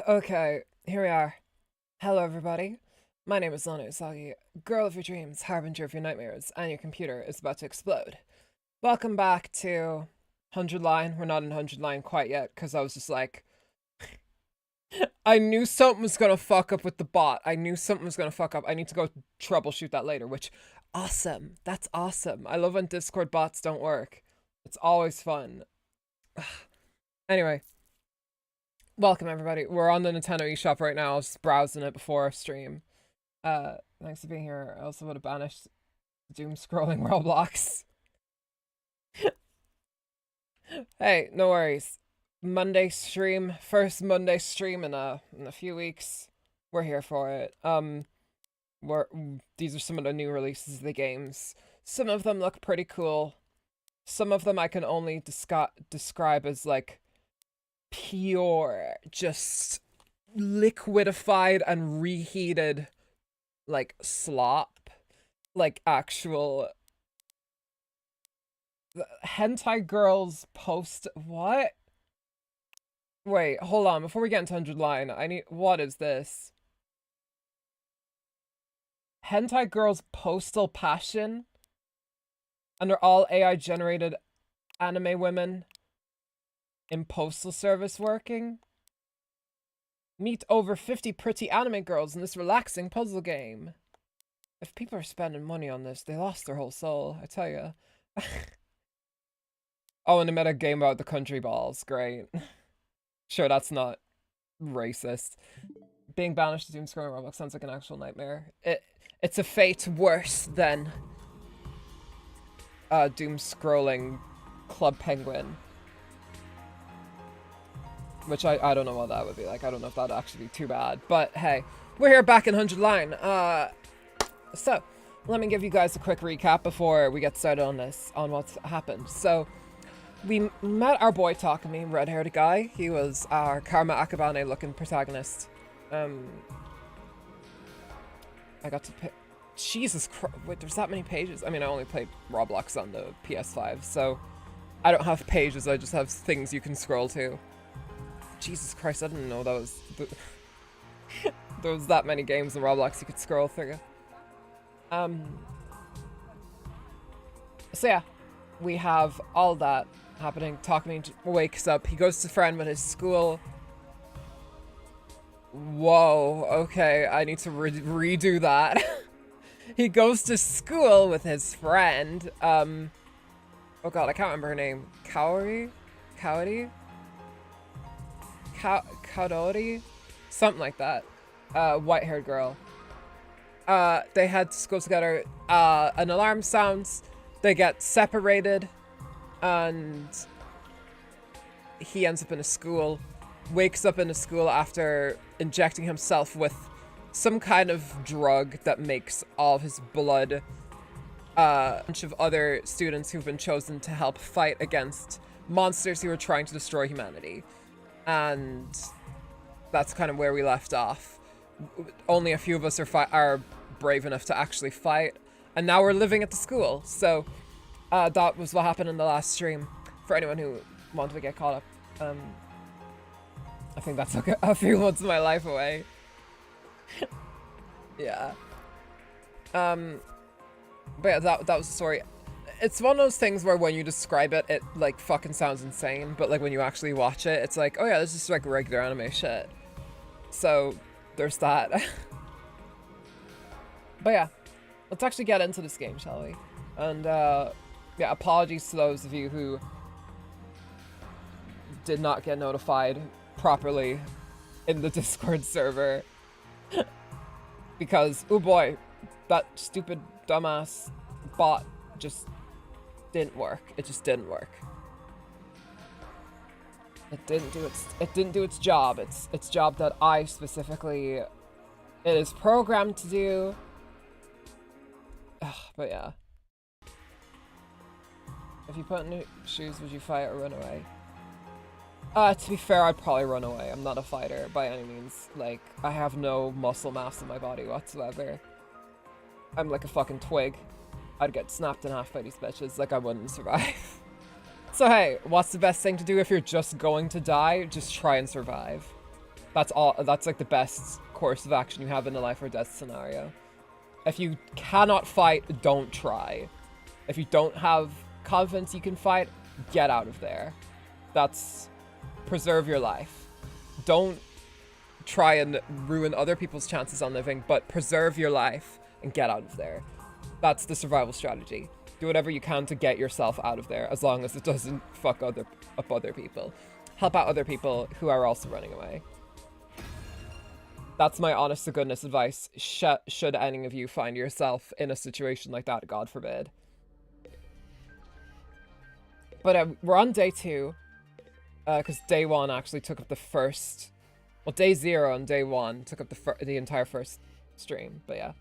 Okay, here we are. Hello, everybody. My name is Lana Usagi, girl of your dreams, harbinger of your nightmares, and your computer is about to explode. Welcome back to 100 Line. We're not in 100 Line quite yet, because I was just like, I knew something was gonna fuck up with the bot. I knew something was gonna fuck up. I need to go troubleshoot that later, which, awesome. That's awesome. I love when Discord bots don't work. It's always fun. Anyway. Welcome everybody. We're on the Nintendo eShop right now. I was browsing it before our stream. Thanks for being here. I also would have banished doom scrolling Roblox. Hey, no worries. Monday stream, first Monday stream in a few weeks. We're here for it. These are some of the new releases of the games. Some of them look pretty cool. Some of them I can only describe as like pure, just liquidified and reheated like slop, like actual hentai girls post. What? Wait, hold on, before we get into 100 Line, what is this? Hentai girls postal passion, and they're all AI generated anime women in postal service working. Meet over 50 pretty anime girls in this relaxing puzzle game. If people are spending money on this, they lost their whole soul, I tell you. Oh, and they made a game about the country balls. Great. Sure, that's not racist. Being banished to doom scrolling Roblox sounds like an actual nightmare. It's a fate worse than doom scrolling Club Penguin. Which I don't know what that would be like. I don't know if that'd actually be too bad. But hey, we're here back in 100 Line. So, let me give you guys a quick recap before we get started on what's happened. So, we met our boy Takumi, red-haired guy. He was our Karma Akabane looking protagonist. I got to pick... Jesus Christ, wait, there's that many pages? I mean, I only played Roblox on the PS5, so I don't have pages, I just have things you can scroll to. Jesus Christ, I didn't know that was... there was that many games in Roblox you could scroll through. So yeah, we have all that happening. Takumi wakes up, he goes to friend with his school. Whoa, okay, I need to redo that. He goes to school with his friend. Oh god, I can't remember her name. Kaori? Kaori? Something like that. White-haired girl. They head to school together. An alarm sounds. They get separated. And he ends up in a school. Wakes up in a school after injecting himself with some kind of drug that makes all of his blood. A bunch of other students who've been chosen to help fight against monsters who are trying to destroy humanity. And that's kind of where we left off. Only a few of us are brave enough to actually fight, and now we're living at the school. So that was what happened in the last stream. For anyone who wanted to get caught up, I think that's like a few months of my life away. Yeah. But yeah, that was the story. It's one of those things where when you describe it, it like fucking sounds insane, but like when you actually watch it, it's like, oh yeah, this is just like regular anime shit. So there's that. But yeah, let's actually get into this game, shall we? And yeah, apologies to those of you who did not get notified properly in the Discord server. Because, oh boy, that stupid dumbass bot just didn't work. It just didn't work. It didn't do its job. Its job that I specifically it is programmed to do. But yeah. If you put in new shoes, would you fight or run away? To be fair, I'd probably run away. I'm not a fighter by any means. Like, I have no muscle mass in my body whatsoever. I'm like a fucking twig. I'd get snapped in half by these bitches. Like, I wouldn't survive. So hey, what's the best thing to do if you're just going to die? Just try and survive. That's all. That's like the best course of action you have in a life or death scenario. If you cannot fight, don't try. If you don't have confidence you can fight, get out of there. That's preserve your life. Don't try and ruin other people's chances on living, but preserve your life and get out of there. That's the survival strategy. Do whatever you can to get yourself out of there, as long as it doesn't fuck up other people. Help out other people who are also running away. That's my honest to goodness advice. Should any of you find yourself in a situation like that, God forbid. But we're on day 2, because day 1 actually took up the first. Well, day 0 and day 1 took up the entire first stream. But yeah,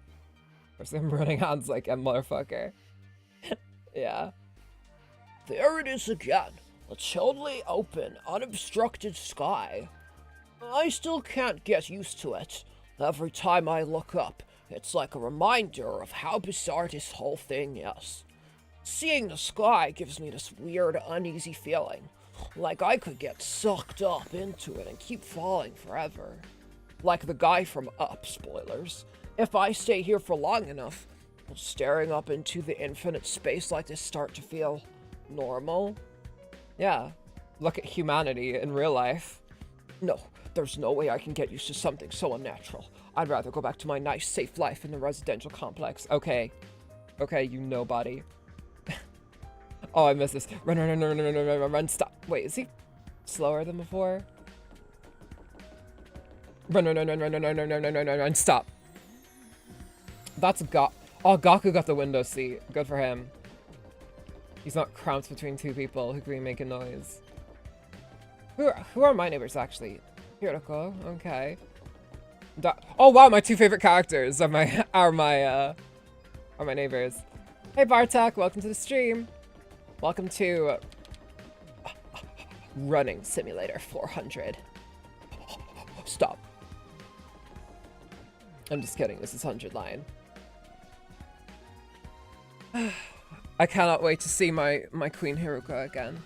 first I'm running hands like a motherfucker. Yeah. There it is again. A totally open, unobstructed sky. I still can't get used to it. Every time I look up, it's like a reminder of how bizarre this whole thing is. Seeing the sky gives me this weird, uneasy feeling. Like I could get sucked up into it and keep falling forever. Like the guy from Up, spoilers. If I stay here for long enough, will staring up into the infinite space like this start to feel normal? Yeah. Look at humanity in real life. No, there's no way I can get used to something so unnatural. I'd rather go back to my nice, safe life in the residential complex. Okay. Okay, you nobody. Oh, I missed this. Run, run, run, run, run, run, run, run, stop. Wait, is he slower than before? Run, run, run, run, run, run, run, run, run, run, run, run, stop. That's Oh, Gaku got the window seat. Good for him. He's not cramped between 2 people who can be making noise. Who are my neighbors, actually? Hiruko, okay. Oh, wow, my 2 favorite characters are my neighbors. Hey, Bartek, welcome to the stream. Welcome to Running Simulator 400. Stop. I'm just kidding, this is 100 line. I cannot wait to see my Queen Hiruko again.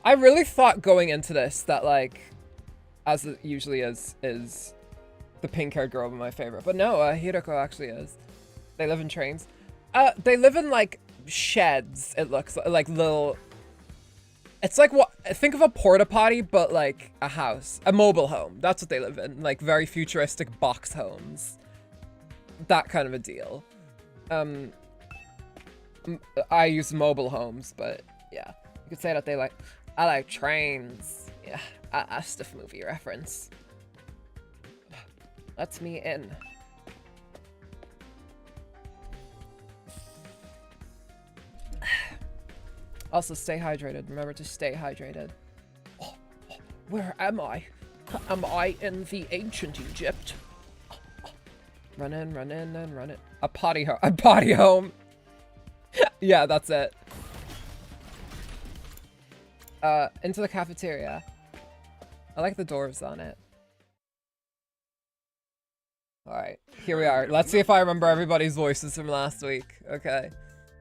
I really thought going into this that, like, as it usually is the pink-haired girl my favorite. But no, Hiruko actually is. They live in trains. They live in, like, sheds, it looks like little... It's like what... Think of a porta potty, but, like, a house. A mobile home. That's what they live in. Like, very futuristic box homes. That kind of a deal. I use mobile homes, but yeah. You could say that they like... I like trains. Yeah, a stiff movie reference. Let me in. Also, stay hydrated. Remember to stay hydrated. Oh, where am I? Am I in the ancient Egypt? Run in, and run it. A potty home. Yeah, that's it. Into the cafeteria. I like the doors on it. Alright, here we are. Let's see if I remember everybody's voices from last week. Okay.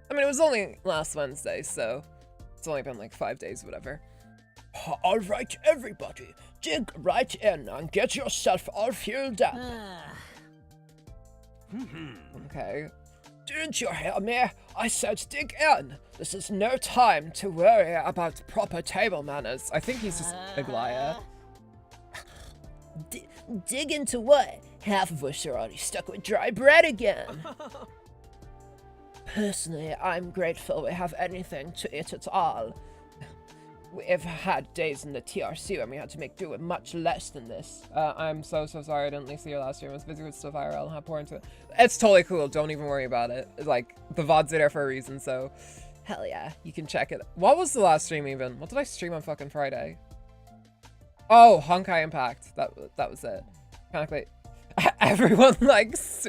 I mean, it was only last Wednesday, so it's only been like 5 days, whatever. Alright, everybody, dig right in and get yourself all fueled up. Okay. Didn't you hear me? I said dig in. This is no time to worry about proper table manners. I think he's just Aglaya. Dig into what? Half of us are already stuck with dry bread again. Personally, I'm grateful we have anything to eat at all. We've had days in the TRC when we had to make do with much less than this. I'm so sorry I didn't see your last stream. I was busy with stuff IRL and had pour into it. It's totally cool. Don't even worry about it. Like, the VODs are there for a reason, so hell yeah, you can check it. What was the last stream even? What did I stream on fucking Friday? Oh, Honkai Impact. That was it. Kind of everyone likes...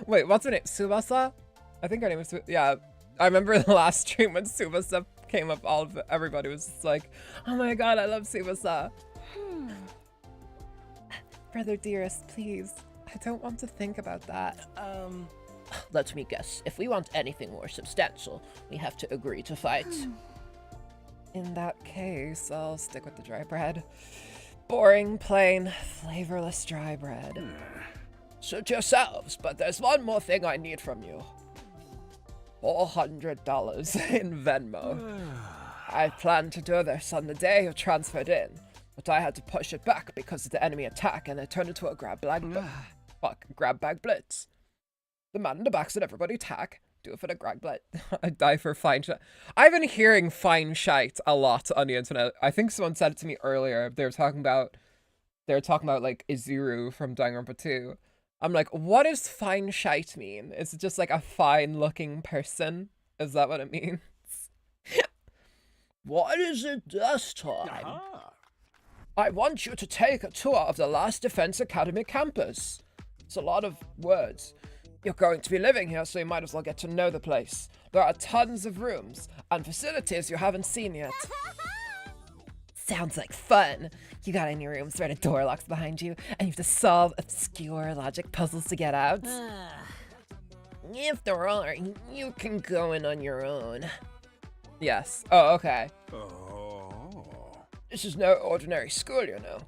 Wait, what's her name? Tsubasa? I think her name was... Yeah, I remember the last stream when Tsubasa came up, everybody was just like, oh my god, I love Tsubasa. Brother dearest, please. I don't want to think about that. Let me guess. If we want anything more substantial, we have to agree to fight. In that case, I'll stick with the dry bread. Boring, plain, flavorless dry bread. Suit yourselves, but there's one more thing I need from you. $400 in Venmo. I planned to do this on the day you transferred in, but I had to push it back because of the enemy attack, and it turned into a grab bag blitz. The man in the back said everybody attack. Do it for the grab blitz. I die for fine shite. I've been hearing fine shite a lot on the internet. I think someone said it to me earlier. They were talking about like Izuru from Danganronpa 2. I'm like, what does fine shite mean? Is it just like a fine looking person? Is that what it means? What is it this time? I want you to take a tour of the Last Defense Academy campus. It's a lot of words. You're going to be living here, so you might as well get to know the place. There are tons of rooms and facilities you haven't seen yet. Sounds like fun. You got any rooms where the door locks behind you and you have to solve obscure logic puzzles to get out? If there are, you can go in on your own. Yes. Oh, okay. This is no ordinary school, you know.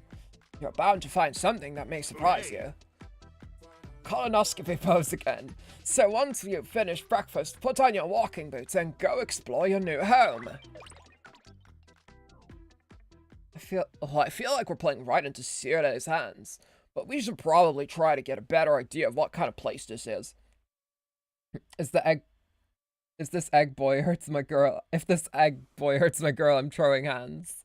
You're bound to find something that may surprise you. Colonoscopy pose again. So once you've finished breakfast, put on your walking boots and go explore your new home. I feel like we're playing right into Sierra's hands, but we should probably try to get a better idea of what kind of place this is. Is this egg boy hurts my girl? If this egg boy hurts my girl, I'm throwing hands.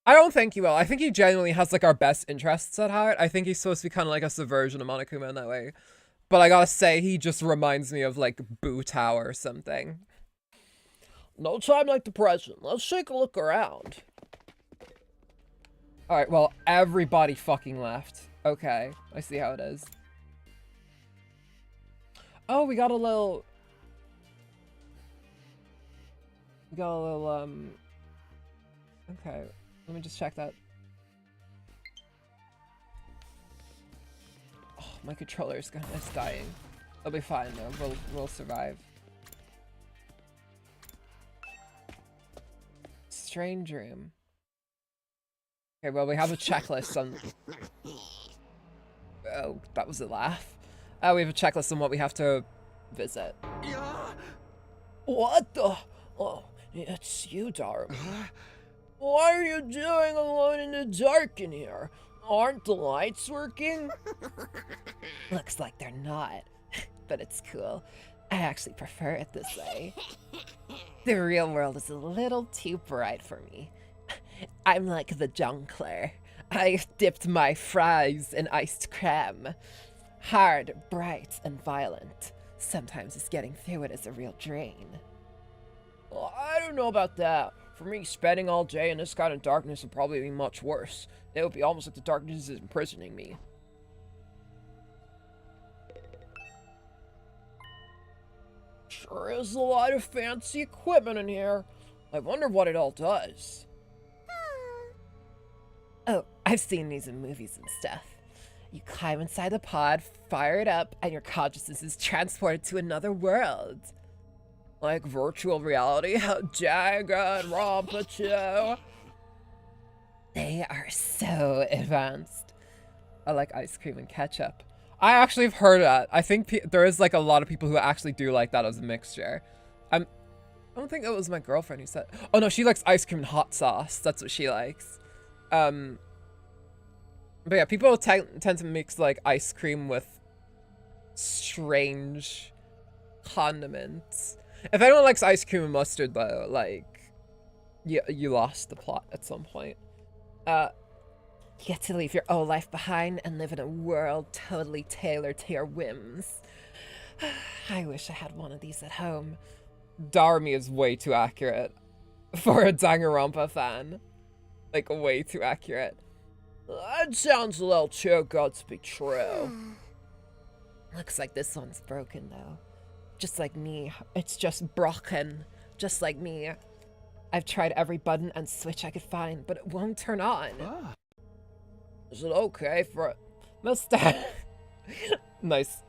I don't think he will. I think he genuinely has like our best interests at heart. I think he's supposed to be kind of like a subversion of Monokuma in that way. But I gotta say, he just reminds me of like Boo Tower or something. No time like the present. Let's take a look around. Alright, well, everybody fucking left. Okay, I see how it is. Oh, we got a little... Okay, let me just check that. Oh, my controller's dying. It'll be fine though, we'll survive. Strange room. Okay, well, we have a checklist on... Oh, that was a laugh. We have a checklist on what we have to visit. What the... Oh, it's you, Darumi. What are you doing alone in the dark in here? Aren't the lights working? Looks like they're not, but it's cool. I actually prefer it this way. The real world is a little too bright for me. I'm like the Junkler. I dipped my fries in iced creme. Hard, bright, and violent. Sometimes just getting through it is a real drain. Well, I don't know about that. For me, spending all day in this kind of darkness would probably be much worse. It would be almost like the darkness is imprisoning me. Sure is a lot of fancy equipment in here. I wonder what it all does. Oh, I've seen these in movies and stuff. You climb inside the pod, fire it up, and your consciousness is transported to another world. Like virtual reality? Danganronpa 2. They are so advanced. I like ice cream and ketchup. I actually have heard that. I think there is like a lot of people who actually do like that as a mixture. I don't think it was my girlfriend who said... Oh no, she likes ice cream and hot sauce. That's what she likes. But yeah, people tend to mix like ice cream with strange condiments. If anyone likes ice cream and mustard though, like, you lost the plot at some point. You get to leave your old life behind and live in a world totally tailored to your whims. I wish I had one of these at home. Darumi is way too accurate for a Danganronpa fan. Like, way too accurate. That sounds a little too good to be true. Looks like this one's broken, though. Just like me. It's just broken. Just like me. I've tried every button and switch I could find, but it won't turn on. Is it okay for... Nice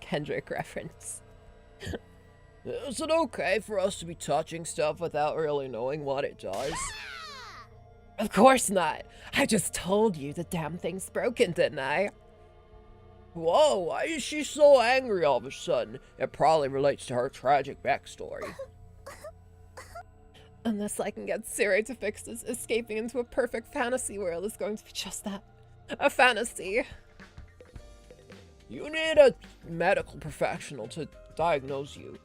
Kendrick reference. Is it okay for us to be touching stuff without really knowing what it does? Of course not. I just told you the damn thing's broken, didn't I? Whoa, why is she so angry all of a sudden? It probably relates to her tragic backstory. Unless I can get Siri to fix this, escaping into a perfect fantasy world is going to be just that. A fantasy. You need a medical professional to diagnose you.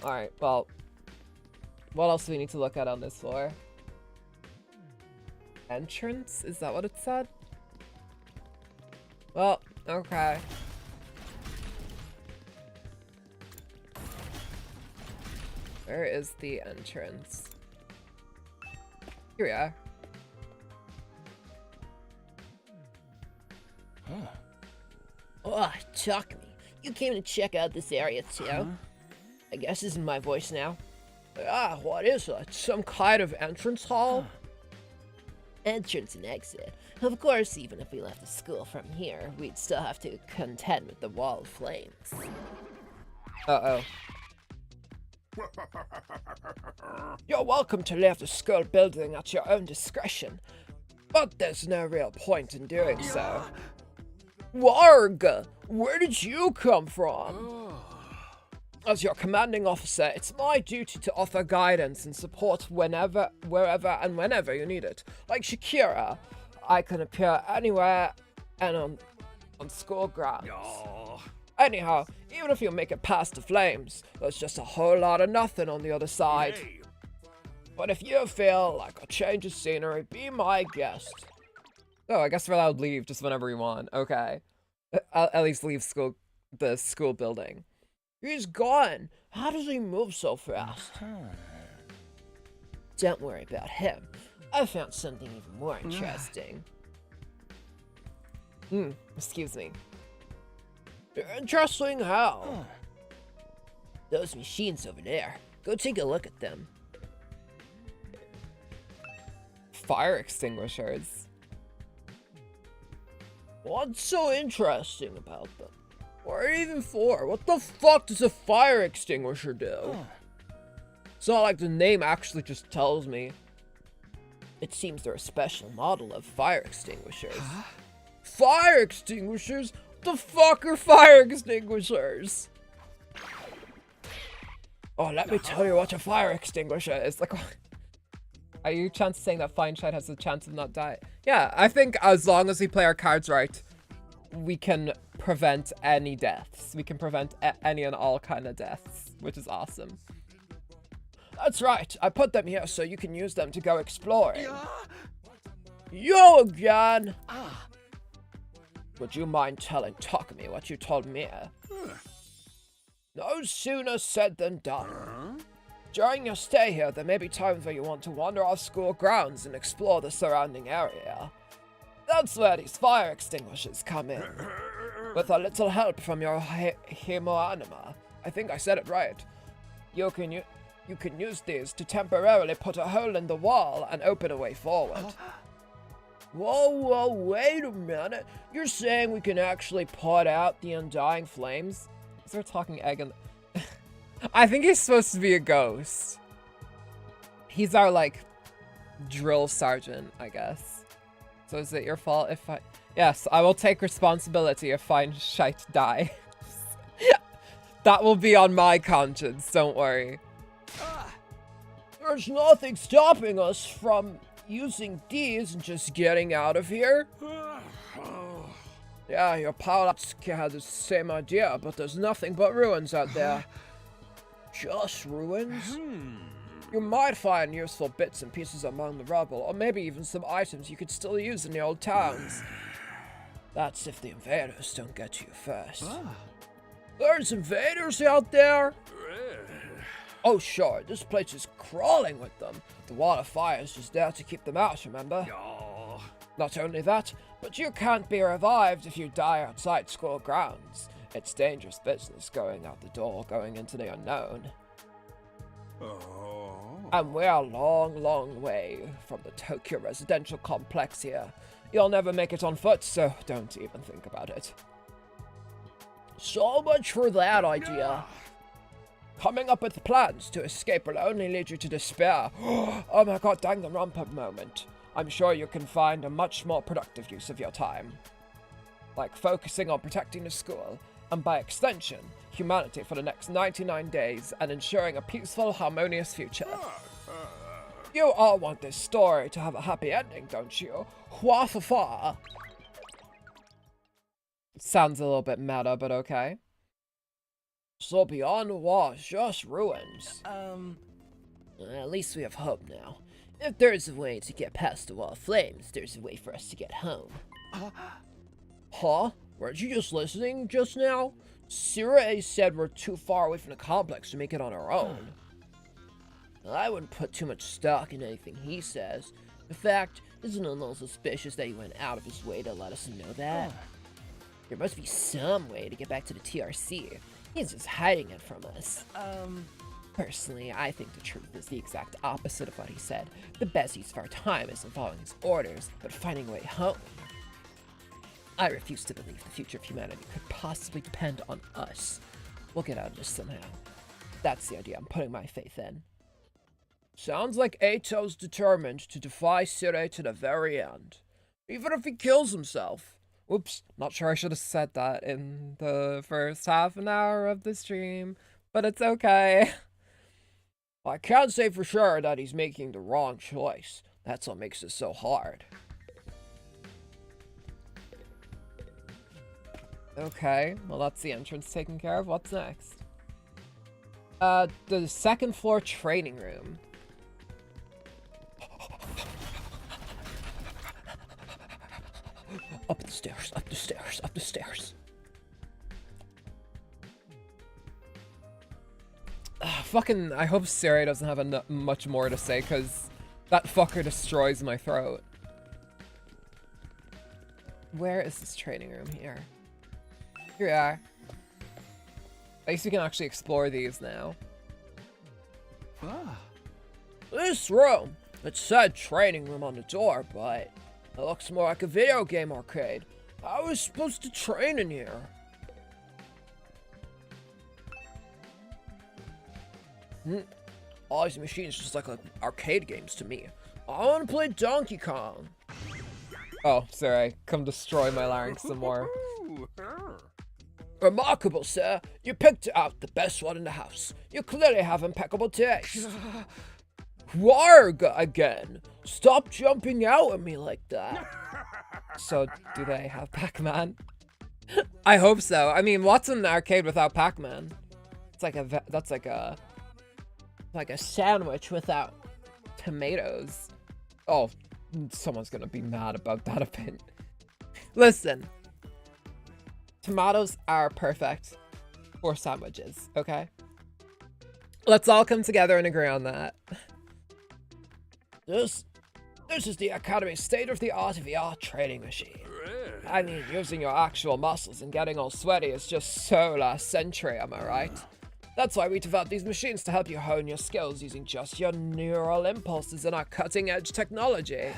Alright, well, what else do we need to look at on this floor? Entrance? Is that what it said? Well, okay. Where is the entrance? Here we are. Oh, Takumi, you came to check out this area too? I guess this is my voice now. Ah, what is it? Some kind of entrance hall? Entrance and exit. Of course, even if we left the school from here, we'd still have to contend with the wall of flames. Uh-oh. You're welcome to leave the school building at your own discretion, but there's no real point in doing so. Warg! Where did you come from? As your commanding officer, it's my duty to offer guidance and support whenever, wherever, and whenever you need it. Like Shakira, I can appear anywhere and on school grounds. Anyhow, even if you make it past the flames, there's just a whole lot of nothing on the other side. But if you feel like a change of scenery, be my guest. Oh, I guess we're allowed to leave just whenever we want. Okay. At least leave the school building. He's gone. How does he move so fast? Don't worry about him. I found something even more interesting. Excuse me. Interesting how? Those machines over there. Go take a look at them. Fire extinguishers. What's so interesting about them? What are they even for? What the fuck does a fire extinguisher do? It's not like the name actually just tells me. It seems they're a special model of fire extinguishers. Fire extinguishers? What the fuck are fire extinguishers? Oh, let me tell you what a fire extinguisher is. Like, are you saying that Fine Shine has a chance of not dying? Yeah, I think as long as we play our cards right, we can prevent any deaths. We can prevent any and all kind of deaths, which is awesome. That's right. I put them here so you can use them to go exploring. You again! Would you mind telling Takumi what you told me? No sooner said than done. During your stay here, there may be times where you want to wander off school grounds and explore the surrounding area. That's where these fire extinguishers come in. With a little help from your hemoanima. I think I said it right. You can use these to temporarily put a hole in the wall and open a way forward. Whoa, wait a minute. You're saying we can actually put out the undying flames? Is there talking egg and... I think he's supposed to be a ghost. He's our, like, drill sergeant, I guess. So is it your fault if I... Yes, I will take responsibility if Fine Shite dies. That will be on my conscience, don't worry. There's nothing stopping us from using these and just getting out of here. Yeah, your pilots had the same idea, but there's nothing but ruins out there. Just ruins? You might find useful bits and pieces among the rubble, or maybe even some items you could still use in the old towns. That's if the invaders don't get to you first. There's invaders out there? Oh sure, this place is crawling with them. The wall of fire is just there to keep them out, remember? Not only that, but you can't be revived if you die outside school grounds. It's dangerous business going out the door, going into the unknown. And we're a long way from the Tokyo residential complex here. You'll never make it on foot, so don't even think about it. So much for that idea. Coming up with plans to escape will only lead you to despair. Oh my god, Danganronpa moment. I'm sure you can find a much more productive use of your time. Like focusing on protecting the school, and by extension, humanity for the next 99 days, and ensuring a peaceful, harmonious future. You all want this story to have a happy ending, don't you? Hua-fa-fa. Sounds a little bit meta, but okay. So beyond the wall is just ruins. At least we have hope now. If there's a way to get past the wall of flames, there's a way for us to get home. Huh? Weren't you just listening just now? Sirue said we're too far away from the complex to make it on our own. I wouldn't put too much stock in anything he says. In fact, isn't it a little suspicious that he went out of his way to let us know that? There must be some way to get back to the TRC. He's just hiding it from us. Personally, I think the truth is the exact opposite of what he said. The best use of our time isn't following his orders, but finding a way home. I refuse to believe the future of humanity could possibly depend on us. We'll get out of this somehow. That's the idea I'm putting my faith in. Sounds like Eito's determined to defy Sirue to the very end. Even if he kills himself. Oops, not sure I should have said that in the first half an hour of the stream, but it's okay. I can't say for sure that he's making the wrong choice. That's what makes it so hard. Okay, well that's the entrance taken care of. What's next? The second floor training room. Up the stairs, up the stairs, up the stairs. Fucking, I hope Siri doesn't have much more to say, because that fucker destroys my throat. Where is this training room here? Here we are. At least we can actually explore these now. This room, it said training room on the door, but it looks more like a video game arcade. I was supposed to train in here. All these machines just look like arcade games to me. I want to play Donkey Kong. Oh, sorry. Come destroy my larynx some more. Remarkable, sir. You picked out the best one in the house. You clearly have impeccable taste. Warg again. Stop jumping out at me like that. So, do they have Pac-Man? I hope so. I mean, what's in the arcade without Pac-Man? It's like that's like a sandwich without tomatoes. Oh, someone's gonna be mad about that opinion. Listen, tomatoes are perfect for sandwiches, okay? Let's all come together and agree on that. This is the Academy's state-of-the-art VR training machine. I mean, using your actual muscles and getting all sweaty is just so last century, am I right? That's why we developed these machines to help you hone your skills using just your neural impulses and our cutting-edge technology.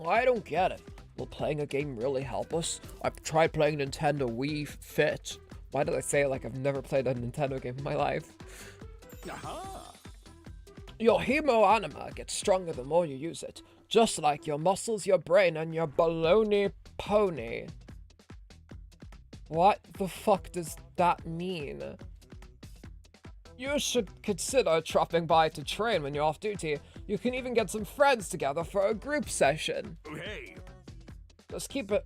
I don't get it. Will playing a game really help us? I've tried playing Nintendo Wii Fit. Why did I say it like I've never played a Nintendo game in my life? Your hemo-anima gets stronger the more you use it. Just like your muscles, your brain, and your baloney pony. What the fuck does that mean? You should consider dropping by to train when you're off duty. You can even get some friends together for a group session. Hey. Just keep it...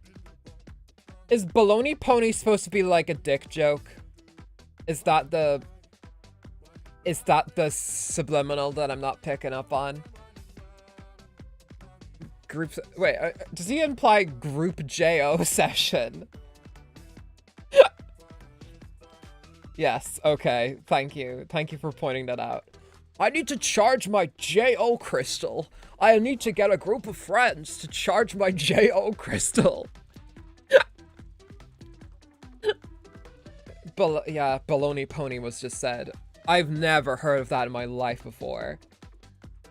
Is baloney pony supposed to be like a dick joke? Is that the subliminal that I'm not picking up on? Group... Wait, does he imply group JO session? Yes, okay. Thank you. Thank you for pointing that out. I need to charge my JO crystal. I need to get a group of friends to charge my JO crystal. Yeah, baloney pony was just said. I've never heard of that in my life before.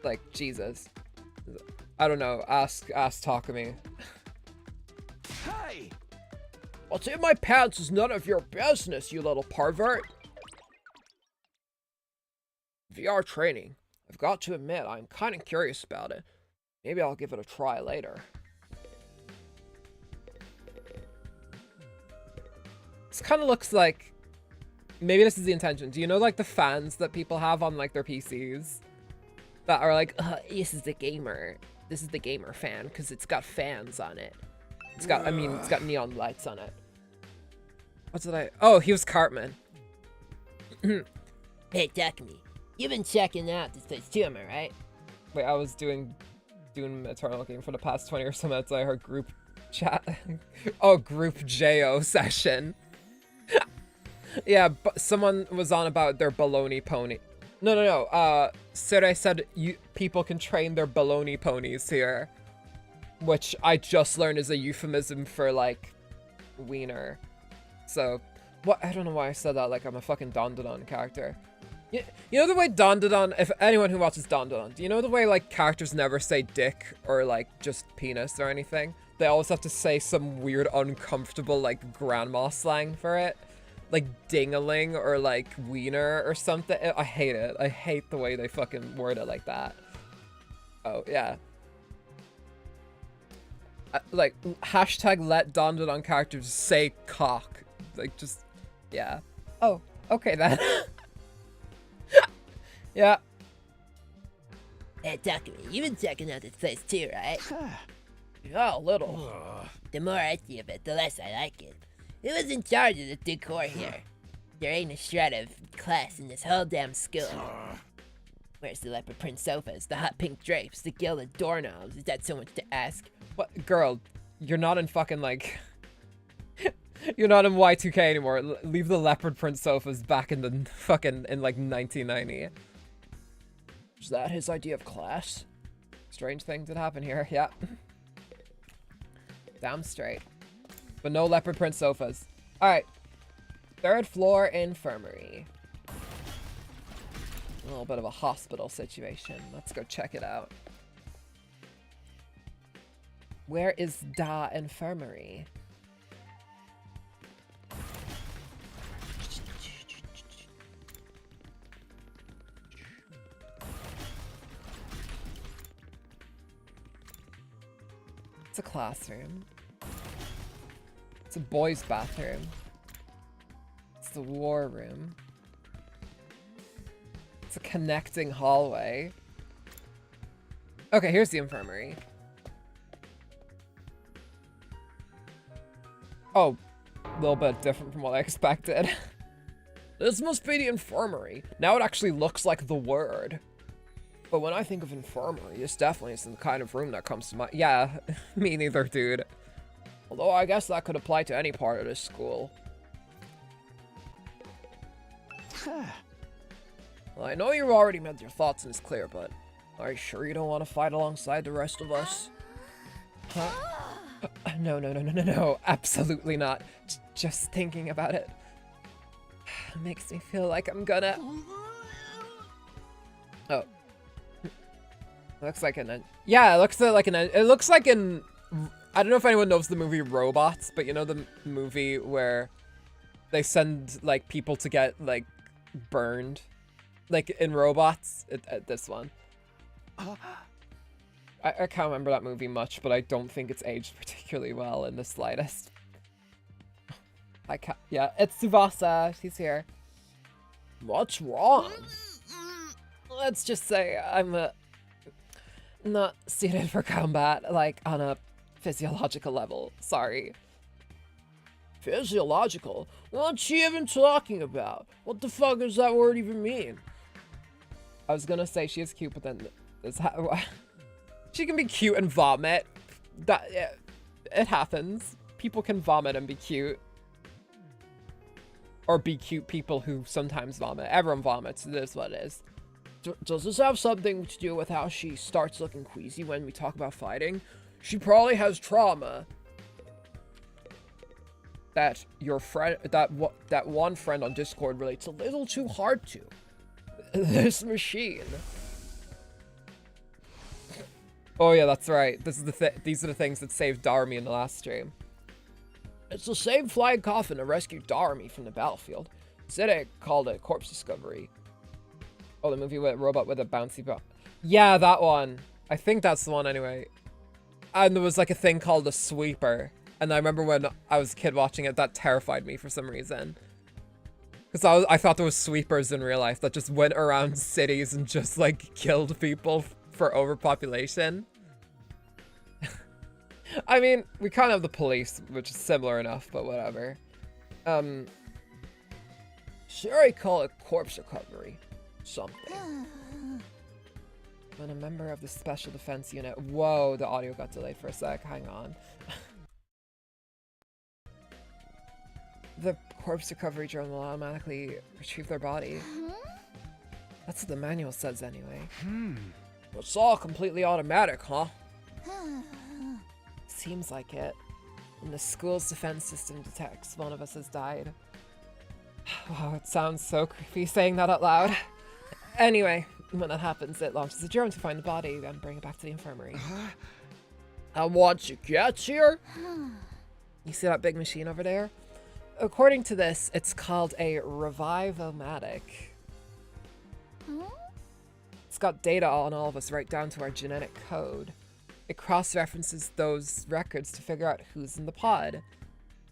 Like, Jesus. I don't know. Ask Takumi. Hey! What's in my pants is none of your business, you little pervert. VR training. I've got to admit, I'm kind of curious about it. Maybe I'll give it a try later. This kind of looks like, maybe this is the intention. Do you know like the fans that people have on like their PCs that are like, this is the gamer fan because it's got fans on it. It's got neon lights on it. What did I? Oh, he was Cartman. Hey, Takumi, you've been checking out this place too, am I right? Wait, I was doing Eternal Game for the past 20 or so minutes. I heard group chat. Oh, group JO session. Yeah, but someone was on about their baloney pony. No. Sere said people can train their baloney ponies here, which I just learned is a euphemism for like wiener. So, what? I don't know why I said that like I'm a fucking Dandadan character. You know the way Dandadan, if anyone who watches Dandadan, do you know the way like characters never say dick or like just penis or anything? They always have to say some weird uncomfortable like grandma slang for it. Like dingaling or like wiener or something. I hate it. I hate the way they fucking word it like that. Oh, yeah. Like, hashtag let Dandadan characters say cock. Like, just, yeah. Oh, okay then. Yeah. Hey, Takumi, you've been checking out this place too, right? Yeah, a little. The more I see of it, the less I like it. Who was in charge of the decor here? There ain't a shred of class in this whole damn school. Where's the leopard print sofas, the hot pink drapes, the gilded doorknobs? Is that so much to ask? What, girl, you're not in fucking like... You're not in Y2K anymore. Leave the leopard print sofas back in the fucking, in like 1990. Is that his idea of class? Strange thing did happen here, yeah. Damn straight. But no leopard print sofas. Alright. 3rd floor infirmary. A little bit of a hospital situation. Let's go check it out. Where is da infirmary? It's a classroom. It's a boys' bathroom. It's the war room. It's a connecting hallway. Okay, here's the infirmary. Oh, a little bit different from what I expected. This must be the infirmary. Now it actually looks like the word. But when I think of infirmary, this definitely isn't the kind of room that comes to mind. Yeah, me neither, dude. Although I guess that could apply to any part of this school. Well, I know you've already made your thoughts and it's clear, but are you sure you don't want to fight alongside the rest of us? Huh? No, absolutely not. Just thinking about it makes me feel like I'm gonna... Oh. Looks like an... Yeah, it looks like an... It looks like an... I don't know if anyone knows the movie Robots, but you know the movie where they send, like, people to get, like, burned? Like, in Robots? This one. I can't remember that movie much, but I don't think it's aged particularly well in the slightest. I can't... Yeah, it's Tsubasa. She's here. What's wrong? Let's just say I'm not suited for combat, like, on a physiological level. Sorry. Physiological? What's she even talking about? What the fuck does that word even mean? I was gonna say she is cute, but then she can be cute and vomit. That it happens. People can vomit and be cute. Or be cute people who sometimes vomit. Everyone vomits. It is what it is. Does this have something to do with how she starts looking queasy when we talk about fighting? She probably has trauma. That your friend, that one friend on Discord relates a little too hard to. This machine. Oh yeah, that's right. This is these are the things that saved Darumi in the last stream. It's the same flying coffin that rescued Darumi from the battlefield. Instead, it called it corpse discovery. Oh, the movie with a robot with a bouncy ball. Yeah, that one. I think that's the one anyway. And there was like a thing called a sweeper. And I remember when I was a kid watching it, that terrified me for some reason. Because I thought there was sweepers in real life that just went around cities and just like killed people for overpopulation. I mean, we kind of have the police, which is similar enough, but whatever. Sure, I call it corpse recovery. Something. When a member of the Special Defense Unit... Whoa, the audio got delayed for a sec. Hang on. The corpse recovery drone will automatically retrieve their body. That's what the manual says anyway. It's all completely automatic, huh? Seems like it. When the school's defense system detects one of us has died. Wow, it sounds so creepy saying that out loud. Anyway, when that happens, it launches a drone to find the body and bring it back to the infirmary. And once it gets here? You see that big machine over there? According to this, it's called a revive-o-matic. It's got data on all of us right down to our genetic code. It cross-references those records to figure out who's in the pod.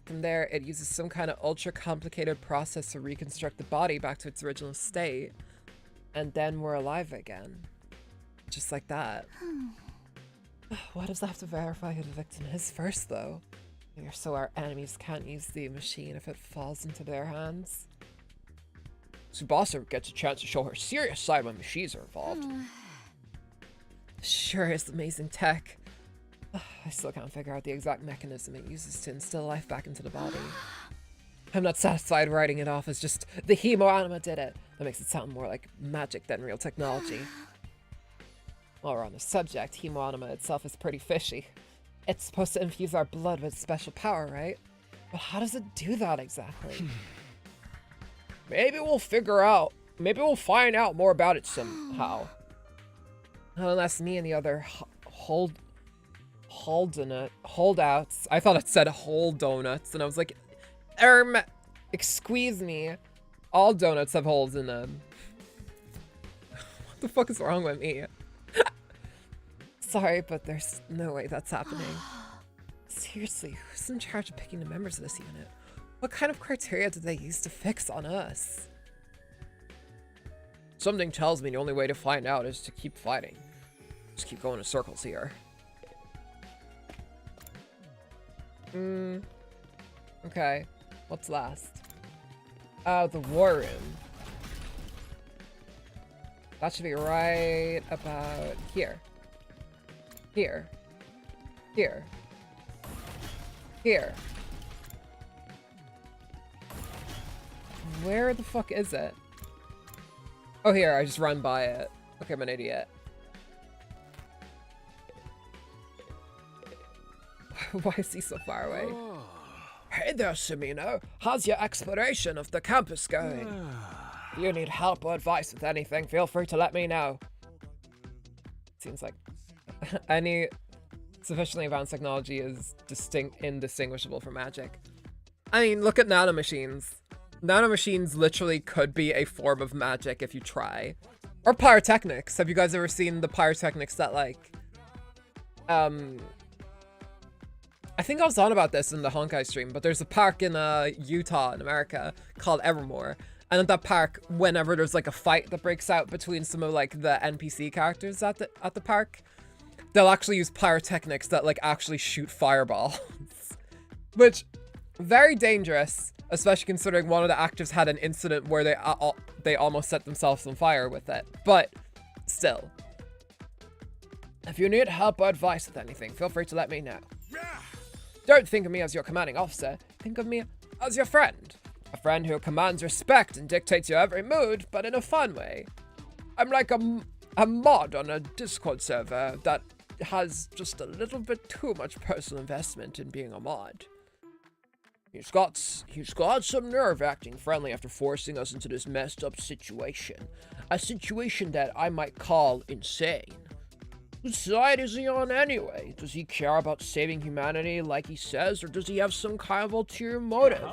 From there, it uses some kind of ultra-complicated process to reconstruct the body back to its original state. And then we're alive again. Just like that. Why does that have to verify who the victim is first, though? So our enemies can't use the machine if it falls into their hands. Tsubasa gets a chance to show her serious side when machines are involved. Sure is amazing tech. I still can't figure out the exact mechanism it uses to instill life back into the body. I'm not satisfied writing it off as just the hemo-anima did it. That makes it sound more like magic than real technology. While we're on the subject, hemo-anima itself is pretty fishy. It's supposed to infuse our blood with special power, right? But how does it do that exactly? Maybe we'll find out more about it somehow. Unless me and the other holdouts. I thought it said whole donuts, and I was like, excuse me. All donuts have holes in them. What the fuck is wrong with me? Sorry, but there's no way that's happening. Seriously, who's in charge of picking the members of this unit? What kind of criteria did they use to fix on us? Something tells me the only way to find out is to keep fighting. Just keep going in circles here. Okay. What's last? The war room. That should be right about here. Here. Here. Here. Where the fuck is it? Oh, here. I just run by it. Okay, I'm an idiot. Why is he so far away? Hey there, Samino. How's your exploration of the campus going? If you need help or advice with anything, feel free to let me know. Seems like any sufficiently advanced technology is indistinguishable from magic. I mean, look at nanomachines. Nanomachines literally could be a form of magic if you try. Or pyrotechnics. Have you guys ever seen the pyrotechnics that, like, I think I was on about this in the Honkai stream, but there's a park in Utah in America called Evermore. And at that park, whenever there's like a fight that breaks out between some of like the NPC characters at the park, they'll actually use pyrotechnics that like actually shoot fireballs. Which, very dangerous, especially considering one of the actors had an incident where they almost set themselves on fire with it. But still. If you need help or advice with anything, feel free to let me know. Don't think of me as your commanding officer. Think of me as your friend. A friend who commands respect and dictates your every mood, but in a fun way. I'm like a mod on a Discord server that has just a little bit too much personal investment in being a mod. He's got some nerve acting friendly after forcing us into this messed up situation. A situation that I might call insane. Whose side is he on anyway? Does he care about saving humanity like he says, or does he have some kind of ulterior motive?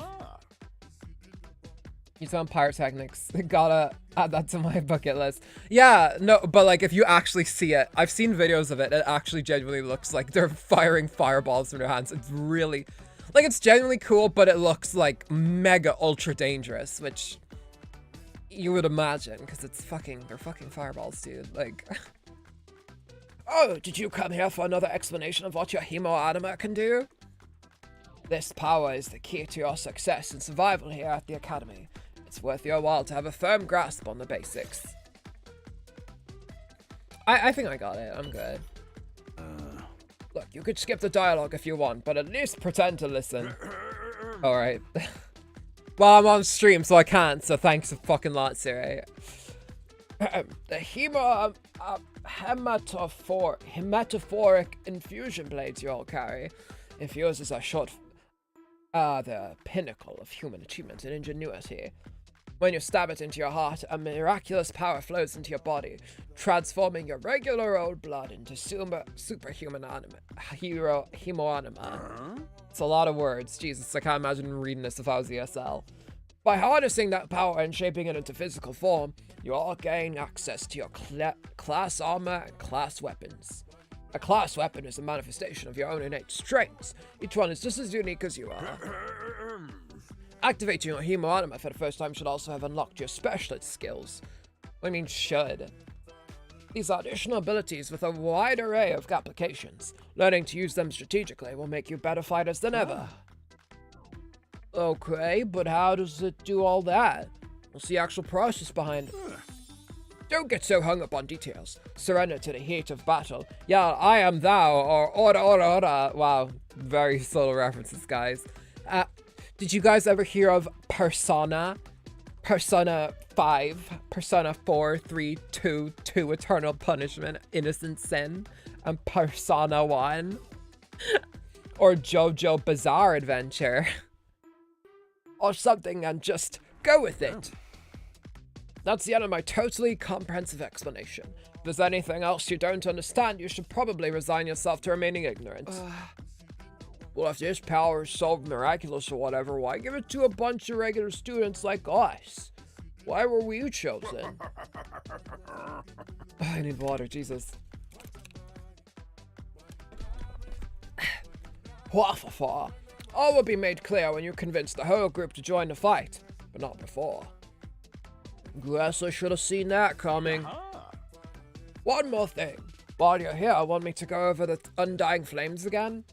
He's on pyrotechnics. Gotta add that to my bucket list. Yeah, no, but like if you actually see it, I've seen videos of it. It actually genuinely looks like they're firing fireballs from their hands. It's really, like, it's genuinely cool, but it looks like mega ultra dangerous, which you would imagine because it's they're fucking fireballs, dude. Like, Oh, did you come here for another explanation of what your hemo-anima can do? This power is the key to your success and survival here at the Academy. It's worth your while to have a firm grasp on the basics. I think I got it. I'm good. Look, you could skip the dialogue if you want, but at least pretend to listen. All right. Well, I'm on stream, so I can't. So thanks a fucking lot, Siri. The hematophoric infusion blades you all carry infuses are the pinnacle of human achievement and ingenuity. When you stab it into your heart, a miraculous power flows into your body, transforming your regular old blood into superhuman hemoanima. It's a lot of words. Jesus, I can't imagine reading this if I was ESL. By harnessing that power and shaping it into physical form, you all gain access to your class armor and class weapons. A class weapon is a manifestation of your own innate strengths. Each one is just as unique as you are. Activating your hemoanima for the first time should also have unlocked your specialist skills. I mean, should. These are additional abilities with a wide array of applications. Learning to use them strategically will make you better fighters than ever. Okay, but how does it do all that? What's the actual process behind it? Don't get so hung up on details. Surrender to the heat of battle. Yell, I am thou, or ora ora ora. Wow, very subtle references, guys. Did you guys ever hear of Persona? Persona 5, Persona 4, 3, 2, 2 Eternal Punishment, Innocent Sin, and Persona 1? Or JoJo Bizarre Adventure? Or something, and just go with it. That's the end of my totally comprehensive explanation. If there's anything else you don't understand, you should probably resign yourself to remaining ignorant. Well, if this power is so miraculous or whatever, why give it to a bunch of regular students like us? Why were we chosen? I need water, Jesus. Wafafa. All will be made clear when you convince the whole group to join the fight, but not before. Guess I should have seen that coming. One more thing. While you're here, want me to go over the undying flames again?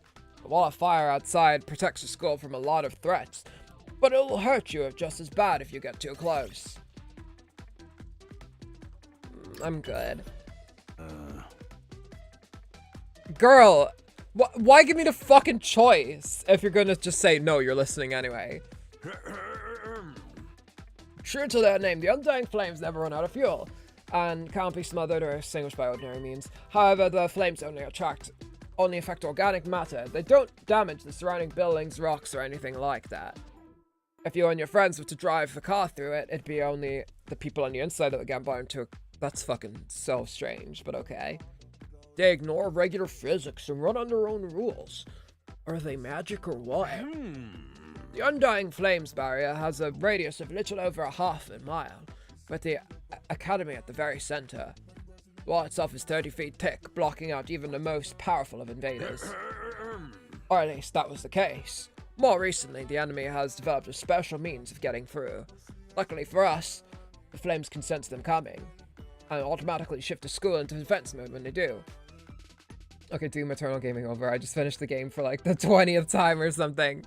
The wall of fire outside protects the school from a lot of threats, but it'll hurt you just as bad if you get too close. I'm good. Girl, why give me the fucking choice if you're gonna just say no, you're listening anyway? True to their name, the undying flames never run out of fuel, and can't be smothered or extinguished by ordinary means. However, the flames only affect organic matter. They don't damage the surrounding buildings, rocks, or anything like that. If you and your friends were to drive the car through it, it'd be only the people on the inside that would get burned too. That's fucking so strange, but okay. They ignore regular physics and run on their own rules. Are they magic or what? The Undying Flames barrier has a radius of little over a half a mile, with the Academy at the very center. The wall itself is 30 feet thick, blocking out even the most powerful of invaders. Or at least that was the case. More recently, the enemy has developed a special means of getting through. Luckily for us, the flames can sense them coming, and automatically shift the school into defense mode when they do. Okay, Doom Eternal Gaming over. I just finished the game for like the 20th time or something.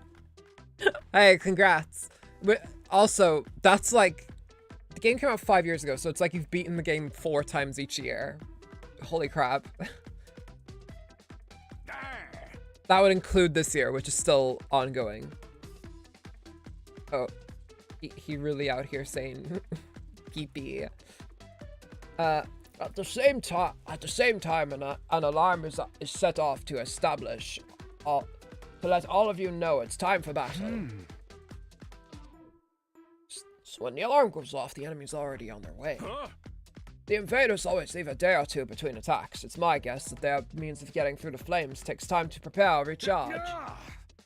Hey, congrats. But also, that's like, the game came out 5 years ago, so it's like you've beaten the game 4 times each year. Holy crap. That would include this year, which is still ongoing. Oh, he really out here saying geepy. At the same time, an alarm is set off to establish, to let all of you know it's time for battle. So when the alarm goes off, the enemy's already on their way. The invaders always leave a day or two between attacks. It's my guess that their means of getting through the flames takes time to prepare or recharge.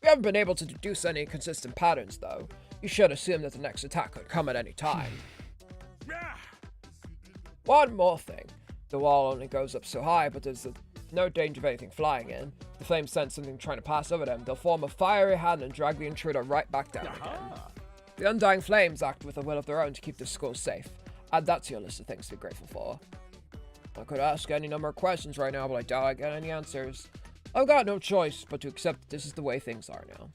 We haven't been able to deduce any consistent patterns, though. You should assume that the next attack could come at any time. One more thing. The wall only goes up so high, but there's no danger of anything flying in. The flames sense something trying to pass over them. They'll form a fiery hand and drag the intruder right back down again. The undying flames act with a will of their own to keep the school safe. Add that to your list of things to be grateful for. I could ask any number of questions right now, but I doubt I get any answers. I've got no choice but to accept that this is the way things are now.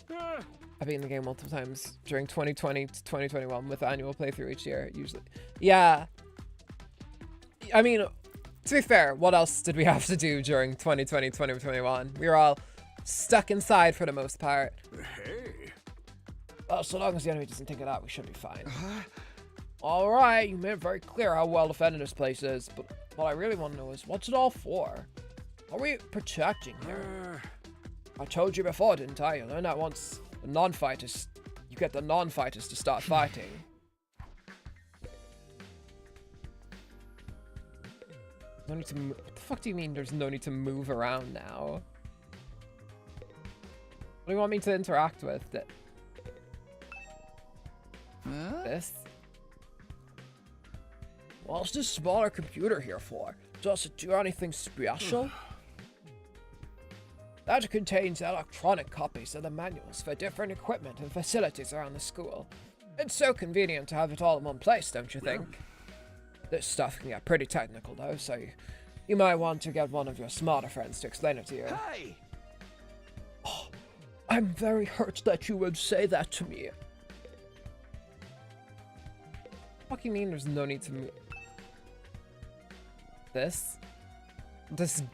I've been in the game multiple times during 2020 to 2021 with annual playthrough each year, usually. Yeah. I mean, to be fair, what else did we have to do during 2020, 2021? We were all stuck inside for the most part. Hey. Well, so long as the enemy doesn't think of that, we should be fine. Alright, you made it very clear how well defended this place is, but what I really want to know is, what's it all for? What are we protecting here? I told you before, didn't I? You learned that once the non-fighters, you get the non-fighters to start fighting. No need to what the fuck do you mean there's no need to move around now? What do you want me to interact with? This? What's this smaller computer here for? Does it do anything special? That contains electronic copies of the manuals for different equipment and facilities around the school. It's so convenient to have it all in one place, don't you think? This stuff can get pretty technical though, so you might want to get one of your smarter friends to explain it to you. Hey! Oh, I'm very hurt that you would say that to me. What do you mean there's no need to move? This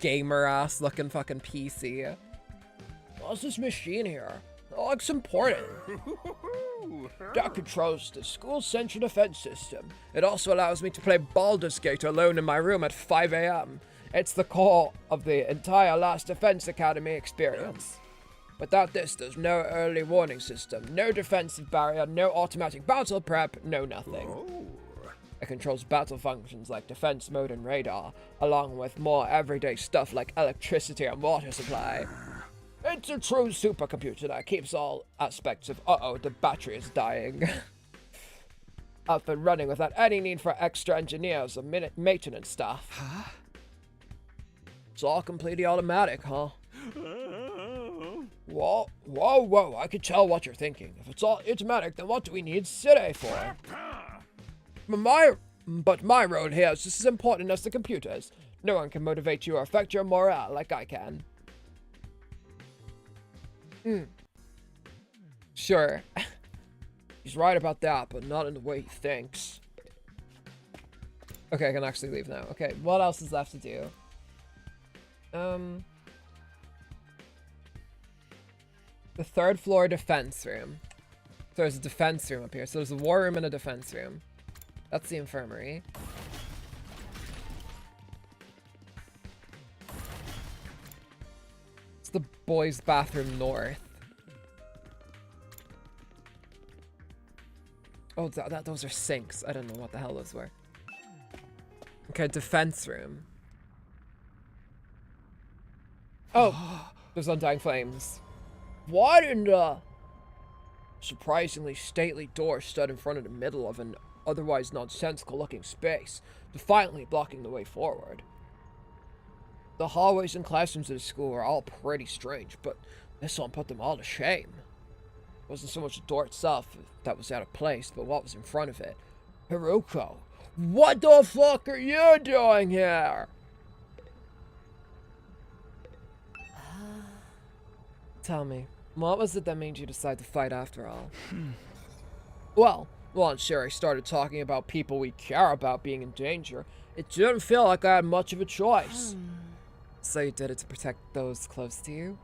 gamer-ass looking fucking PC. What's this machine here? It looks important. That controls the school's central defense system. It also allows me to play Baldur's Gate alone in my room at 5 AM. It's the core of the entire Last Defense Academy experience. Without this, there's no early warning system, no defensive barrier, no automatic battle prep, no nothing. It controls battle functions like defense mode and radar, along with more everyday stuff like electricity and water supply. It's a true supercomputer that keeps all aspects of the battery is dying up and running without any need for extra engineers or maintenance staff. It's all completely automatic, huh? Whoa, I can tell what you're thinking. If it's all automatic, then what do we need City for? But my role here is just as important as the computers. No one can motivate you or affect your morale like I can. Sure. He's right about that, but not in the way he thinks. Okay, I can actually leave now. Okay, what else is left to do? The third floor defense room. So there's a defense room up here. So there's a war room and a defense room. That's the infirmary. It's the boys' bathroom north. Oh, those are sinks. I don't know what the hell those were. Okay, defense room. Oh, there's undying flames. What in the... Surprisingly stately door stood in front of the middle of an otherwise nonsensical looking space, defiantly blocking the way forward. The hallways and classrooms of the school were all pretty strange, but this one put them all to shame. It wasn't so much the door itself that was out of place, but what was in front of it. Hiruko, what the fuck are you doing here? Tell me, what was it that made you decide to fight after all? Well, once Sherry started talking about people we care about being in danger, it didn't feel like I had much of a choice. So you did it to protect those close to you?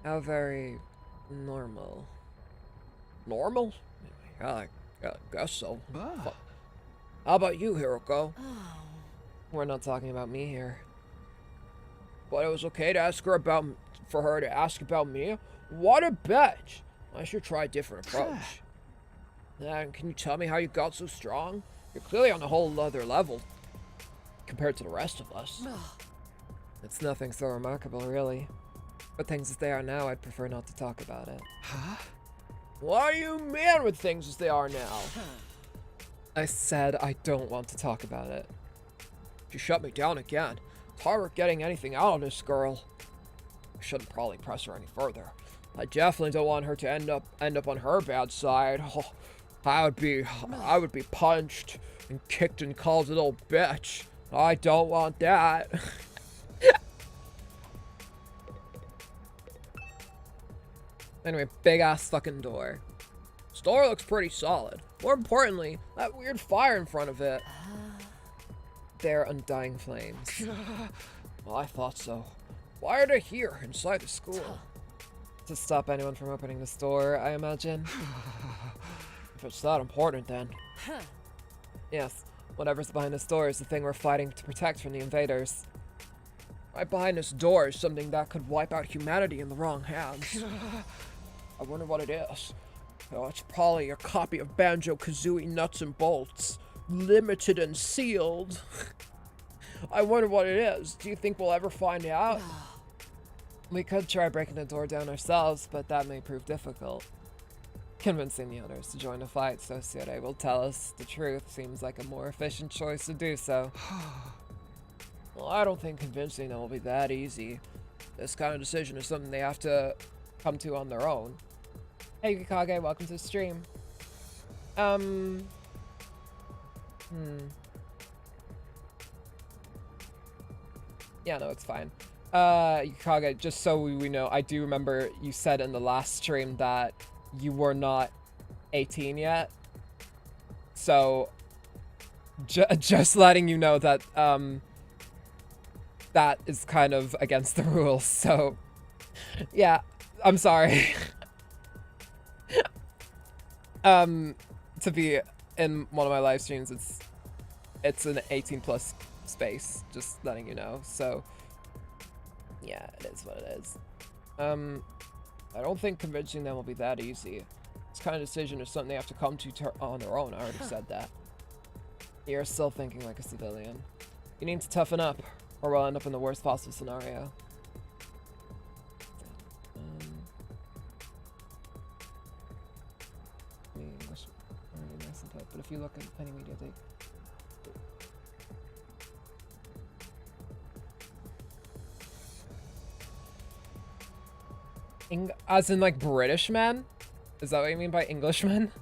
How very normal. Normal? Yeah, I guess so. How about you, Hiruko? We're not talking about me here. But it was okay to ask her for her to ask about me? What a bitch! I should try a different approach. And can you tell me how you got so strong? You're clearly on a whole other level compared to the rest of us. It's nothing so remarkable, really. But things as they are now, I'd prefer not to talk about it. Why are you mad with things as they are now? I said I don't want to talk about it. She shut me down again. It's hard getting anything out of this girl. I shouldn't probably press her any further. I definitely don't want her to end up on her bad side. Oh, I would be punched and kicked and called a little bitch. I don't want that. Anyway, big ass fucking door. This door looks pretty solid. More importantly, that weird fire in front of it. They're undying flames. Well, I thought so. Why are they here inside the school? To stop anyone from opening this door, I imagine. If it's that important, then. Yes, whatever's behind this door is the thing we're fighting to protect from the invaders. Right behind this door is something that could wipe out humanity in the wrong hands. I wonder what it is. Oh, it's probably a copy of Banjo-Kazooie Nuts and Bolts. Limited and sealed. I wonder what it is. Do you think we'll ever find out? We could try breaking the door down ourselves, but that may prove difficult. Convincing the others to join the fight so Sierra will tell us the truth seems like a more efficient choice to do so. Well, I don't think convincing them will be that easy. This kind of decision is something they have to come to on their own. Hey Yukage, welcome to the stream. Yeah, no, it's fine. Yukage, just so we know, I do remember you said in the last stream that you were not 18 yet. So, just letting you know that, that is kind of against the rules, so, yeah, I'm sorry. To be in one of my live streams, it's an 18 plus space, just letting you know, so, yeah, it is what it is. I don't think convincing them will be that easy. This kind of decision is something they have to come to on their own. I already said that. You're still thinking like a civilian. You need to toughen up, or we'll end up in the worst possible scenario. English, really nice and tight, but if you look at any media, as in like British men? Is that what you mean by Englishman?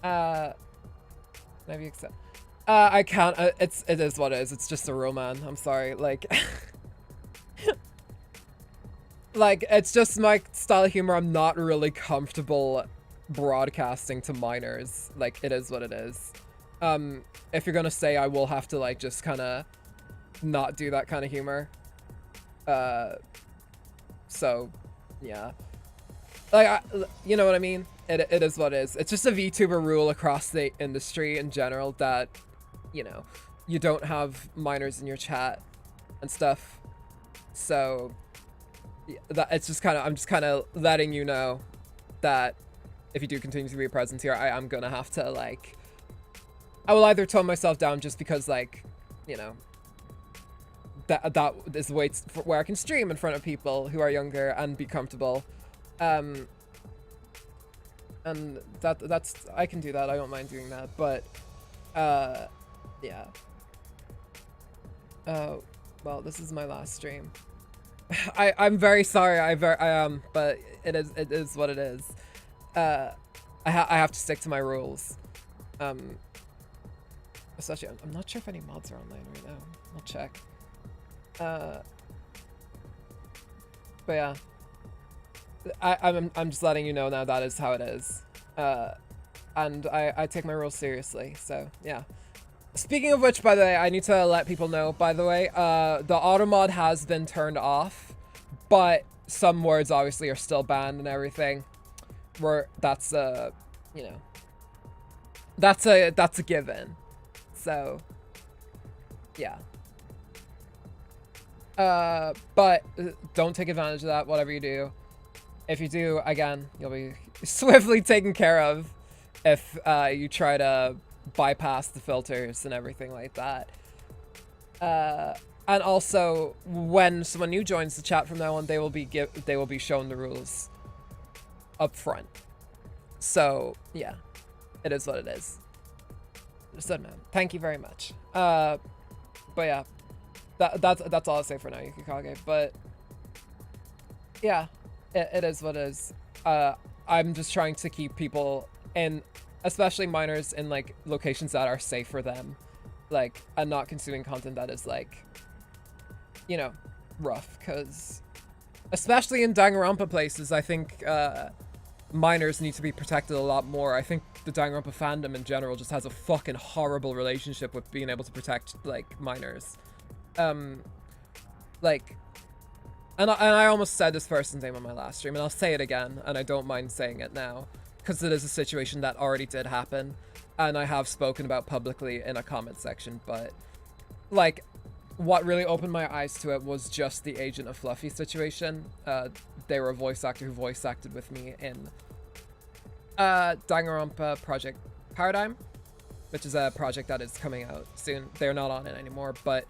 Maybe accept. I can't. It is what it is. It's just a rule, man. I'm sorry. Like, like it's just my style of humor. I'm not really comfortable broadcasting to minors. Like, it is what it is. If you're gonna say, I will have to like just kind of not do that kind of humor. So, yeah. Like, you know what I mean? It is what it is. It's just a VTuber rule across the industry in general that, you know, you don't have minors in your chat and stuff. So, yeah, it's just kind of, I'm just kind of letting you know that if you do continue to be present here, I am gonna have to, like, I will either tone myself down just because, like, you know, that is the way where I can stream in front of people who are younger and be comfortable. And that's, I can do that. I don't mind doing that, but, yeah. Well, this is my last stream. I'm very sorry. I am, but it is what it is. I have to stick to my rules. Especially, I'm not sure if any mods are online right now. I'll check. But yeah. I'm just letting you know now that is how it is. And I take my rules seriously, so yeah. Speaking of which, by the way, I need to let people know, by the way, the auto mod has been turned off, but some words obviously are still banned and everything. That's you know, that's a given. So yeah. But don't take advantage of that, whatever you do. If you do, again, you'll be swiftly taken care of if you try to bypass the filters and everything like that. And also, when someone new joins the chat from now on, they will be shown the rules up front. So yeah, it is what it is. Understood, man. Thank you very much. But yeah, that's all I'll say for now, Yukikage. But yeah, it is what it is. I'm just trying to keep people, and especially minors, in like locations that are safe for them, like, and not consuming content that is like, you know, rough. Because especially in Danganronpa places, I think minors need to be protected a lot more. I think the Danganronpa fandom in general just has a fucking horrible relationship with being able to protect like minors. Like, and I almost said this person's name on my last stream, and I'll say it again, and I don't mind saying it now, because it is a situation that already did happen, and I have spoken about publicly in a comment section. But like, what really opened my eyes to it was just the Agent of Fluffy situation. They were a voice actor who voice acted with me in Danganronpa Project Paradigm, which is a project that is coming out soon. They're not on it anymore, but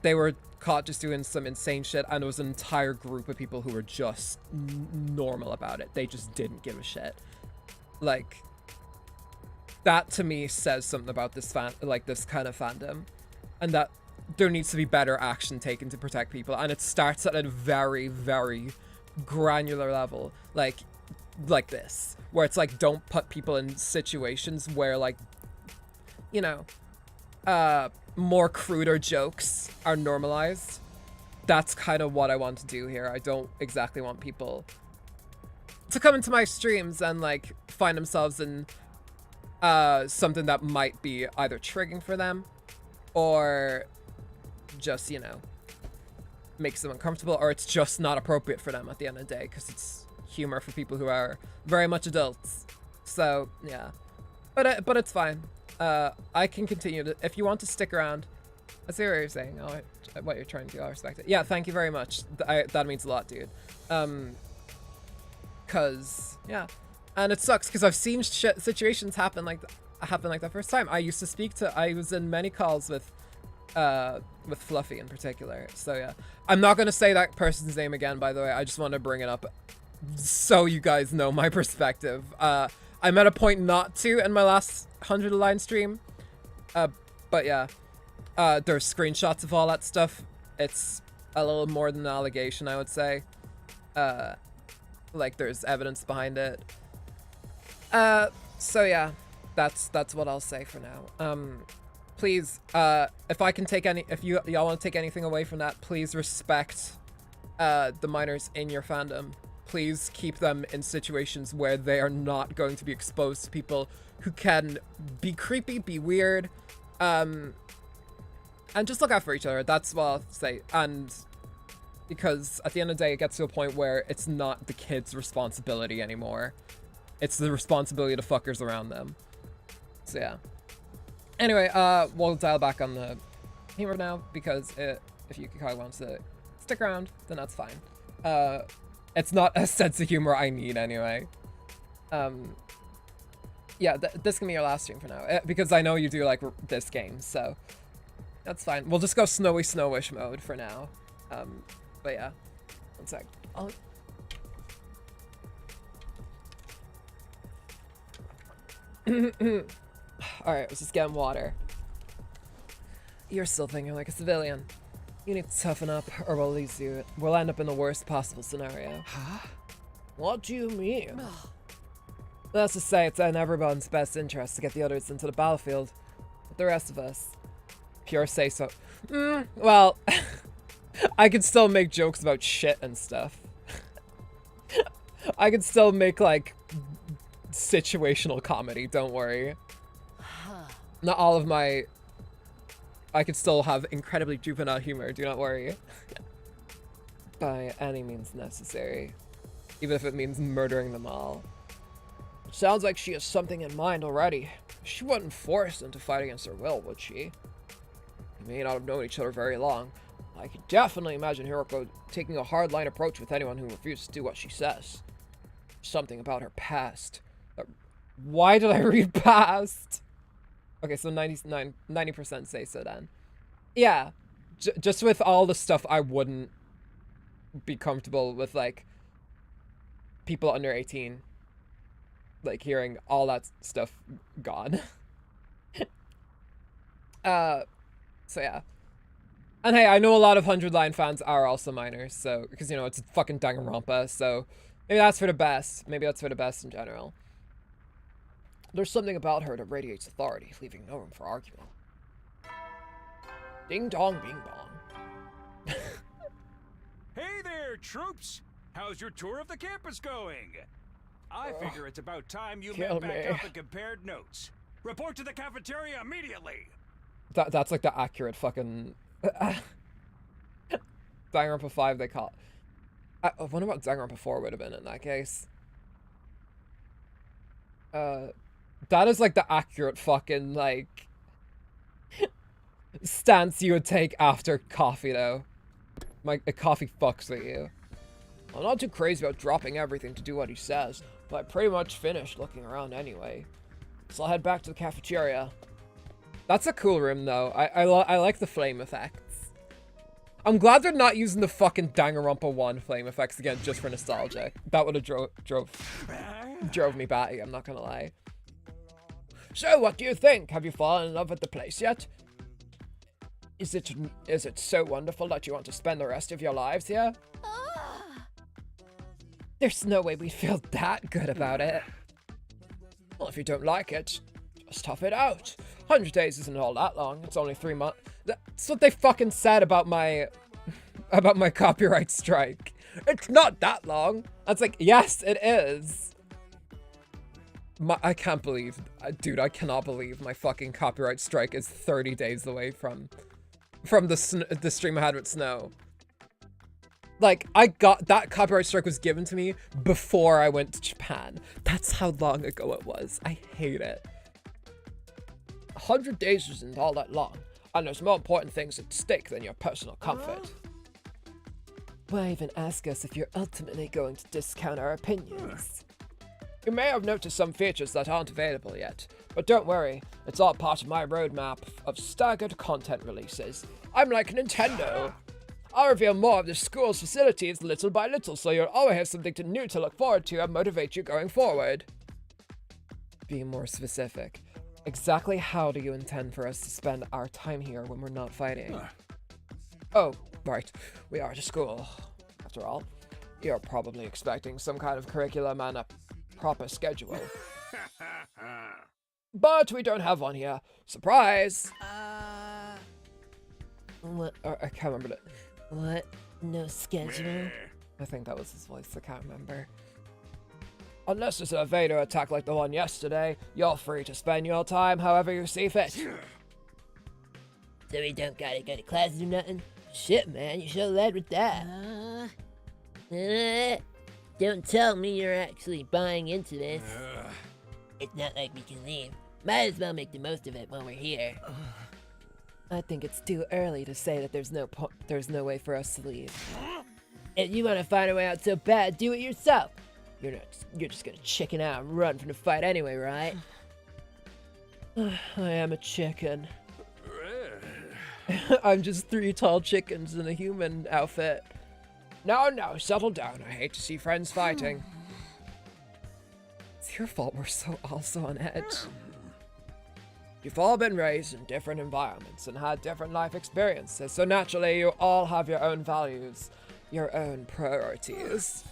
they were caught just doing some insane shit, and it was an entire group of people who were just normal about it. They just didn't give a shit. Like, that to me says something about this this kind of fandom, and that there needs to be better action taken to protect people. And it starts at a very, very granular level, like this, where it's like, don't put people in situations where, like, you know, more cruder jokes are normalized. That's kind of what I want to do here. I don't exactly want people to come into my streams and like find themselves in something that might be either triggering for them, or just, you know, makes them uncomfortable, or it's just not appropriate for them at the end of the day, because it's humor for people who are very much adults. So yeah, but it's fine. I can continue to, if you want to stick around. I see what you're saying. What you're trying to do, I respect it. Yeah, thank you very much. That means a lot, dude. Cause yeah, and it sucks because I've seen situations happen like that first time. I was in many calls with Fluffy in particular. So yeah, I'm not gonna say that person's name again, by the way. I just want to bring it up so you guys know my perspective. I'm at a point not to in my last 100 line stream, but yeah, there's screenshots of all that stuff. It's a little more than an allegation, I would say. Like, there's evidence behind it. So yeah, that's what I'll say for now. Please, if y'all want to take anything away from that, please respect the minors in your fandom. Please keep them in situations where they are not going to be exposed to people who can be creepy, be weird, and just look out for each other. That's what I'll say. And because at the end of the day, it gets to a point where it's not the kids' responsibility anymore. It's the responsibility of the fuckers around them. So yeah. Anyway, we'll dial back on the humor now, because if Yukikage wants to stick around, then that's fine. It's not a sense of humor I need anyway. Yeah, this can be your last stream for now, because I know you do like this game, so that's fine. We'll just go snowish mode for now. But yeah, one sec. Alright, let's just get water. You're still thinking like a civilian. You need to toughen up, or we'll end up in the worst possible scenario. Huh? What do you mean? Let's just say it's in everyone's best interest to get the others into the battlefield. But the rest of us, pure say so. Well, I could still make jokes about shit and stuff. I could still make like situational comedy, don't worry. Not all of my... I could still have incredibly juvenile humor, do not worry. By any means necessary. Even if it means murdering them all. Sounds like she has something in mind already. She wouldn't force them to fight against their will, would she? We may not have known each other very long. I could definitely imagine Hiruko taking a hardline approach with anyone who refuses to do what she says. Something about her past. Why did I read past? Okay, so 90% say so then. Yeah, just with all the stuff I wouldn't be comfortable with, like, people under 18. like hearing all that stuff gone. So yeah. And hey, I know a lot of 100 Line fans are also minors, so, because, you know, it's fucking Danganronpa, so maybe that's for the best. Maybe that's for the best in general. There's something about her that radiates authority, leaving no room for argument. Ding dong, bing bong. Hey there, troops! How's your tour of the campus going? I figure it's about time you Kill met back me. up and compared notes. Report to the cafeteria immediately! That's like the accurate fucking... Danganronpa 5 they call it. I wonder what Danganronpa 4 would have been in that case. That is like the accurate fucking, like... stance you would take after coffee, though. Coffee fucks with you. I'm not too crazy about dropping everything to do what he says, but I pretty much finished looking around anyway. So I'll head back to the cafeteria. That's a cool room, though. I like the flame effects. I'm glad they're not using the fucking Danganronpa 1 flame effects again just for nostalgia. That would have drove me batty, I'm not gonna lie. So, what do you think? Have you fallen in love with the place yet? Is it so wonderful that you want to spend the rest of your lives here? There's no way we'd feel that good about it. Well, if you don't like it, just tough it out. 100 days isn't all that long. It's only 3 months. That's what they fucking said about my copyright strike. It's not that long. That's like, yes, it is. I can't believe, dude, I cannot believe my fucking copyright strike is 30 days away from the stream I had with Snow. Like, that copyright strike was given to me before I went to Japan. That's how long ago it was. I hate it. 100 days isn't all that long, and there's more important things at stake than your personal comfort. Why even ask us if you're ultimately going to discount our opinions? You may have noticed some features that aren't available yet, but don't worry, it's all part of my roadmap of staggered content releases. I'm like Nintendo. I'll reveal more of the school's facilities little by little, so you'll always have something new to look forward to and motivate you going forward. Be more specific. Exactly how do you intend for us to spend our time here when we're not fighting? Oh, right. We are at a school. After all, you're probably expecting some kind of curriculum and a proper schedule. But we don't have one here. Surprise! What? I can't remember that. What? No schedule? I think that was his voice. I can't remember. Unless it's an invader attack like the one yesterday, you're free to spend your time however you see fit. So we don't gotta go to class or nothing? Shit, man, you should've led with that. Don't tell me you're actually buying into this. It's not like we can leave. Might as well make the most of it while we're here. I think it's too early to say that there's no way for us to leave. If you want to find a way out so bad, do it yourself. You're just gonna chicken out and run from the fight anyway, right? I am a chicken. I'm just 3 tall chickens in a human outfit. No, settle down. I hate to see friends fighting. It's your fault we're so also on edge. You've all been raised in different environments and had different life experiences, so naturally you all have your own values, your own priorities.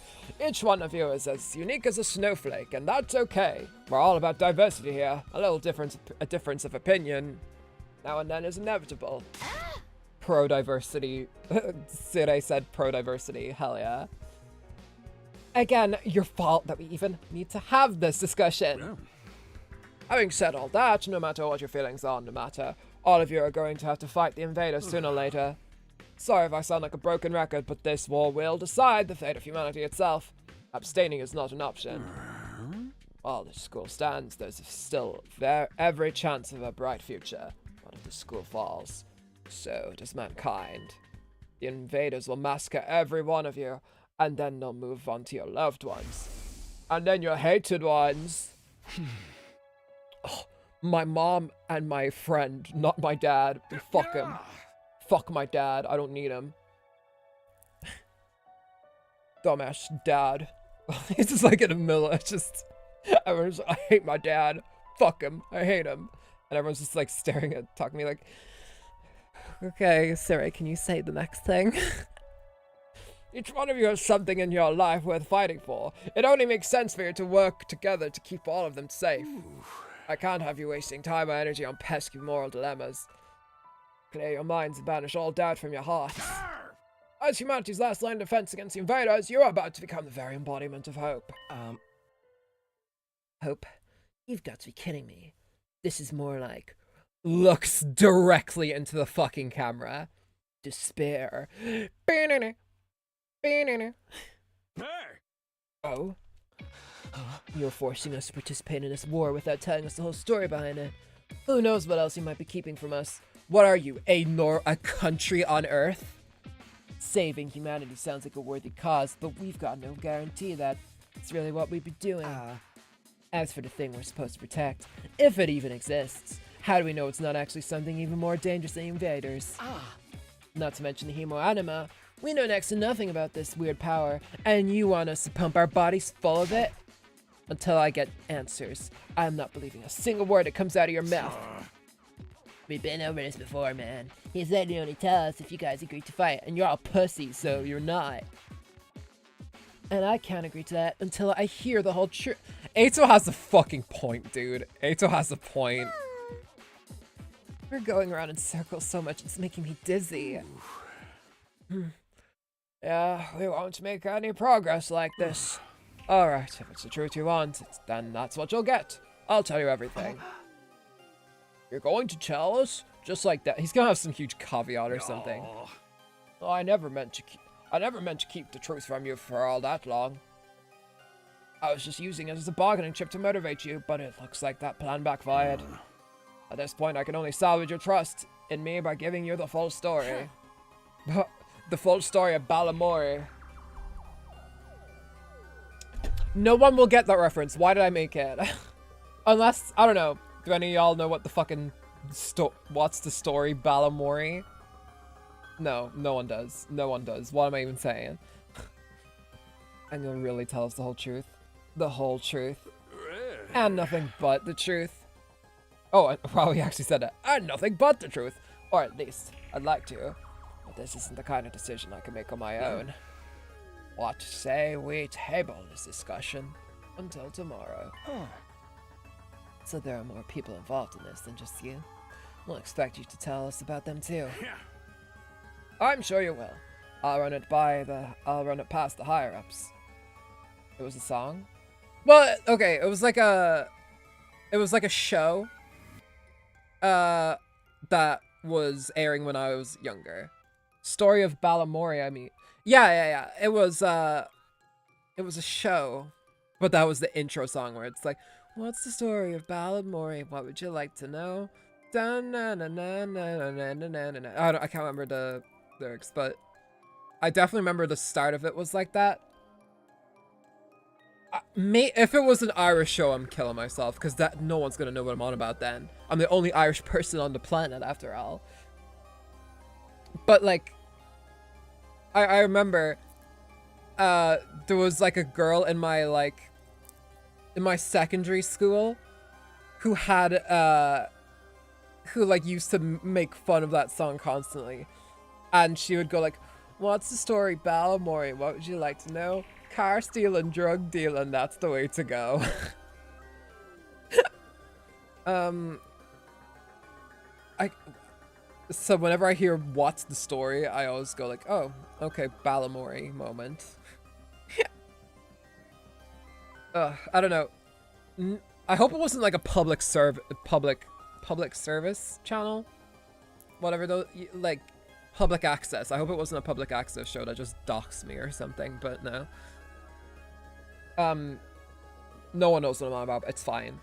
Each one of you is as unique as a snowflake, and that's okay. We're all about diversity here. A little difference of opinion now and then is inevitable. Pro-diversity. Sire said pro-diversity. Hell yeah. Again, your fault that we even need to have this discussion. Having said all that, no matter what your feelings are on the matter, all of you are going to have to fight the invaders sooner or later. Sorry if I sound like a broken record, but this war will decide the fate of humanity itself. Abstaining is not an option. While the school stands, there's still every chance of a bright future. But if the school falls, so does mankind. The invaders will massacre every one of you, and then they'll move on to your loved ones. And then your hated ones. Oh, my mom and my friend, not my dad. Fuck him. Fuck my dad. I don't need him. Dumbass dad. He's just like in the middle. Just Everyone's like, I hate my dad. Fuck him. I hate him. And everyone's just like staring at, talking to me like, okay, Sarah, can you say the next thing? Each one of you has something in your life worth fighting for. It only makes sense for you to work together to keep all of them safe. I can't have you wasting time or energy on pesky moral dilemmas. Clear your minds and banish all doubt from your hearts. As humanity's last line of defense against the invaders, you are about to become the very embodiment of hope. Hope? You've got to be kidding me. This is more like looks directly into the fucking camera. Despair. Oh? You're forcing us to participate in this war without telling us the whole story behind it. Who knows what else you might be keeping from us? What are you, a country on Earth? Saving humanity sounds like a worthy cause, but we've got no guarantee that it's really what we'd be doing. As for the thing we're supposed to protect, if it even exists, how do we know it's not actually something even more dangerous than invaders? Not to mention the hemo anima. We know next to nothing about this weird power, and you want us to pump our bodies full of it? Until I get answers, I'm not believing a single word that comes out of your mouth. We've been over this before, man. He said he'd only tell us if you guys agreed to fight, and you're all pussies, so you're not. And I can't agree to that until I hear the whole truth. Ato has a fucking point, dude. Ato has a point. We're going around in circles so much, it's making me dizzy. Yeah, we won't make any progress like this. Alright, if it's the truth you want, then that's what you'll get. I'll tell you everything. You're going to tell us? Just like that. He's gonna have some huge caveat or something. Oh, I never meant to keep the truth from you for all that long. I was just using it as a bargaining chip to motivate you, but it looks like that plan backfired. At this point, I can only salvage your trust in me by giving you the full story. The full story of Balamori. No one will get that reference. Why did I make it? Unless, I don't know. Do any of y'all know what the fucking what's the story Balamori? No, no one does. No one does. What am I even saying? And you'll really tell us the whole truth? The whole truth. And nothing but the truth. Oh, wow, he actually said that. And nothing but the truth. Or at least, I'd like to. But this isn't the kind of decision I can make on my own. What say we table this discussion until tomorrow? So there are more people involved in this than just you. We'll expect you to tell us about them too. I'm sure you will. I'll run it past the higher ups. It was a song? Well, okay, it was like a show that was airing when I was younger. Story of Balamori, I mean. Yeah. It was a show. But that was the intro song where it's like, what's the story of Balamori? What would you like to know? I can't remember the lyrics, but I definitely remember the start of it was like that. If it was an Irish show, I'm killing myself because no one's gonna know what I'm on about then. I'm the only Irish person on the planet after all. But like, I remember there was like a girl in my secondary school who had who like used to make fun of that song constantly, and she would go like, what's the story Balamori? What would you like to know? Car stealing, drug dealing, that's the way to go. So whenever I hear what's the story, I always go like, oh, okay, Balamori moment. I don't know. I hope it wasn't like a public service channel. Whatever those, like, public access. I hope it wasn't a public access show that just doxed me or something, but no. No one knows what I'm on about. It's fine.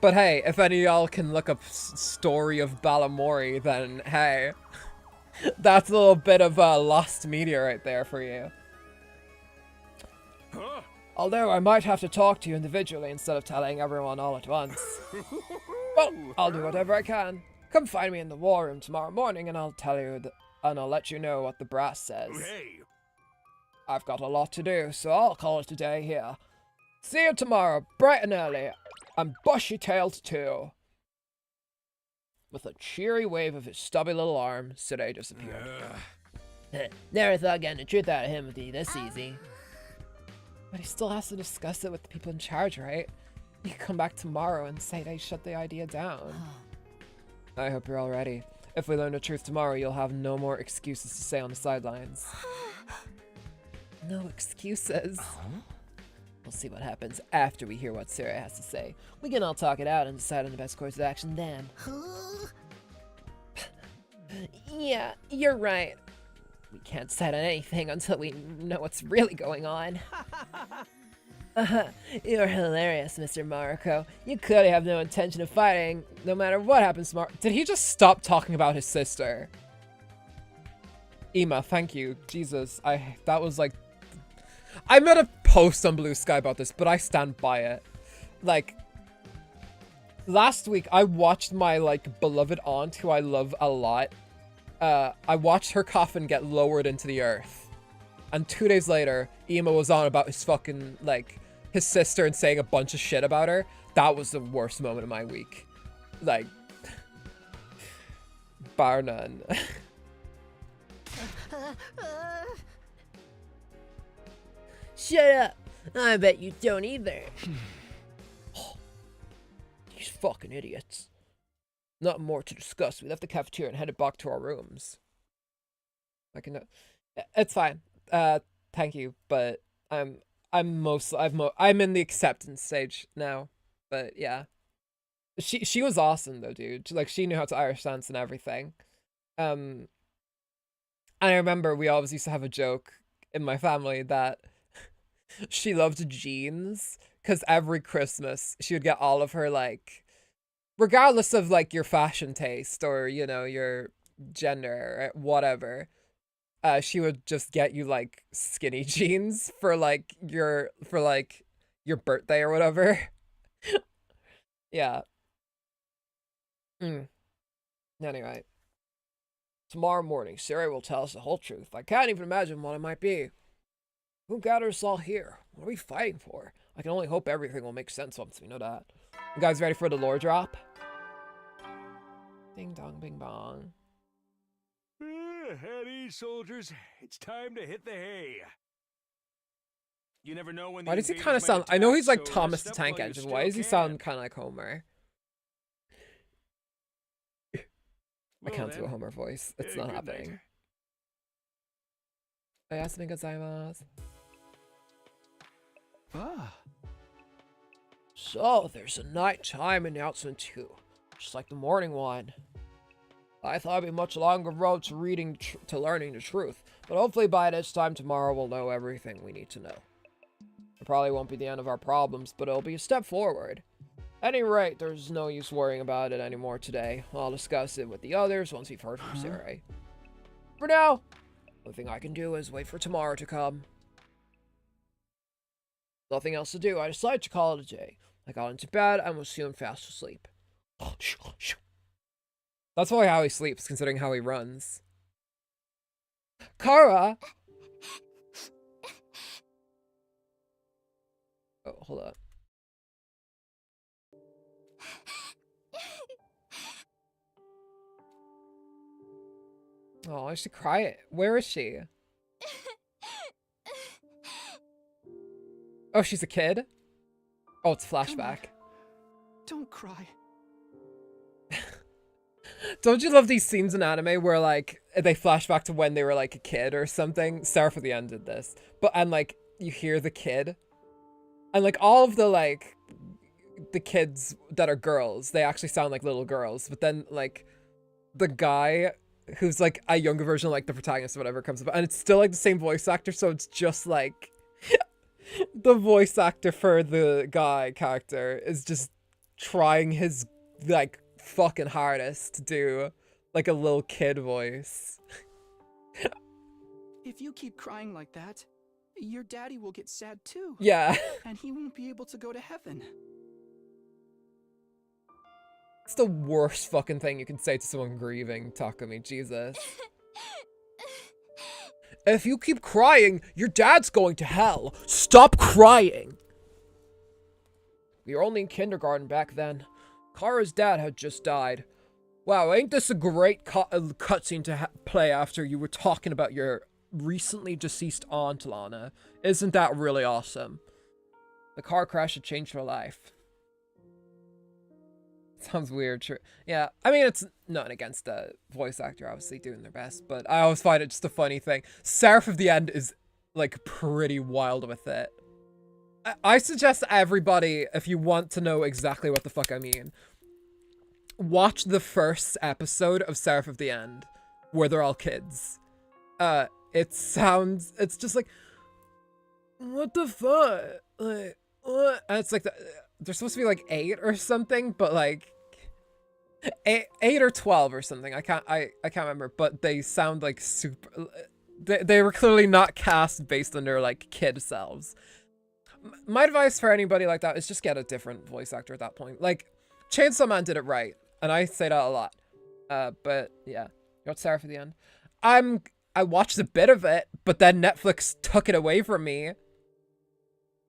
But hey, if any of y'all can look up story of Balamori, then hey, that's a little bit of lost media right there for you. Although I might have to talk to you individually instead of telling everyone all at once. Well, I'll do whatever I can. Come find me in the war room tomorrow morning and I'll tell you and I'll let you know what the brass says. I've got a lot to do, so I'll call it a day here. See you tomorrow, bright and early. I'm bushy-tailed too. With a cheery wave of his stubby little arm, Sire disappeared. Never thought getting the truth out of him would be this easy. But he still has to discuss it with the people in charge, right? You can come back tomorrow and say they shut the idea down. I hope you're all ready. If we learn the truth tomorrow, you'll have no more excuses to say on the sidelines. No excuses. We'll see what happens after we hear what Sarah has to say. We can all talk it out and decide on the best course of action then. Yeah, you're right. We can't decide on anything until we know what's really going on. You're hilarious, Mr. Mariko. You clearly have no intention of fighting, no matter what happens tomorrow. Did he just stop talking about his sister? Ema, thank you. Jesus, that was like... I made a post on Blue Sky about this, but I stand by it. Like, last week I watched my, like, beloved aunt, who I love a lot. I watched her coffin get lowered into the earth. And 2 days later, Ema was on about his fucking, like, his sister and saying a bunch of shit about her. That was the worst moment of my week. Like, bar none. Shut up! I bet you don't either. These fucking idiots. Nothing more to discuss. We left the cafeteria and headed back to our rooms. It's fine. Thank you, but I'm in the acceptance stage now. But yeah, she was awesome though, dude. Like, she knew how to Irish dance and everything. And I remember we always used to have a joke in my family that she loved jeans, because every Christmas she would get all of her, like, regardless of like your fashion taste or, you know, your gender or whatever, she would just get you like skinny jeans for your birthday or whatever. Yeah. Anyway. Tomorrow morning, Sarah will tell us the whole truth. I can't even imagine what it might be. Who gathered us all here? What are we fighting for? I can only hope everything will make sense once we know that. You guys ready for the lore drop? Ding dong, bing bong. At ease, soldiers. It's time to hit the hay. You never know when. Why does he kind of sound? I know he's like Thomas the Tank Engine. Why does he sound kind of like Homer? I can't do a Homer voice. It's not happening. Oyasumi gozaimasu. So, there's a nighttime announcement too, just like the morning one. I thought it'd be a much longer road to learning the truth, but hopefully by this time tomorrow we'll know everything we need to know. It probably won't be the end of our problems, but it'll be a step forward. At any rate, there's no use worrying about it anymore today. I'll discuss it with the others once we've heard from Sarah. For now, the only thing I can do is wait for tomorrow to come. Nothing else to do, I decided to call it a day. I got into bed and was soon fast asleep. That's probably how he sleeps, considering how he runs. Kara! Oh, hold up. Oh, I should cry. Where is she? Oh, she's a kid? Oh, it's flashback. Don't cry. Don't you love these scenes in anime where, like, they flash back to when they were, like, a kid or something? Sarah for the End did this. And, like, you hear the kid. And, like, all of the, like, the kids that are girls, they actually sound like little girls. But then, like, the guy who's, like, a younger version of, like, the protagonist or whatever comes up. And it's still, like, the same voice actor, so it's just, like... the voice actor for the guy character is just trying his, like, fucking hardest to do, like, a little kid voice. If you keep crying like that, your daddy will get sad too. Yeah. And he won't be able to go to heaven. It's the worst fucking thing you can say to someone grieving, Takumi, Jesus. If you keep crying, your dad's going to hell. Stop crying. We were only in kindergarten back then. Kara's dad had just died. Wow, ain't this a great cutscene to play after you were talking about your recently deceased aunt, Lana? Isn't that really awesome? The car crash had changed her life. Sounds weird, sure. Yeah, I mean, it's nothing against the voice actor, obviously, doing their best, but I always find it just a funny thing. Seraph of the End is, like, pretty wild with it. I suggest everybody, if you want to know exactly what the fuck I mean, watch the first episode of Seraph of the End, where they're all kids. It's just like, what the fuck? Like, what? And it's like, they're supposed to be like 8 or something, but like, 8 or 12 or something. I can't remember, but they sound like super, they were clearly not cast based on their like kid selves. My advice for anybody like that is just get a different voice actor at that point. Like, Chainsaw Man did it right, and I say that a lot. But yeah, you got Seraph at the End. I watched a bit of it, but then Netflix took it away from me.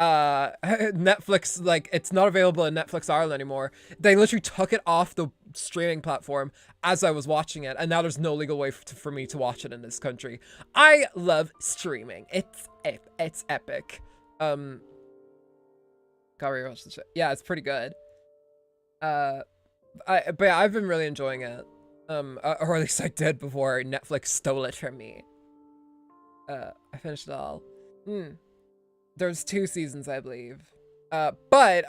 Netflix, like, it's not available in Netflix Ireland anymore. They literally took it off the streaming platform as I was watching it, and now there's no legal way for me to watch it in this country. I love streaming. It's epic. Gotta rewatch the shit. Yeah, it's pretty good. But yeah, I've been really enjoying it. Or at least I did before Netflix stole it from me. I finished it all. There's 2 seasons, I believe. But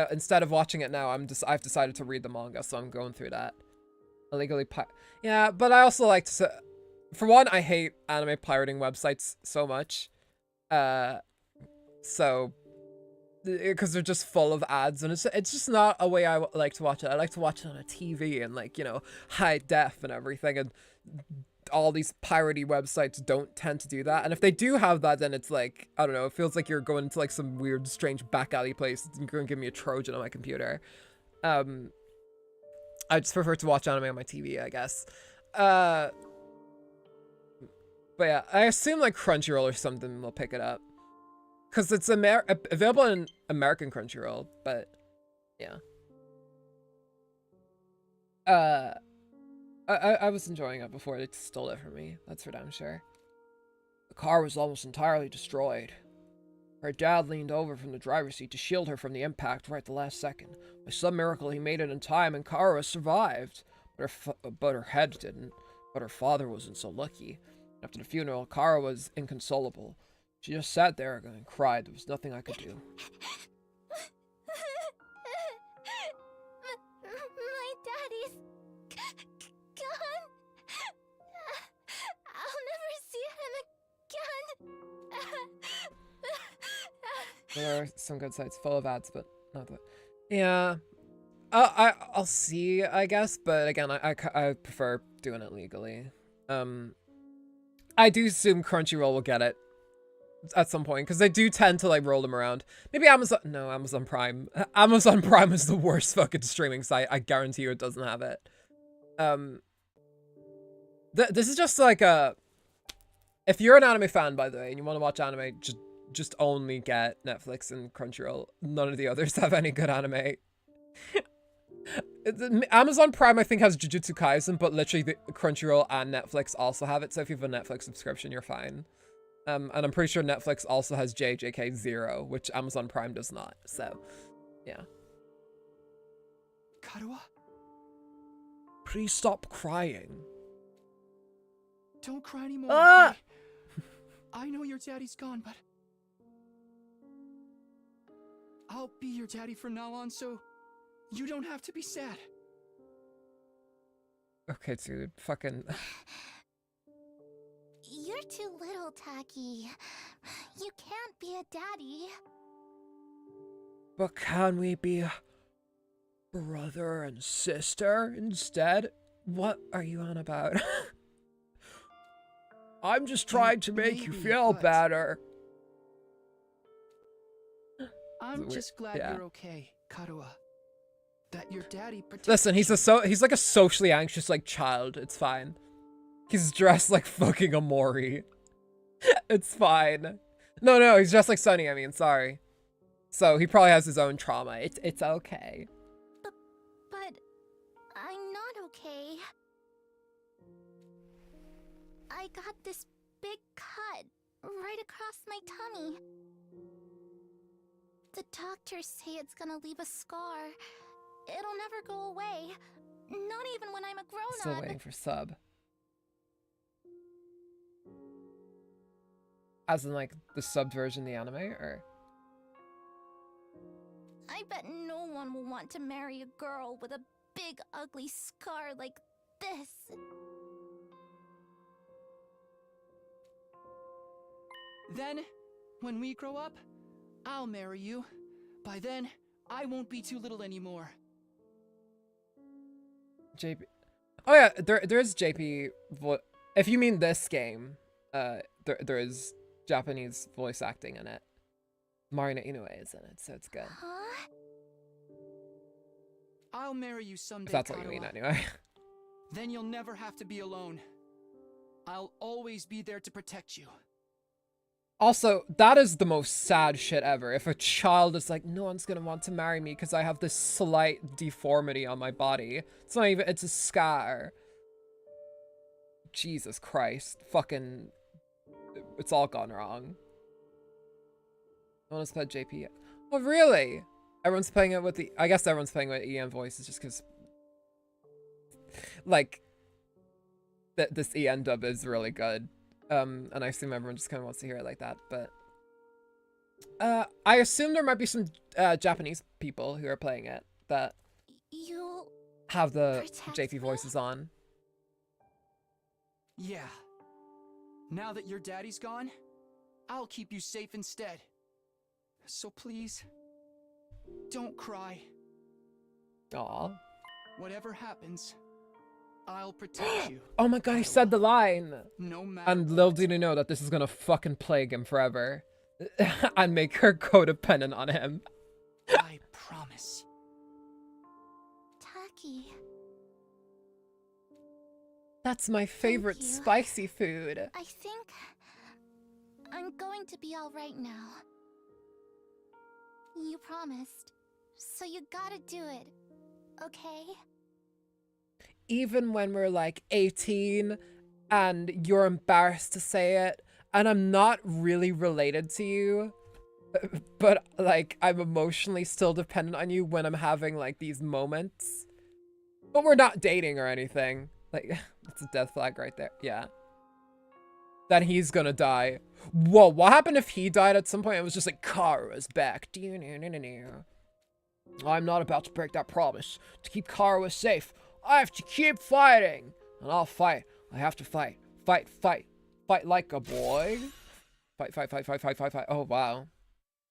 instead of watching it now, I've decided to read the manga, so I'm going through that. Illegally yeah, but I also like to, for one, I hate anime pirating websites so much. So, because they're just full of ads, and it's just not a way I like to watch it. I like to watch it on a TV and, like, you know, high def and everything, and all these piratey websites don't tend to do that. And if they do have that, then it's like, I don't know, it feels like you're going into like some weird, strange back alley place. You're going to give me a Trojan on my computer. I just prefer to watch anime on my TV, I guess. But yeah, I assume like Crunchyroll or something will pick it up. Because it's available in American Crunchyroll, but yeah. I was enjoying it before they stole it from me. That's for damn sure. The car was almost entirely destroyed. Her dad leaned over from the driver's seat to shield her from the impact right at the last second. By some miracle, he made it in time, and Kara survived. But her head didn't. But her father wasn't so lucky. After the funeral, Kara was inconsolable. She just sat there and cried. There was nothing I could do. My daddy's gone. I'll never see him again. There are some good sites full of ads, but not that. Yeah. I'll see, I guess, but again, I prefer doing it legally. I do assume Crunchyroll will get it at some point, because they do tend to like roll them around. Maybe Amazon Prime. Amazon Prime is the worst fucking streaming site. I guarantee you it doesn't have it. This is just like if you're an anime fan, by the way, and you want to watch anime, just only get Netflix and Crunchyroll. None of the others have any good anime. Amazon Prime, I think, has Jujutsu Kaisen, but literally the Crunchyroll and Netflix also have it, so if you have a Netflix subscription, you're fine. And I'm pretty sure Netflix also has JJK0, which Amazon Prime does not, so, yeah. Karuha? Please stop crying. Don't cry anymore, Ah! okay? I know your daddy's gone, but I'll be your daddy from now on, so you don't have to be sad. Okay, dude, fucking... You're too little, Taki. You can't be a daddy. But can we be brother and sister instead? What are you on about? I'm just trying to make you Maybe, feel but better. I'm Weird. just glad Yeah. you're okay, Karuha. That your daddy protected Listen, he's you. he's like a socially anxious like child. It's fine. He's dressed like fucking Amori. It's fine. No, he's dressed like Sunny. I mean, sorry. So he probably has his own trauma. It's okay. But I'm not okay. I got this big cut right across my tummy. The doctors say it's gonna leave a scar. It'll never go away. Not even when I'm a grown-up. Still waiting for sub. As in, like, the subbed version of the anime, or? I bet no one will want to marry a girl with a big ugly scar like this. Then, when we grow up, I'll marry you. By then, I won't be too little anymore. JP. Oh yeah, there is JP. If you mean this game, there is Japanese voice acting in it. Marina Inoue is in it, so it's good. Huh? I'll marry you someday, If that's what you mean, Kaiwa. anyway. Then you'll never have to be alone. I'll always be there to protect you. Also, that is the most sad shit ever. If a child is like, no one's gonna want to marry me because I have this slight deformity on my body. It's not even, it's a scar. Jesus Christ. Fucking, it's all gone wrong. No one's played JP yet. Oh, really? Everyone's playing it with the, I guess everyone's playing with EN voices just because, like, this EN dub is really good. And I assume everyone just kind of wants to hear it like that, but I assume there might be some Japanese people who are playing it that You'll have the protect JP me? voices on. Yeah. Now that your daddy's gone, I'll keep you safe instead. So please, don't cry. Aw. Whatever happens, I'll protect you. Oh my god, he said the line! No matter And Lil didn't know that this is gonna fucking plague him forever. And make her codependent on him. I promise. Taki. That's my favorite you. spicy food. I think I'm going to be all right now. You promised, so you gotta do it, okay? Even when we're like 18 and you're embarrassed to say it, and I'm not really related to you, but like I'm emotionally still dependent on you when I'm having like these moments. But we're not dating or anything. Like, that's a death flag right there. Yeah. Then he's gonna die. Whoa, what happened if he died at some point? It was just like, Kara's back. I'm not about to break that promise. To keep Kara safe, I have to keep fighting. And I'll fight. I have to fight. Fight, fight. Fight like a boy. Fight, fight, fight, fight, fight, fight, fight. Oh, wow.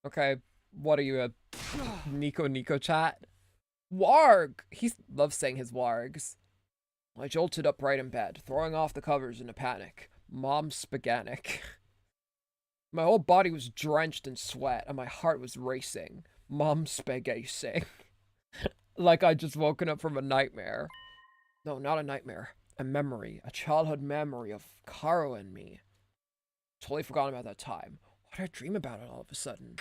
Okay. What are you, a Nico chat? Warg! He loves saying his wargs. I jolted upright in bed, throwing off the covers in a panic. Mom spaganic. My whole body was drenched in sweat, and my heart was racing. Mom spaghetti. Like I'd just woken up from a nightmare. No, not a nightmare. A memory. A childhood memory of Karo and me. Totally forgotten about that time. Why did I dream about it all of a sudden?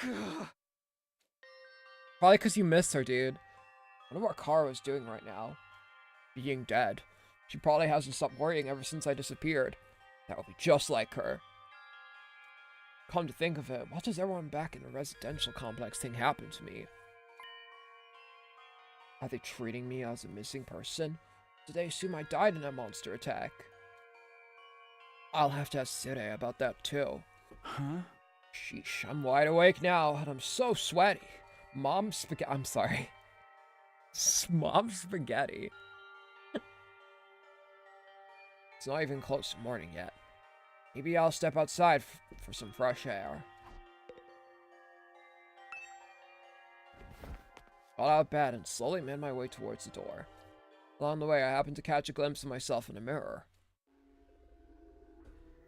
Probably because you miss her, dude. I wonder what Karo is doing right now. Being dead. She probably hasn't stopped worrying ever since I disappeared. That would be just like her. Come to think of it, what does everyone back in the residential complex think happened to me? Are they treating me as a missing person? Did they assume I died in a monster attack? I'll have to ask Sire about that too. Huh? Sheesh, I'm wide awake now, and I'm so sweaty. Mom spaghetti. I'm sorry. Mom spaghetti. It's not even close to morning yet. Maybe I'll step outside for some fresh air. Got out of bed and slowly made my way towards the door. Along the way, I happened to catch a glimpse of myself in a mirror.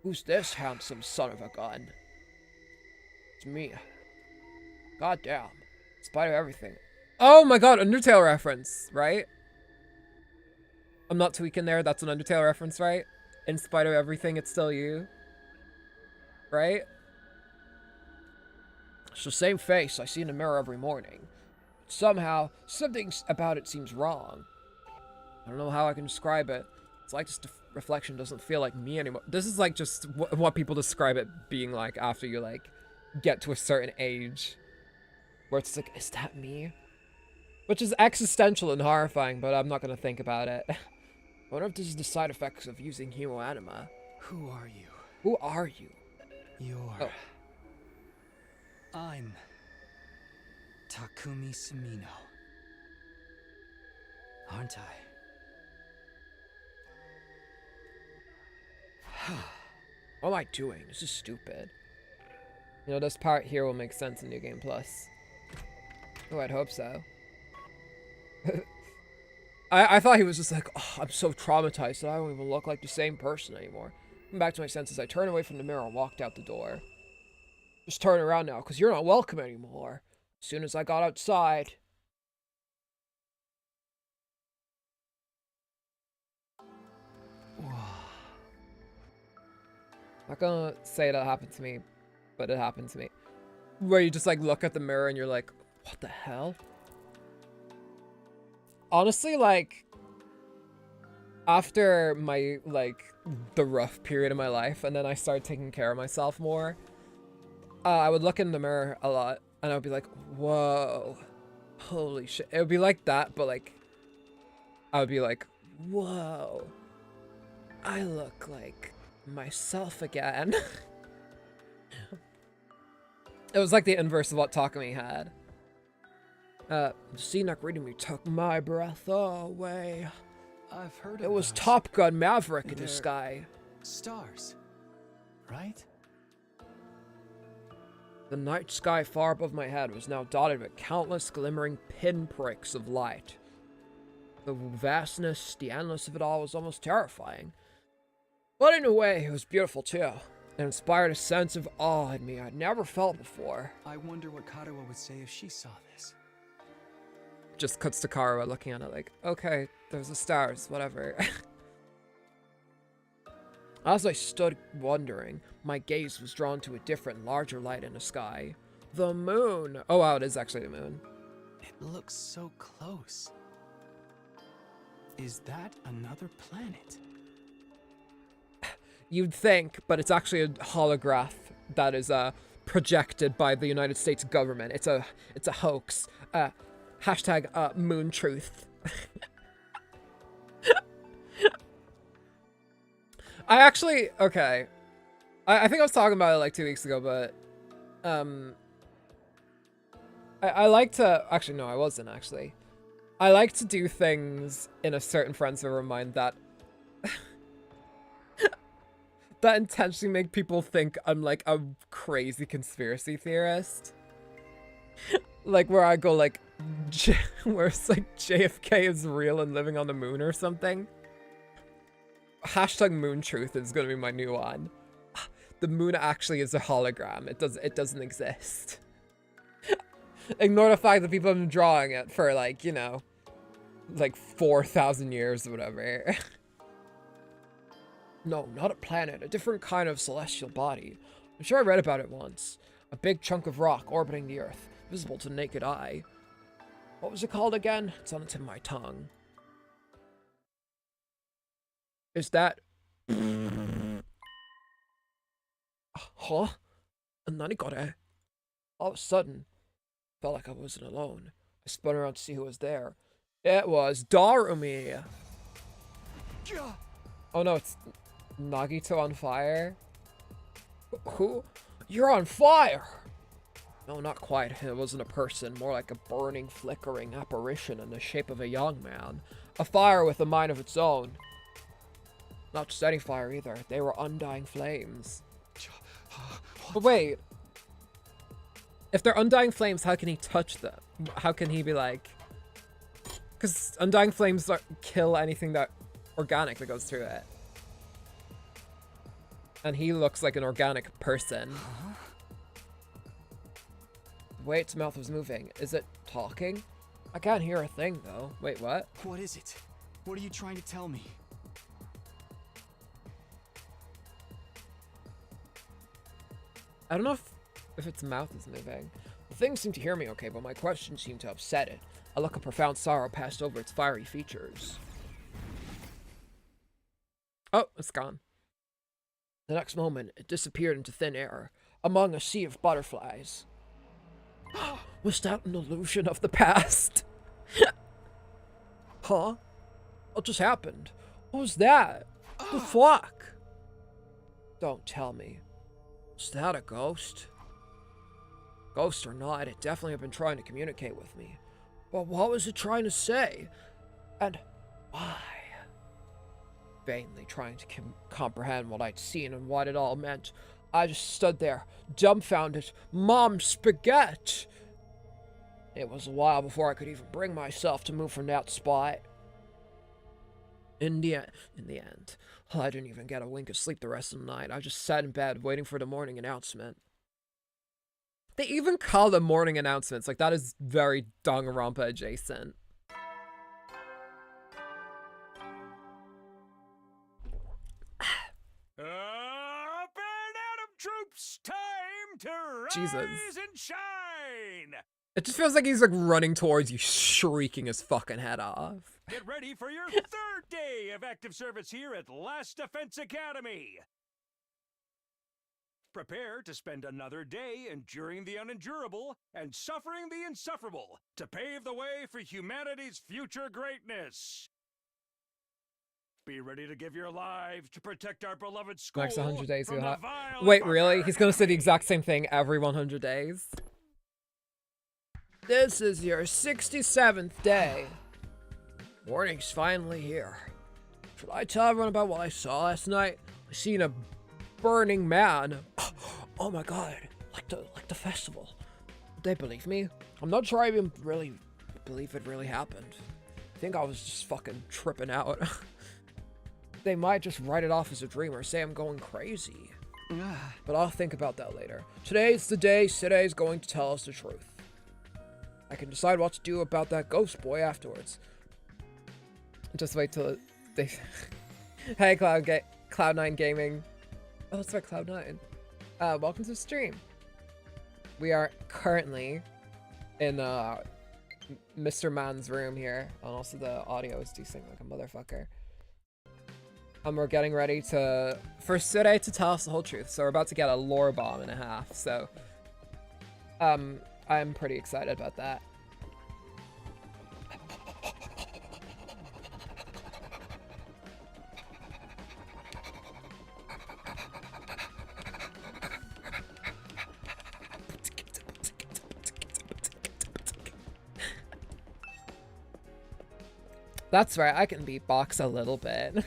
Who's this handsome son of a gun? It's me. Goddamn. In spite of everything. Oh my god, Undertale reference, right? I'm not tweaking there, that's an Undertale reference, right? In spite of everything, it's still you. Right? It's the same face I see in the mirror every morning. Somehow, something about it seems wrong. I don't know how I can describe it. It's like this reflection doesn't feel like me anymore. This is like just what people describe it being like after you like get to a certain age. Where it's like, is that me? Which is existential and horrifying, but I'm not going to think about it. I wonder if this is the side effects of using hemoanima. Who are you? Who are you? You're... Oh. I'm... Takumi Sumino. Aren't I? What am I doing? This is stupid. You know, this part here will make sense in New Game Plus. Oh, I'd hope so. I thought he was just like, oh, I'm so traumatized that I don't even look like the same person anymore. Come back to my senses, I turned away from the mirror and walked out the door. Just turn around now, because you're not welcome anymore. As soon as I got outside... I'm not gonna say that happened to me, but it happened to me. Where you just like look at the mirror and you're like, what the hell? Honestly, like, after my, like, the rough period of my life, and then I started taking care of myself more, I would look in the mirror a lot, and I would be like, whoa, holy shit. It would be like that, but like, I would be like, whoa, I look like myself again. It was like the inverse of what Takumi had. The scene not reading me took my breath away. I've heard It was those. Top Gun Maverick in the They're sky. Stars, right? The night sky far above my head was now dotted with countless glimmering pinpricks of light. The vastness, the endless of it all was almost terrifying. But in a way, it was beautiful too. It inspired a sense of awe in me I'd never felt before. I wonder what Karawa would say if she saw this. Just cuts to Karawa looking at it like, okay, there's the stars, whatever. As I stood wondering, my gaze was drawn to a different, larger light in the sky. The moon! Oh wow, it is actually the moon. It looks so close. Is that another planet? You'd think, but it's actually a holograph that is projected by the United States government. It's a hoax. Hashtag moon truth. I actually, okay. I think I was talking about it like 2 weeks ago, but I like to, actually no, I wasn't actually. I like to do things in a certain friend server of mine that that intentionally make people think I'm like a crazy conspiracy theorist. Like where I go like, where it's like JFK is real and living on the moon or something. Hashtag moon truth is gonna be my new one. The moon actually is a hologram. It doesn't exist. Ignore the fact that people have been drawing it for like, you know, like 4,000 years or whatever. No, not a planet, a different kind of celestial body. I'm sure I read about it once. A big chunk of rock orbiting the Earth, visible to the naked eye. What was it called again? It's on the tip of my tongue. Is that... Huh? Nanikore? All of a sudden, felt like I wasn't alone. I spun around to see who was there. It was Darumi! Oh no, it's Nagito on fire? Who? You're on fire! No, not quite. It wasn't a person, more like a burning, flickering apparition in the shape of a young man. A fire with a mind of its own. Not just any fire either. They were undying flames. But wait. If they're undying flames, how can he touch them? How can he be like... Because undying flames kill anything that organic that goes through it. And he looks like an organic person. The way its mouth was moving. Is it talking? I can't hear a thing though. Wait, what? What is it? What are you trying to tell me? I don't know if its mouth is moving. The thing seemed to hear me okay, but my question seemed to upset it. A look of profound sorrow passed over its fiery features. Oh, it's gone. The next moment, it disappeared into thin air, among a sea of butterflies. Was that an illusion of the past? Huh? What just happened? What was that? The fuck? Don't tell me. Was that a ghost? Ghost or not, it definitely had been trying to communicate with me. But what was it trying to say? And why? Vainly trying to comprehend what I'd seen and what it all meant, I just stood there, dumbfounded. Mom spaghetti! It was a while before I could even bring myself to move from that spot. In the end, I didn't even get a wink of sleep the rest of the night. I just sat in bed waiting for the morning announcement. They even call them morning announcements. Like, that is very Danganronpa adjacent. Up and out of troops, time to rise Jesus. and shine. It just feels like he's like running towards you, shrieking his fucking head off. Get ready for your third day of active service here at Last Defense Academy. Prepare to spend another day enduring the unendurable and suffering the insufferable to pave the way for humanity's future greatness. Be ready to give your lives to protect our beloved school. Next 100 days, from you'll the have. vile Wait, and really? He's gonna say the barbaric exact same thing every 100 days? This is your 67th day. Morning's finally here. Should I tell everyone about what I saw last night? I seen a burning man. Oh my god, like the festival. Would they believe me? I'm not sure I even really believe it really happened. I think I was just fucking tripping out. They might just write it off as a dream or say I'm going crazy. But I'll think about that later. Today's the day Siday's going to tell us the truth. I can decide what to do about that ghost boy afterwards. Just wait till they. Hey, Cloud9 Gaming. Oh, that's right, Cloud9. Welcome to the stream. We are currently in Mr. Man's room here, and also the audio is decent like a motherfucker. And we're getting ready for Sure to tell us the whole truth. So we're about to get a lore bomb and a half. So, I'm pretty excited about that. That's right, I can beatbox a little bit.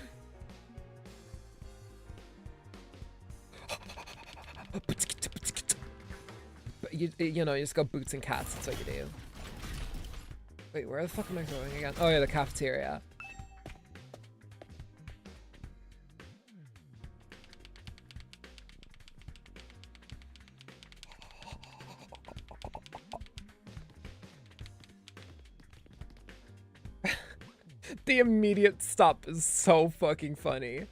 But you know, you just go boots and cats, that's what you do. Wait, where the fuck am I going again? Oh yeah, the cafeteria. The immediate stop is so fucking funny.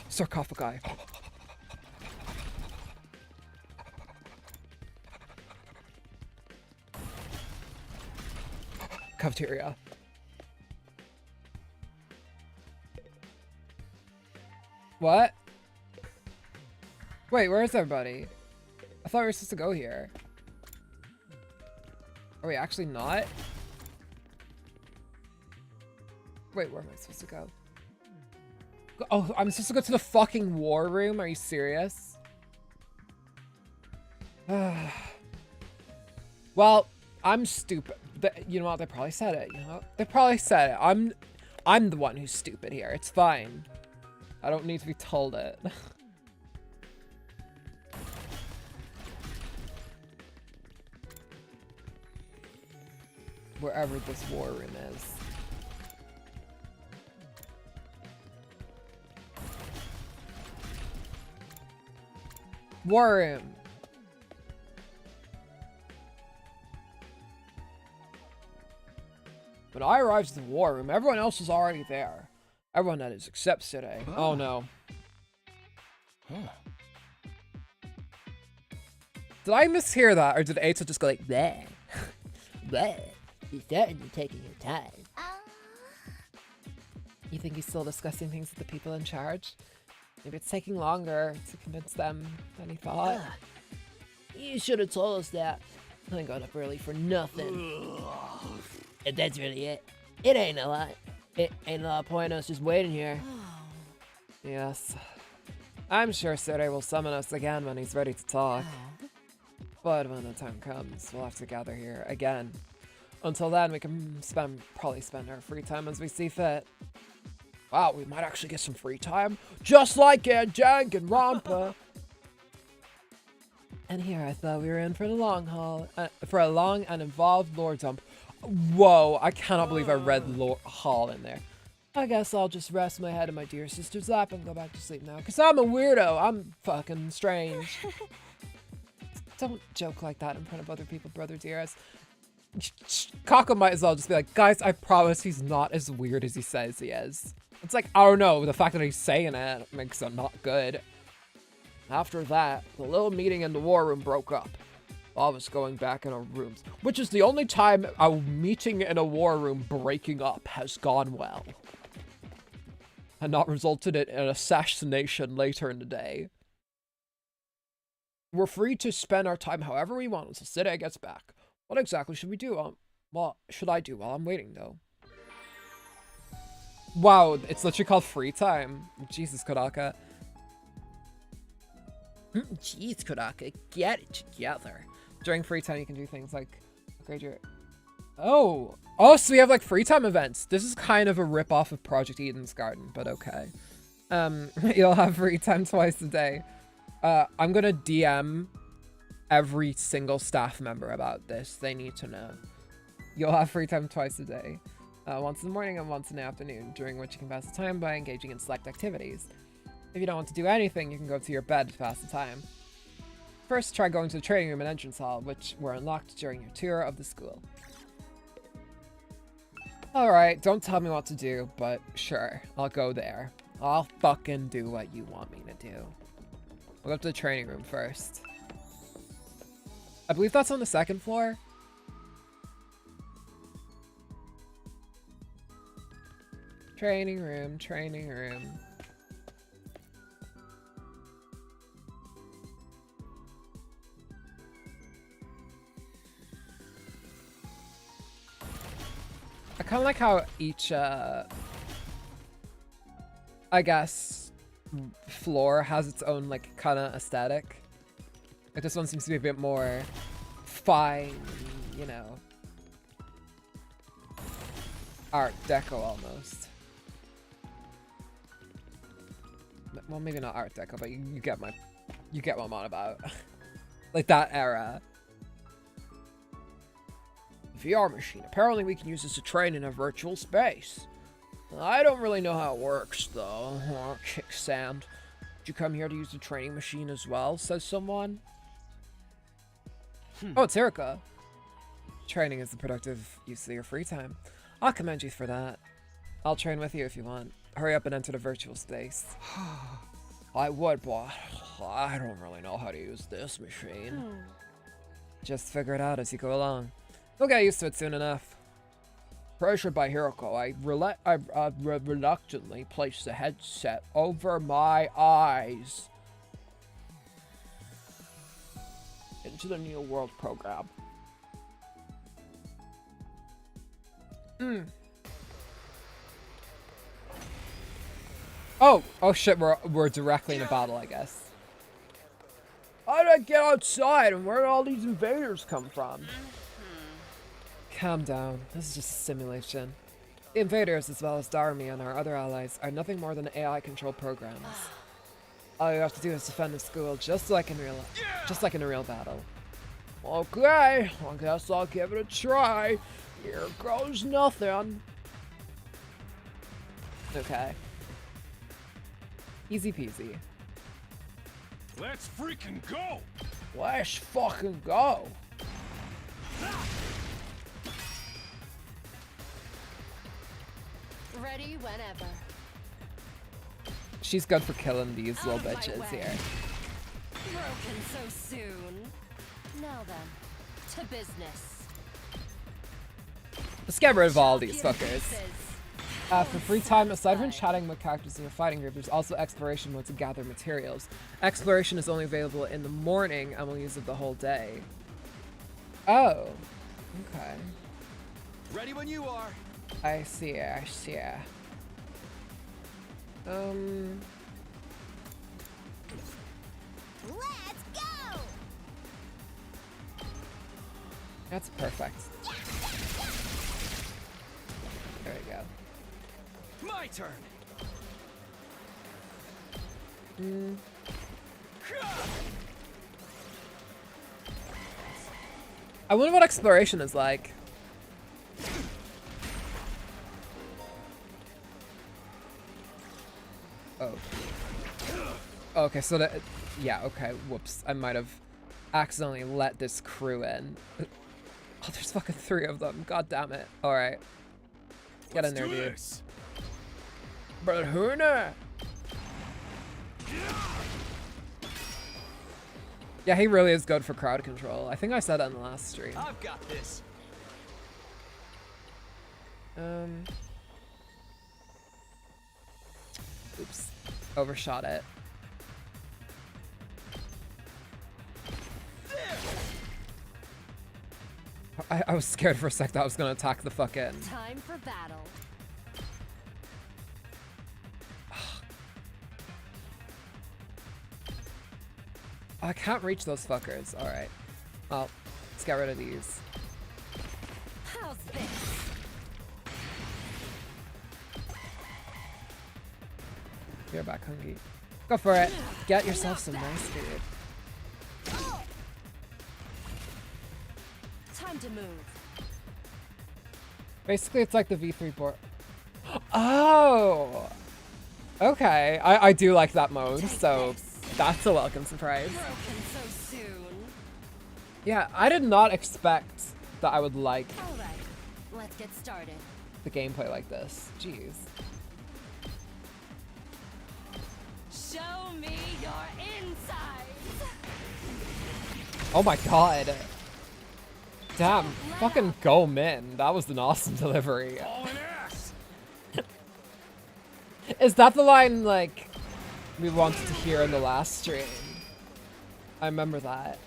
Sarcophagi. Cafeteria. What? Wait, where is everybody? I thought we were supposed to go here. Are we actually not? Wait, where am I supposed to go? Oh, I'm supposed to go to the fucking war room? Are you serious? Well, I'm stupid. You know what? They probably said it. You know, they probably said it. I'm the one who's stupid here. It's fine. I don't need to be told it. Wherever this war room is. War room. When I arrived at the war room, everyone else was already there. Everyone that is except Side. Oh no. Did I mishear that, or did Eita just go like, bleh? Bleh. You're certainly taking your time. You think he's still discussing things with the people in charge? Maybe it's taking longer to convince them than he thought. You should have told us that. I got up early for nothing. If that's really it. It ain't a lot. It ain't a lot of point us just waiting here. Yes. I'm sure Sere will summon us again when he's ready to talk. But when the time comes, we'll have to gather here again. Until then, we can probably spend our free time as we see fit. Wow, we might actually get some free time. Just like Jank and Rampa. And here I thought we were in for the long haul. For a long and involved lore dump. Whoa, I cannot believe I read lore haul in there. I guess I'll just rest my head in my dear sister's lap and go back to sleep now. Because I'm a weirdo. I'm fucking strange. Don't joke like that in front of other people, brother dearest. Kako might as well just be like, guys, I promise he's not as weird as he says he is. It's like, I don't know, the fact that he's saying it makes it not good. After that, the little meeting in the war room broke up. All of us going back in our rooms, which is the only time a meeting in a war room breaking up has gone well. And not resulted in an assassination later in the day. We're free to spend our time however we want until Side gets back. What exactly should we do? What should I do while I'm waiting, though? Wow, it's literally called free time. Jesus, Kodaka. Jeez, Kodaka, get it together. During free time, you can do things like upgrade your... Oh, so we have like free time events. This is kind of a rip-off of Project Eden's Garden, but okay. You'll have free time twice a day. I'm gonna DM every single staff member about this. They need to know. You'll have free time twice a day. Once in the morning and once in the afternoon, during which you can pass the time by engaging in select activities. If you don't want to do anything, you can go to your bed to pass the time. First, try going to the training room and entrance hall, which were unlocked during your tour of the school. Alright, don't tell me what to do, but sure, I'll go there. I'll fucking do what you want me to do. We'll go to the training room first. I believe that's on the second floor. Training room, training room. I kind of like how each, I guess, floor has its own, like, kind of aesthetic. Like, this one seems to be a bit more fine, you know. Art Deco, almost. Well, maybe not Art Deco, but you get what I'm on about. Like, that era. VR machine. Apparently we can use this to train in a virtual space. I don't really know how it works, though. Kick sand. Did you come here to use the training machine as well? Says someone. Oh, it's Hiruko. Training is the productive use of your free time. I'll commend you for that. I'll train with you if you want. Hurry up and enter the virtual space. I would, but I don't really know how to use this machine. Just figure it out as you go along. You'll get used to it soon enough. Pressured by Hiruko, I reluctantly placed the headset over my eyes. Into the New World program. Oh shit, we're directly in a battle, I guess. How did I get outside, and where did all these invaders come from? Calm down. This is just a simulation. The invaders, as well as Darumi and our other allies, are nothing more than AI-controlled programs. All you have to do is defend the school, just like in a real battle. Okay, I guess I'll give it a try. Here goes nothing. Okay. Easy peasy. Let's freaking go! Let's fucking go. Ready whenever. She's good for killing these Out little of my bitches way. here. Broken so soon. Now then, to business. Let's get rid of all these Chop your fuckers. pieces. For free time, aside from chatting with characters in your fighting group, there's also exploration mode to gather materials. Exploration is only available in the morning and we'll use it the whole day. Oh, okay. Ready when you are. I see, I see. Let's go! That's perfect. There we go. My turn. I wonder what exploration is like. Oh. Okay, so that, yeah, okay, whoops. I might have accidentally let this crew in. Oh, there's fucking 3 of them. God damn it. All right. Get in there, dude. But Huna. Yeah, he really is good for crowd control. I think I said that in the last stream. I've got this. Oops. Overshot it. I was scared for a sec that I was gonna attack the fucking... Time for battle. I can't reach those fuckers. Alright. Well, let's get rid of these. How's this? You're back hungry. Go for it. Get yourself some nice food. Time to move. Basically, it's like the V3 board. Oh! Okay. I do like that mode, so that's a welcome surprise. Broken so soon. Yeah, I did not expect that I would like All right, let's get started. the gameplay like this. Jeez. Show me your insides. Oh my god. Damn, fucking go Min. That was an awesome delivery. All an ass! Is that the line, like, we wanted to hear in the last stream? I remember that.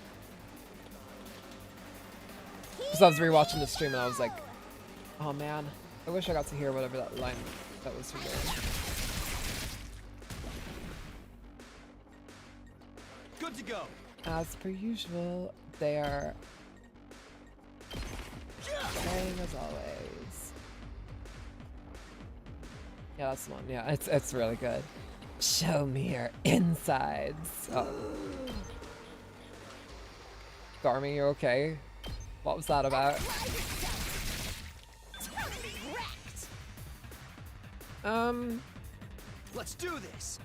Because I was rewatching the stream and I was like, oh man, I wish I got to hear whatever that line that was from there. Good to go. As per usual, they are same as always. Yeah, that's the one. Yeah, it's really good. Show me your insides. Oh. Darumi, you okay? What was that about? Let's do this.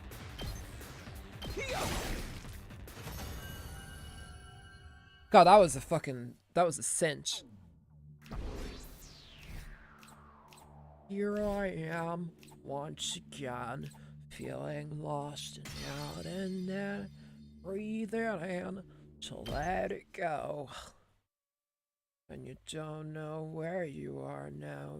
God, that was a cinch. Here I am, once again, feeling lost and out and then breathing in to let it go. And you don't know where you are now.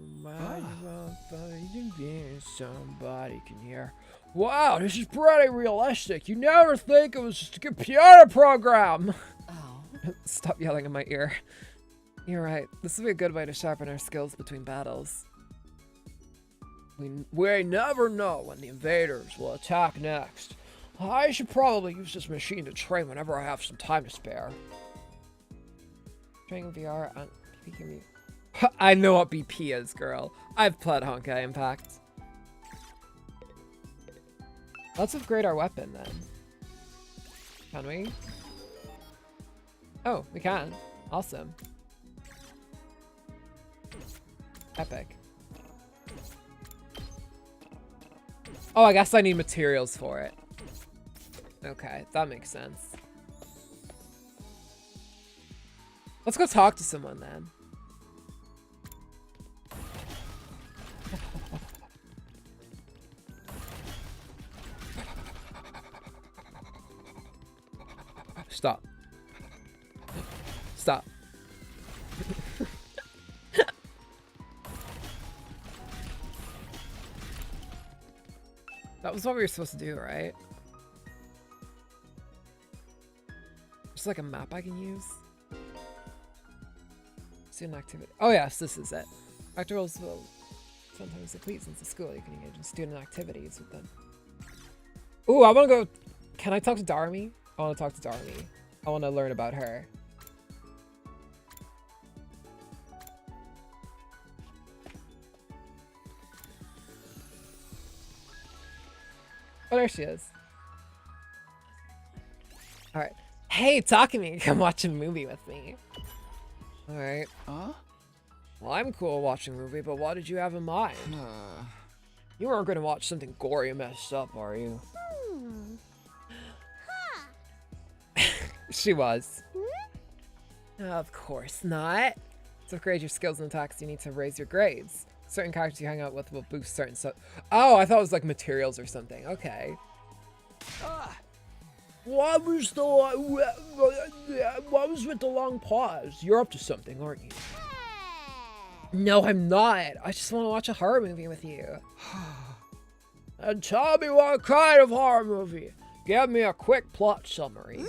Somebody can hear. Wow, this is pretty realistic. You never think it was just a computer program. Oh. Stop yelling in my ear. You're right. This would be a good way to sharpen our skills between battles. We never know when the invaders will attack next. I should probably use this machine to train whenever I have some time to spare. Training VR on BP. I know what BP is, girl. I've played Honkai Impact. Let's upgrade our weapon then. Can we? Oh, we can. Awesome. Epic. Oh, I guess I need materials for it. Okay, that makes sense. Let's go talk to someone then. Stop. Stop. That was what we were supposed to do, right? Just like a map I can use. Student activity. Oh yes, this is it. Actor roles will sometimes deplete since the school. You can engage in student activities with them. Ooh, I want to go. Can I talk to Darumi? I want to talk to Darumi. I want to learn about her. Oh, there she is. All right. Hey, Takumi, come watch a movie with me. All right. Huh? Well, I'm cool watching a movie, but what did you have in mind? You weren't going to watch something gory and messed up, are you? She was. Of course not. To upgrade your skills and attacks, you need to raise your grades. Certain characters you hang out with will boost certain stuff. Oh, I thought it was like materials or something. Okay. What was with the long pause? You're up to something, aren't you? No, I'm not. I just want to watch a horror movie with you. And tell me what kind of horror movie. Give me a quick plot summary.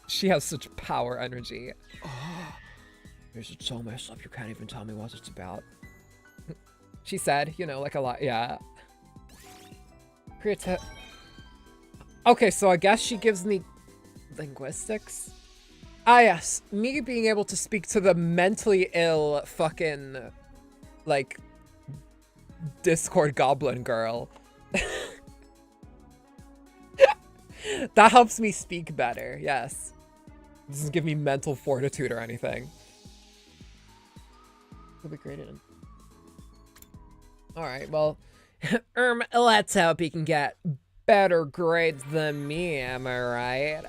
She has such power energy. This is so messed up, you can't even tell me what it's about. She said, you know, like a lot, yeah. Creative. Okay, so I guess she gives me linguistics. Ah, yes, me being able to speak to the mentally ill fucking, like, Discord goblin girl. That helps me speak better, yes. It doesn't give me mental fortitude or anything. It'll be graded in. Alright, well, let's hope he can get better grades than me, am I right?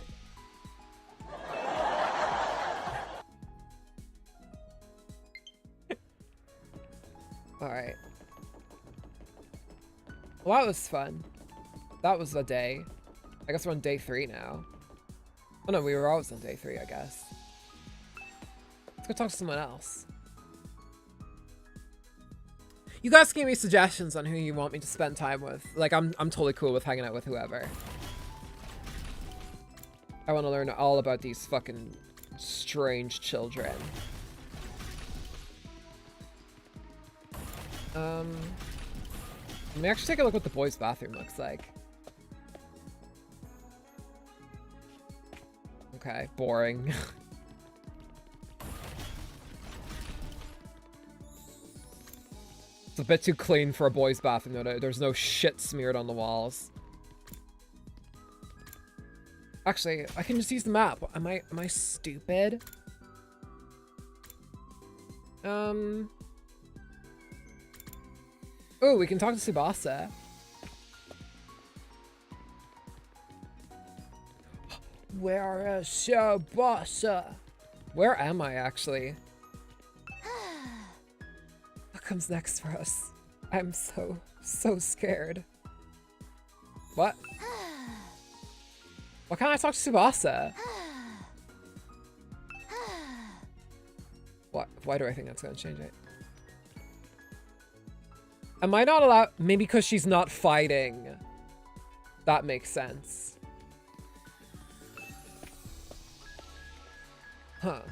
Alright. Well, that was fun. That was a day. I guess we're on day 3 now. Oh no, we were always on day 3, I guess. Let's go talk to someone else. You guys give me suggestions on who you want me to spend time with. Like, I'm totally cool with hanging out with whoever. I want to learn all about these fucking strange children. Let me actually take a look what the boys' bathroom looks like. Okay, boring. It's a bit too clean for a boys' bathroom. No, there's no shit smeared on the walls. Actually, I can just use the map. Am I stupid? Ooh, we can talk to Tsubasa. Where is Tsubasa? Where am I, actually? What comes next for us? I'm so scared. What? Why can't I talk to Tsubasa? What? Why do I think that's gonna change it? Am I not allowed? Maybe because she's not fighting. That makes sense. Huh.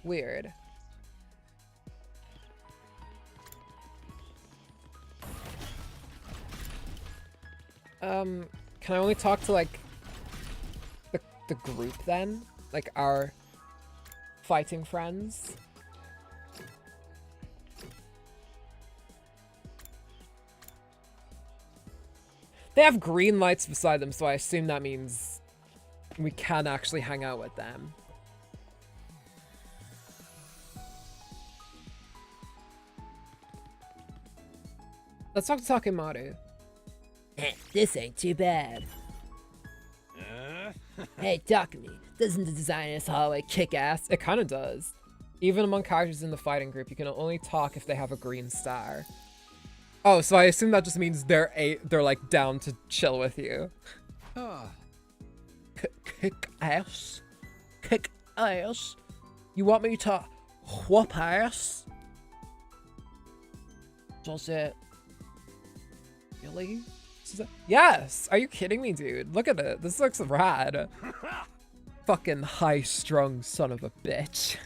Weird. Can I only talk to, like, the group then? Like, our fighting friends? They have green lights beside them, so I assume that means we can actually hang out with them. Let's talk to Takemaru. This ain't too bad. Hey, Takumi, doesn't the design in this hallway kick ass? It kind of does. Even among characters in the fighting group, you can only talk if they have a green star. Oh, so I assume that just means they're like down to chill with you. Kick ass? Kick ass? You want me to whoop ass? Does it really? Yes! Are you kidding me, dude? Look at it. This looks rad. Fucking high-strung son of a bitch.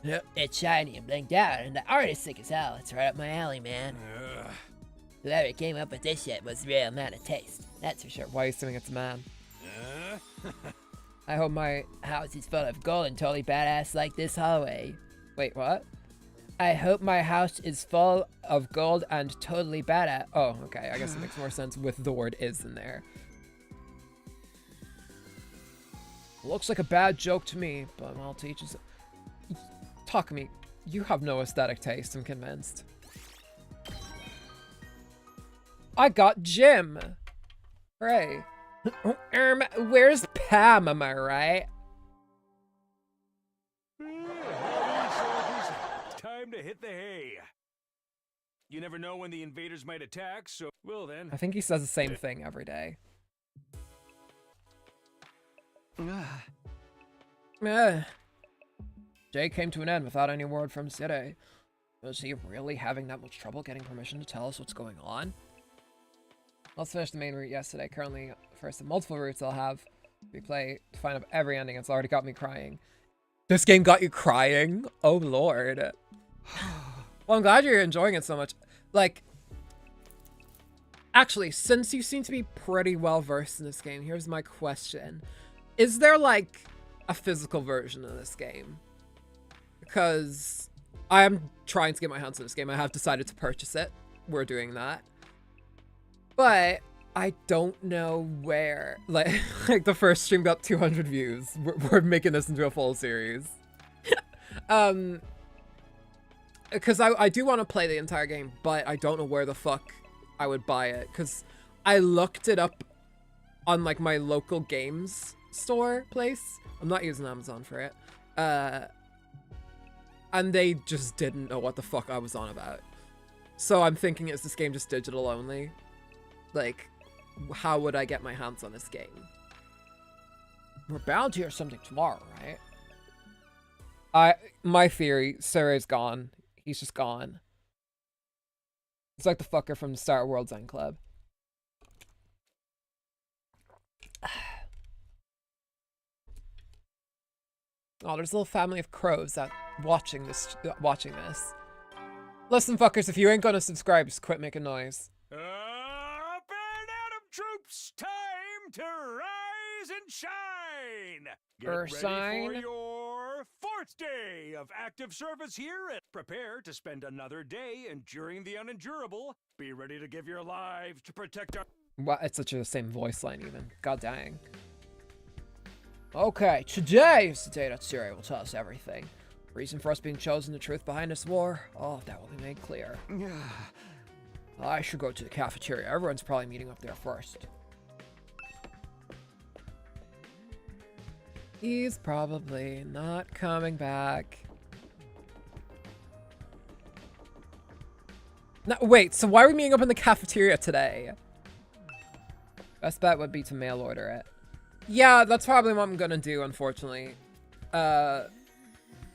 Yep, it's shiny and blinged out, and the art is sick as hell. It's right up my alley, man. Whoever came up with this shit was real man of taste. That's for sure. Why are you assuming it's a man? I hope my house is full of gold and totally badass like this hallway. Wait, what? I hope my house is full of gold and totally badass. Oh, okay. I guess it makes more sense with the word is in there. Looks like a bad joke to me, but I'll teach you. Talk me. You have no aesthetic taste, I'm convinced. I got Jim. Hooray. Where's Pam, am I right? Time to hit the hay. You never know when the invaders might attack, so well then. I think he says the same thing every day. Day came to an end without any word from City. Was he really having that much trouble getting permission to tell us what's going on? Let's finish the main route yesterday. Currently, first of multiple routes I'll have. We play to find out every ending. It's already got me crying. This game got you crying? Oh lord. Well, I'm glad you're enjoying it so much. Like, actually, since you seem to be pretty well versed in this game, here's my question. Is there like a physical version of this game? Because I am trying to get my hands on this game. I have decided to purchase it. We're doing that. But I don't know where. Like the first stream got 200 views. We're making this into a full series. Because I do want to play the entire game, but I don't know where the fuck I would buy it. Because I looked it up on like my local games store place. I'm not using Amazon for it. And they just didn't know what the fuck I was on about. So I'm thinking, is this game just digital only? Like, how would I get my hands on this game? We're bound to hear something tomorrow, right? My theory, Surrey's gone. He's just gone. It's like the fucker from the Star World's End Club. Oh, there's a little family of crows that watching this. Listen, fuckers, if you ain't gonna subscribe, just quit making noise. Up and Atom troops, time to rise and shine. Get ready for your 4th day of active service here and prepare to spend another day enduring the unendurable. Be ready to give your lives to protect our... What? It's such a same voice line even. God dang. Okay, today is the day that Syria will tell us everything. Reason for us being chosen, the truth behind this war, all that will be made clear. I should go to the cafeteria. Everyone's probably meeting up there first. He's probably not coming back. No, wait, so why are we meeting up in the cafeteria today? Best bet would be to mail order it. Yeah, that's probably what I'm gonna do, unfortunately. I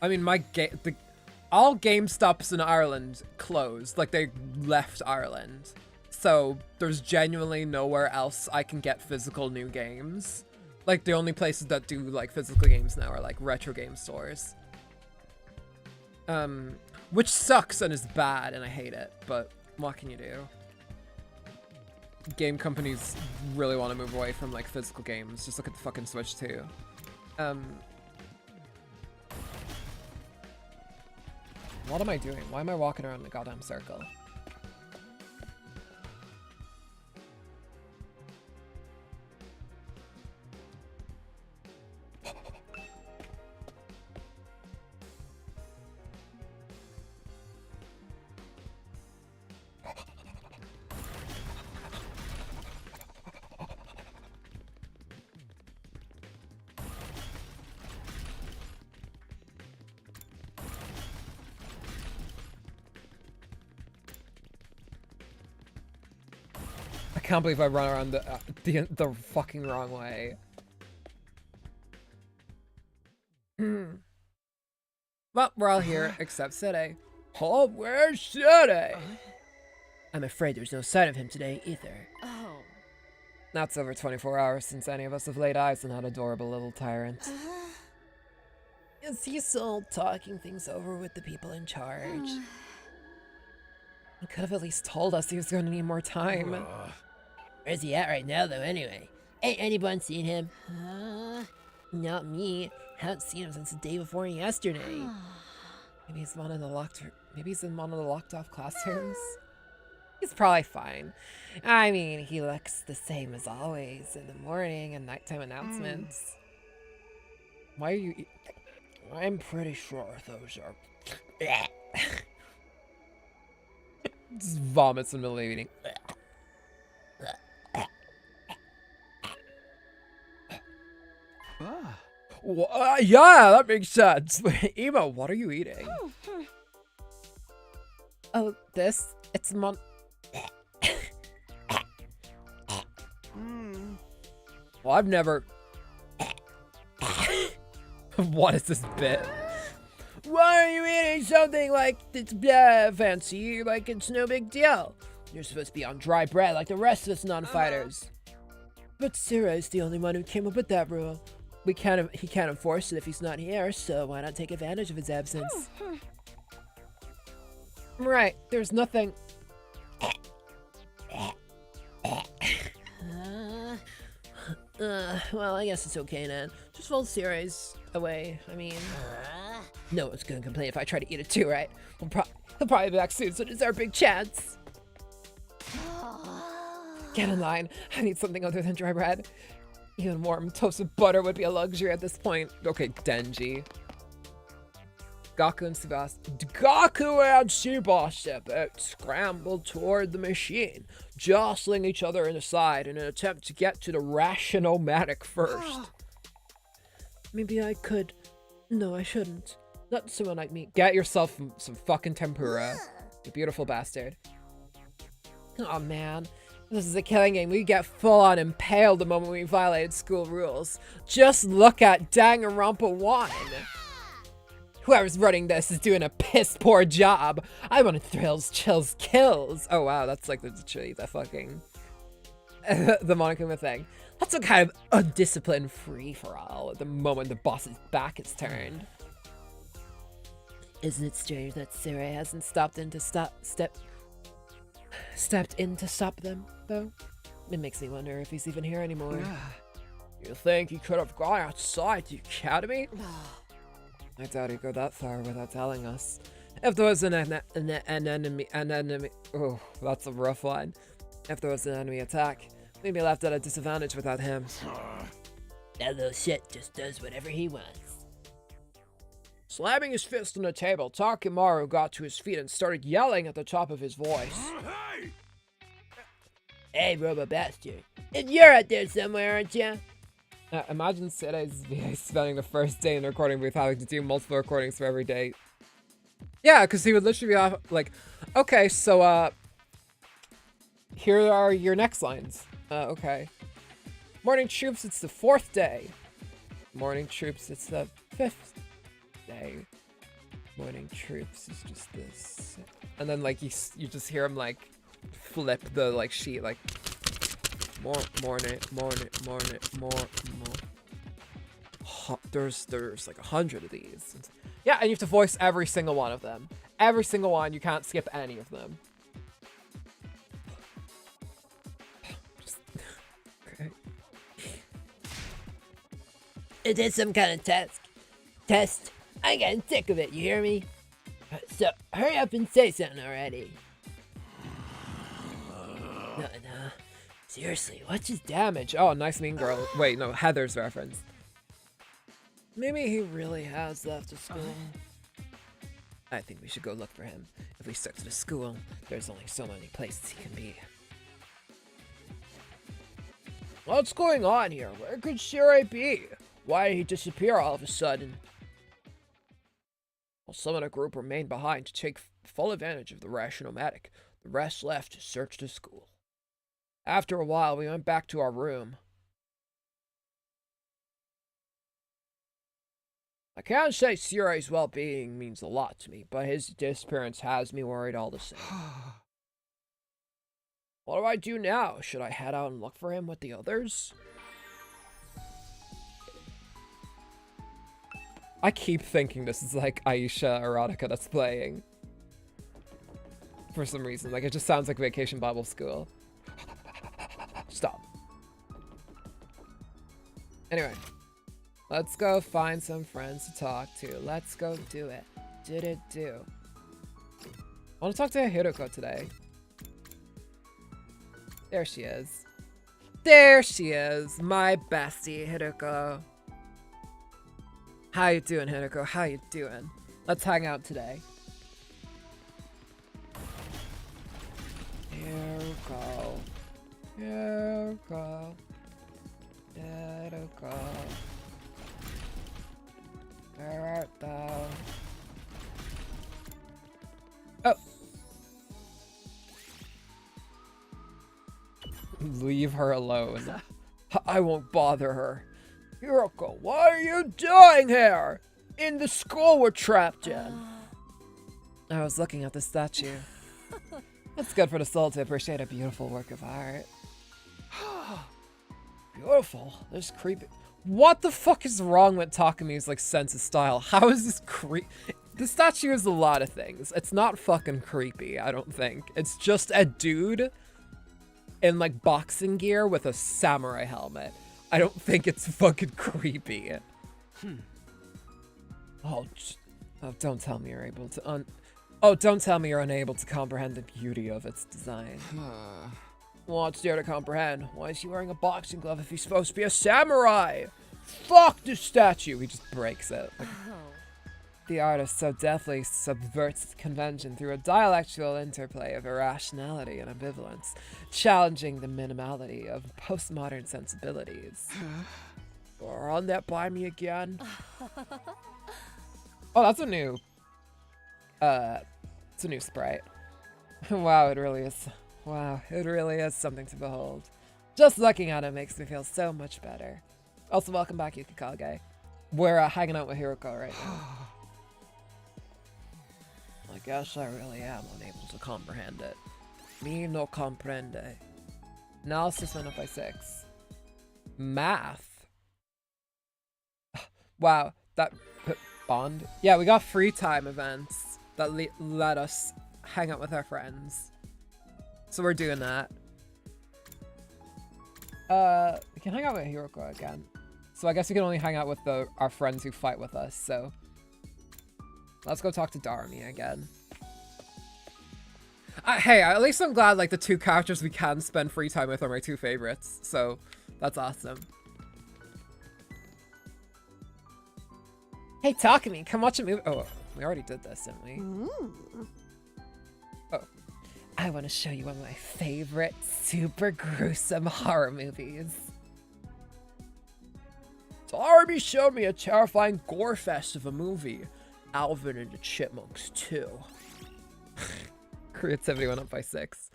mean, all GameStops in Ireland closed. Like, they left Ireland. So, there's genuinely nowhere else I can get physical new games. Like, the only places that do, like, physical games now are, like, retro game stores. Which sucks and is bad, and I hate it. But, what can you do? Game companies really want to move away from, like, physical games. Just look at the fucking Switch, too. What am I doing? Why am I walking around in a goddamn circle? can't believe I run around the fucking wrong way. Well, we're all here except Sede. Oh, where's Sede? I'm afraid there's no sign of him today either. Oh. That's over 24 hours since any of us have laid eyes on that adorable little tyrant. Is he still talking things over with the people in charge? He could have at least told us he was going to need more time. Where's he at right now, though, anyway? Ain't anyone seen him? Not me. Haven't seen him since the day before yesterday. Maybe he's in one of the locked off classrooms. He's probably fine. I mean, he looks the same as always in the morning and nighttime announcements. Why are you? I'm pretty sure those are. Just vomits in the middle of the eating. Yeah, that makes sense. Ema, what are you eating? Oh, this? It's Well, I've never... What is this bit? Why are you eating something like it's fancy, like it's no big deal? You're supposed to be on dry bread like the rest of us non-fighters. But Sirai's the only one who came up with that rule. He can't enforce it if he's not here, so why not take advantage of his absence? Right, there's nothing... Well, I guess it's okay, then. Just fold Sirai's away. I mean, no one's gonna complain if I try to eat it too, right? He'll probably be back soon, so it's our big chance. Get in line. I need something other than dry bread. Even warm toasted butter would be a luxury at this point. Okay, Denji. Gaku and Tsubasa scrambled toward the machine, jostling each other in the side in an attempt to get to the Rationomatic first. Maybe I could. No, I shouldn't. Not someone like me. Get yourself some fucking tempura, you beautiful bastard. Oh man, this is a killing game. We get full on impaled the moment we violated school rules. Just look at Danganronpa 1. Whoever's running this is doing a piss poor job. I want thrills, chills, kills. Oh wow, that's like the fucking the Monokuma thing. That's a kind of undisciplined free-for-all at the moment the boss's back is turned. Isn't it strange that Sirai hasn't Stepped in to stop them, though? It makes me wonder if he's even here anymore. You think he could have gone outside the academy? I doubt he'd go that far without telling us. If there was an enemy, oh, that's a rough one. If there was an enemy attack, we'd be left at a disadvantage without him. That little shit just does whatever he wants. Slamming his fist on the table, Takimaru got to his feet and started yelling at the top of his voice. Hey, Robo Bastard. And you're out there somewhere, aren't you? Imagine Sidai's spending the first day in the recording booth having to do multiple recordings for every day. Yeah, because he would literally be off, like, okay, so, here are your next lines. Okay. Morning troops, it's the 4th day. Morning troops, it's the 5th day. Morning troops is just this. And then, like, you just hear him, like, flip the, like, sheet, like, morning. There's like 100 of these. Yeah, and you have to voice every single one of them. Every single one, you can't skip any of them. Okay. Is this some kind of test? I'm getting sick of it, you hear me? So, hurry up and say something already. No. Seriously, what's his Damage. Oh, nice mean girl. Wait, no, Heather's reference. Maybe he really has left the school. I think we should go look for him. If we stick to the school, there's only so many places he can be. What's going on here? Where could Shirai be? Why did he disappear all of a sudden? While some in a group remained behind to take full advantage of the Rationomatic, the rest left to search the school. After a while, we went back to our room. I can't say Surai's well-being means a lot to me, but his disappearance has me worried all the same. What do I do now? Should I head out and look for him with the others? I keep thinking this is like Aisha erotica that's playing. For some reason. Like, it just sounds like Vacation Bible School. Stop. Anyway. Let's go find some friends to talk to. Let's go do it. Do. I want to talk to Hiruko today. There she is. There she is. My bestie, Hiruko. How you doing, Hiruko? How you doing? Let's hang out today. Hiruko. Hiruko. Hiruko. Where art thou? Oh. Leave her alone. I won't bother her. Hiruko, what are you doing here? In the school we're trapped in. I was looking at the statue. It's good for the soul to appreciate a beautiful work of art. Beautiful. This creepy. What the fuck is wrong with Takami's like sense of style? How is this The statue is a lot of things. It's not fucking creepy, I don't think. It's just a dude in like boxing gear with a samurai helmet. I don't think it's fucking creepy. Oh, don't tell me you're able to don't tell me you're unable to comprehend the beauty of its design. What's there to comprehend? Why is he wearing a boxing glove if he's supposed to be a samurai? Fuck this statue! He just breaks it. Like, the artist so deftly subverts convention through a dialectical interplay of irrationality and ambivalence, challenging the minimality of postmodern sensibilities. Run that by me again. Oh, that's a new... it's a new sprite. Wow, it really is. Wow, it really is something to behold. Just looking at it makes me feel so much better. Also, welcome back, Yukikage. We're hanging out with Hiruko right now. I guess I really am unable to comprehend it. Me no comprende. Analysis went up by 6. Math. Wow, that bond. Yeah, we got free time events that let us hang out with our friends. So we're doing that. We can hang out with Hiruko again. So I guess we can only hang out with our friends who fight with us, so... Let's go talk to Darumi again. Hey, at least I'm glad like the 2 characters we can spend free time with are my 2 favorites, so that's awesome. Hey, Takami, come watch a movie. Oh, we already did this, didn't we? Oh. I want to show you one of my favorite super gruesome horror movies. Darby showed me a terrifying gore fest of a movie. Alvin and the Chipmunks 2. Creativity went up by 6.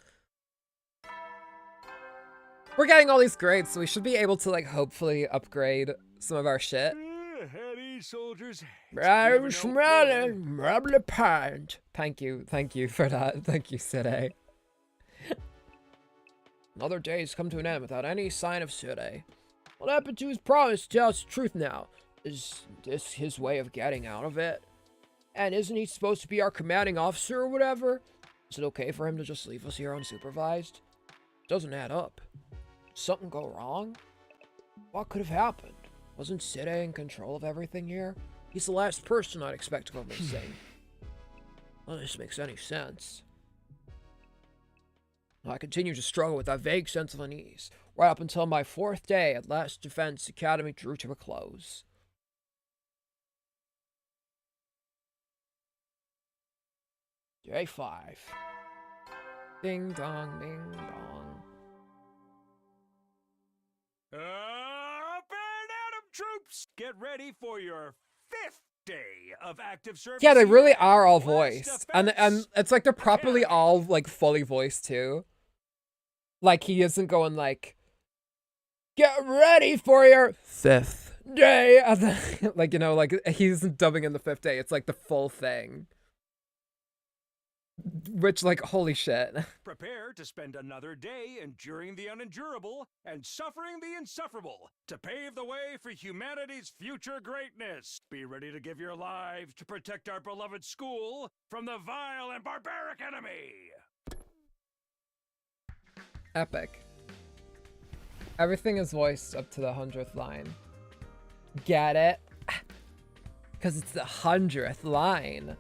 We're getting all these grades, so we should be able to, like, hopefully upgrade some of our shit. Heady soldiers. I'm smelling rubber pint. Thank you for that. Thank you, Sede. Another day's come to an end without any sign of Sede. What happened to his promise to tell us the truth now? Is this his way of getting out of it? And isn't he supposed to be our commanding officer or whatever? Is it okay for him to just leave us here unsupervised? Doesn't add up. Did something go wrong? What could have happened? Wasn't Sede in control of everything here? He's the last person I'd expect to go missing. None of this makes any sense. I continue to struggle with that vague sense of unease, right up until my 4th day at Last Defense Academy drew to a close. Day 5. Ding dong, ding dong. Up and Atom troops! Get ready for your 5th day of active service. Yeah, they really are all Last voiced. Defense And it's like they're properly Academy. all like fully voiced too. Like, he isn't going like, get ready for your 5th day. Like, you know, like, he isn't dubbing in the 5th day. It's like the full thing. Which, like, holy shit. Prepare to spend another day enduring the unendurable and suffering the insufferable to pave the way for humanity's future greatness. Be ready to give your lives to protect our beloved school from the vile and barbaric enemy. Epic. Everything is voiced up to the 100th line. Get it? Because it's the 100th line.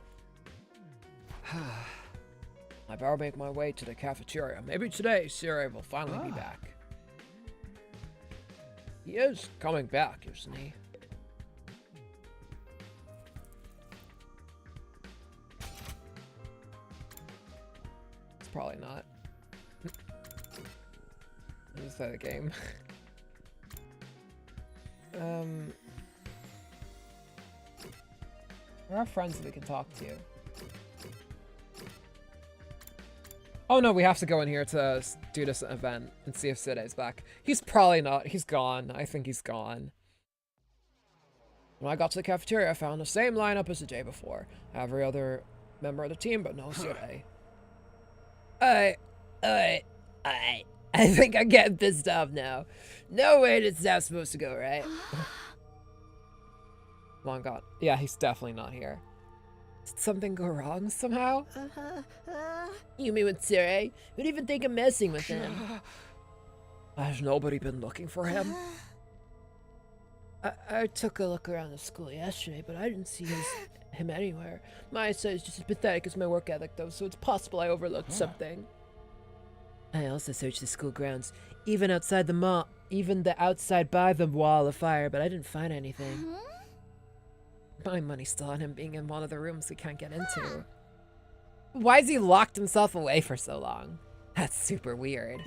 I better make my way to the cafeteria. Maybe today, Siri will finally be back. He is coming back, isn't he? It's probably not. I'll just play the game. There are friends that we can talk to. Oh no, we have to go in here to do this event and see if Sid's back. He's probably not. He's gone. I think he's gone. When I got to the cafeteria, I found the same lineup as the day before. Every other member of the team, but no Sid. I think I'm getting pissed off now. No way this is how it's supposed to go, right? Long gone. Yeah, he's definitely not here. Did something go wrong somehow? You mean with Siri? Who'd even think of messing with him? Has nobody been looking for him? I took a look around the school yesterday, but I didn't see him anywhere. My eyesight is just as pathetic as my work ethic, though, so it's possible I overlooked something. I also searched the school grounds, even outside the mall, even the outside by the wall of fire, but I didn't find anything. My money's still on him being in one of the rooms we can't get into. Why has he locked himself away for so long? That's super weird.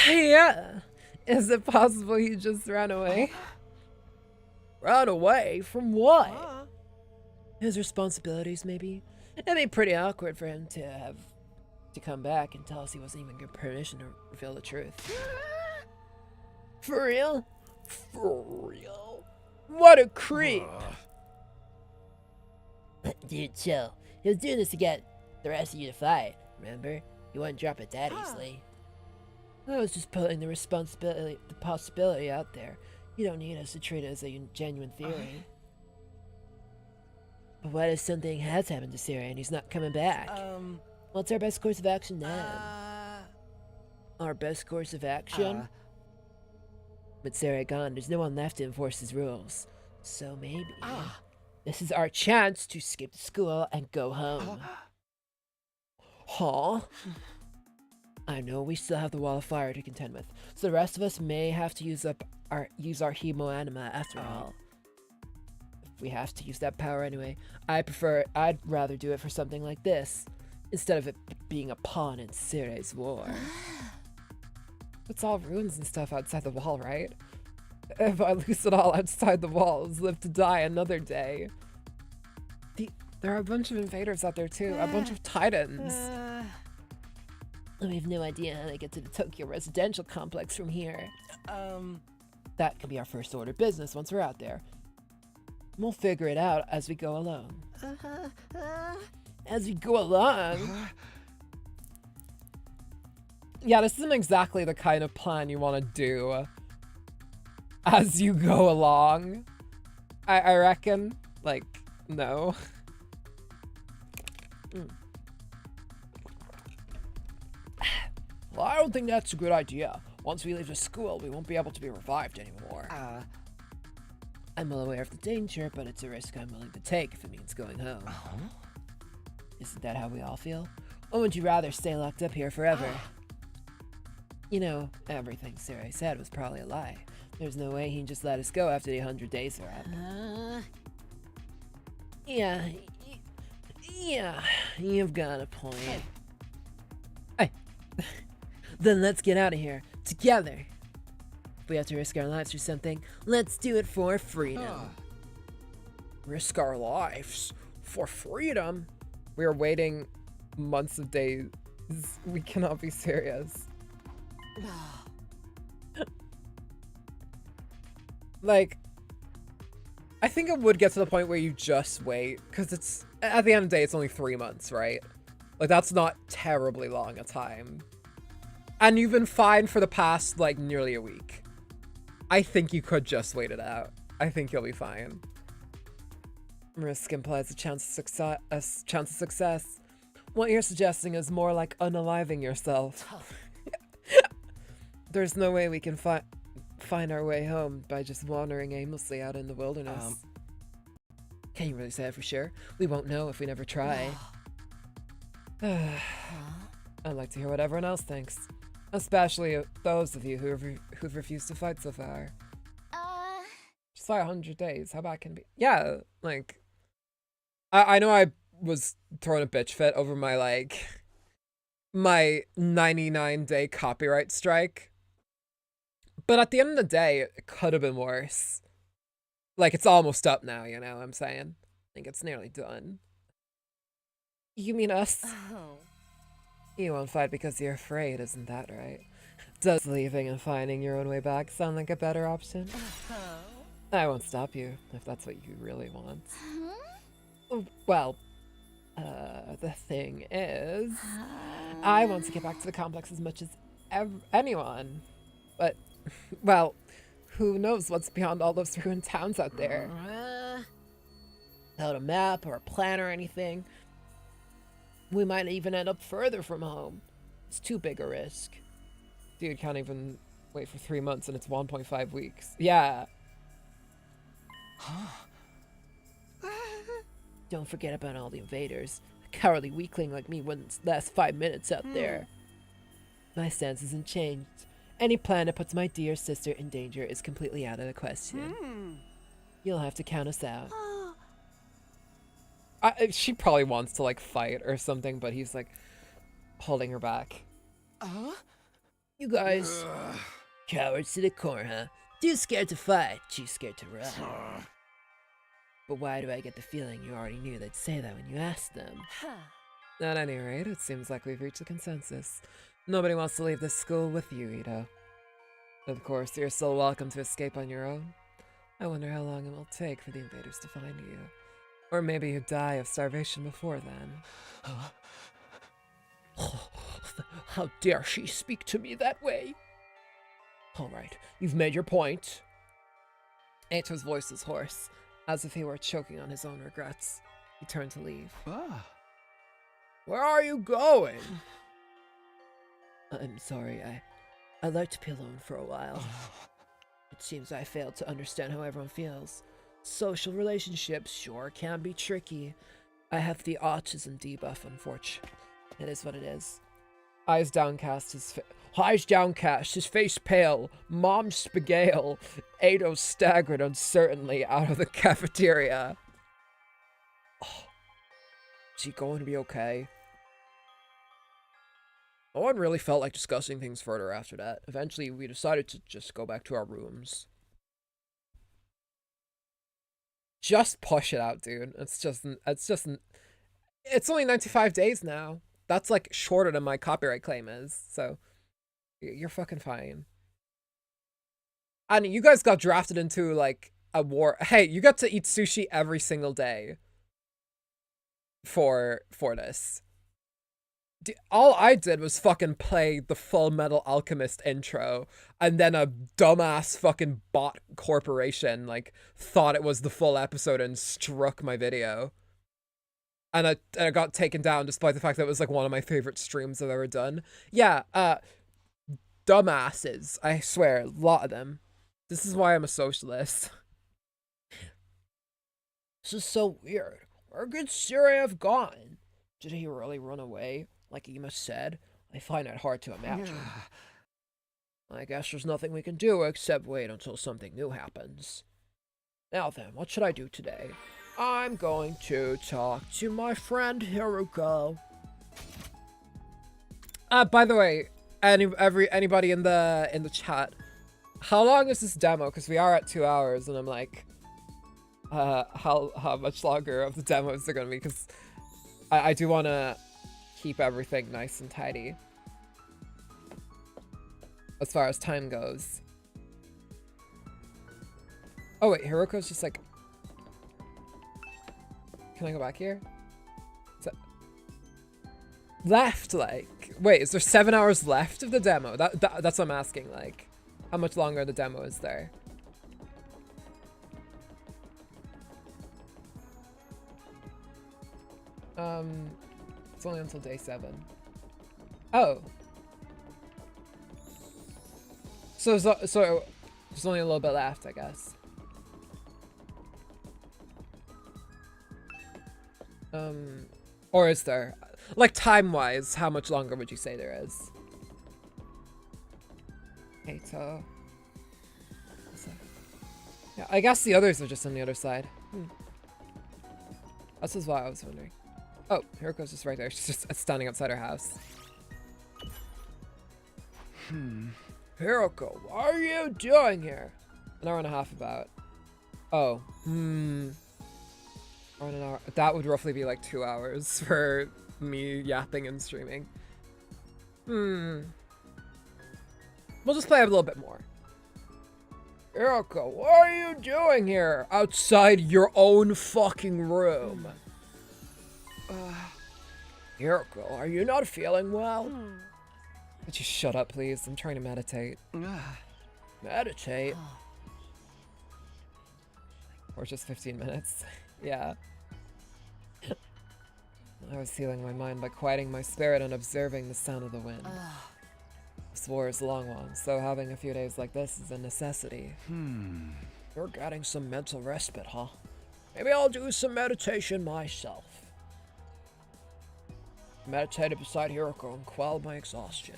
Yeah. Is it possible he just ran away? Run away? From what? His responsibilities, maybe? It'd be pretty awkward for him to have to come back and tell us he wasn't even given permission to reveal the truth. For real? For real? What a creep! Dude, chill. He was doing this to get the rest of you to fight, remember? He wouldn't drop it that easily. I was just putting the possibility out there. You don't need us to treat it as a genuine theory. But what if something has happened to Sarah and he's not coming back? What's our best course of action then? Our best course of action? With Sarah gone, there's no one left to enforce his rules. So maybe this is our chance to skip school and go home. Huh? I know we still have the wall of fire to contend with, so the rest of us may have to use our hemo anima after all. If we have to use that power anyway, I'd rather do it for something like this, instead of it being a pawn in Sire's war. It's all ruins and stuff outside the wall, right? If I lose it all outside the walls, live to die another day. There are a bunch of invaders out there too, a bunch of titans. We have no idea how they get to the Tokyo residential complex from here. That could be our first order of business once we're out there. We'll figure it out as we go along. As we go along? Yeah, this isn't exactly the kind of plan you want to do as you go along. I reckon. Like, no. Well, I don't think that's a good idea. Once we leave the school, we won't be able to be revived anymore. I'm well aware of the danger, but it's a risk I'm willing to take if it means going home. Isn't that how we all feel? Or would you rather stay locked up here forever? You know, everything Sarah said was probably a lie. There's no way he'd just let us go after the 100 days are up. Yeah, you've got a point. Hey, then let's get out of here, together. If we have to risk our lives for something, let's do it for freedom. Risk our lives for freedom? We are waiting months of days We cannot be serious. Like, I think it would get to the point where you just wait, because it's, at the end of the day, it's only 3 months, right? Like, that's not terribly long a time. And you've been fine for the past, like, nearly a week. I think you could just wait it out. I think you'll be fine. Risk implies a chance of success. What you're suggesting is more like unaliving yourself. There's no way we can find our way home by just wandering aimlessly out in the wilderness. Can you really say it for sure? We won't know if we never try. I'd like to hear what everyone else thinks. Especially those of you who've refused to fight so far. Just 500 days, how bad can it be? Yeah, like, I know I was throwing a bitch fit over my, like, my 99-day copyright strike. But at the end of the day, it could have been worse. Like, it's almost up now, you know what I'm saying? I think it's nearly done. You mean us? Oh. You won't fight because you're afraid, isn't that right? Does leaving and finding your own way back sound like a better option? I won't stop you, if that's what you really want. Well, the thing is, I want to get back to the complex as much as anyone. But, well, who knows what's beyond all those ruined towns out there? Without a map or a plan or anything, we might even end up further from home. It's too big a risk. Dude can't even wait for 3 months and it's 1.5 weeks. Yeah. Don't forget about all the invaders. A cowardly weakling like me wouldn't last 5 minutes out there. My stance hasn't changed. Any plan that puts my dear sister in danger is completely out of the question. You'll have to count us out. She probably wants to, like, fight or something, but he's, like, holding her back. You guys, cowards to the core, huh? Too scared to fight, too scared to run. But why do I get the feeling you already knew they'd say that when you asked them? At any rate, it seems like we've reached a consensus. Nobody wants to leave this school with you, Ito. Of course, you're still welcome to escape on your own. I wonder how long it will take for the invaders to find you. Or maybe you die of starvation before then. How dare she speak to me that way? All right, you've made your point. Ito's voice is hoarse, as if he were choking on his own regrets. He turned to leave. Where are you going? I'm sorry, I'd like to be alone for a while. It seems I failed to understand how everyone feels. Social relationships sure can be tricky. I have the autism debuff, unfortunately. It is what it is. Eyes downcast, his face pale, mom spagale. Ado staggered uncertainly out of the cafeteria. Oh, is he going to be okay? No one really felt like discussing things further after that. Eventually, we decided to just go back to our rooms. just push it out, dude. It's only 95 days now. That's like shorter than my copyright claim is. So you're fucking fine. And you guys got drafted into like a war. Hey, you got to eat sushi every single day for this. All I did was fucking play the Full Metal Alchemist intro, and then a dumbass fucking bot corporation like thought it was the full episode and struck my video. And I got taken down despite the fact that it was like one of my favorite streams I've ever done. Yeah, dumbasses. I swear, a lot of them. This is why I'm a socialist. This is so weird. Where could Syria have gone? Did he really run away, like Ema said? I find it hard to imagine. I guess there's nothing we can do except wait until something new happens. Now then, what should I do today? I'm going to talk to my friend Hiruko. By the way, anybody in the chat, how long is this demo? Because we are at 2 hours, and I'm like, how much longer of the demo is there gonna be? Because I do want to keep everything nice and tidy. As far as time goes. Oh wait, Hiruko's just like... Can I go back here? Left, like... Wait, is there 7 hours left of the demo? That's what I'm asking, like. How much longer the demo is there? It's only until day 7. Oh. So there's only a little bit left, I guess. Or is there? Like, time-wise, how much longer would you say there is? Kato. Yeah, I guess the others are just on the other side. That's just why I was wondering. Oh, Hiruko's just right there. She's just standing outside her house. Hiruko, what are you doing here? An hour and a half about. Oh. Hour and an hour. That would roughly be like 2 hours for me yapping and streaming. We'll just play a little bit more. Hiruko, what are you doing here? Outside your own fucking room. Hiruko, are you not feeling well? Would you shut up, please? I'm trying to meditate. Meditate? Or just 15 minutes. Yeah. I was healing my mind by quieting my spirit and observing the sound of the wind. This war is a long one, so having a few days like this is a necessity. You're getting some mental respite, huh? Maybe I'll do some meditation myself. Meditated beside Hiruko and quelled my exhaustion.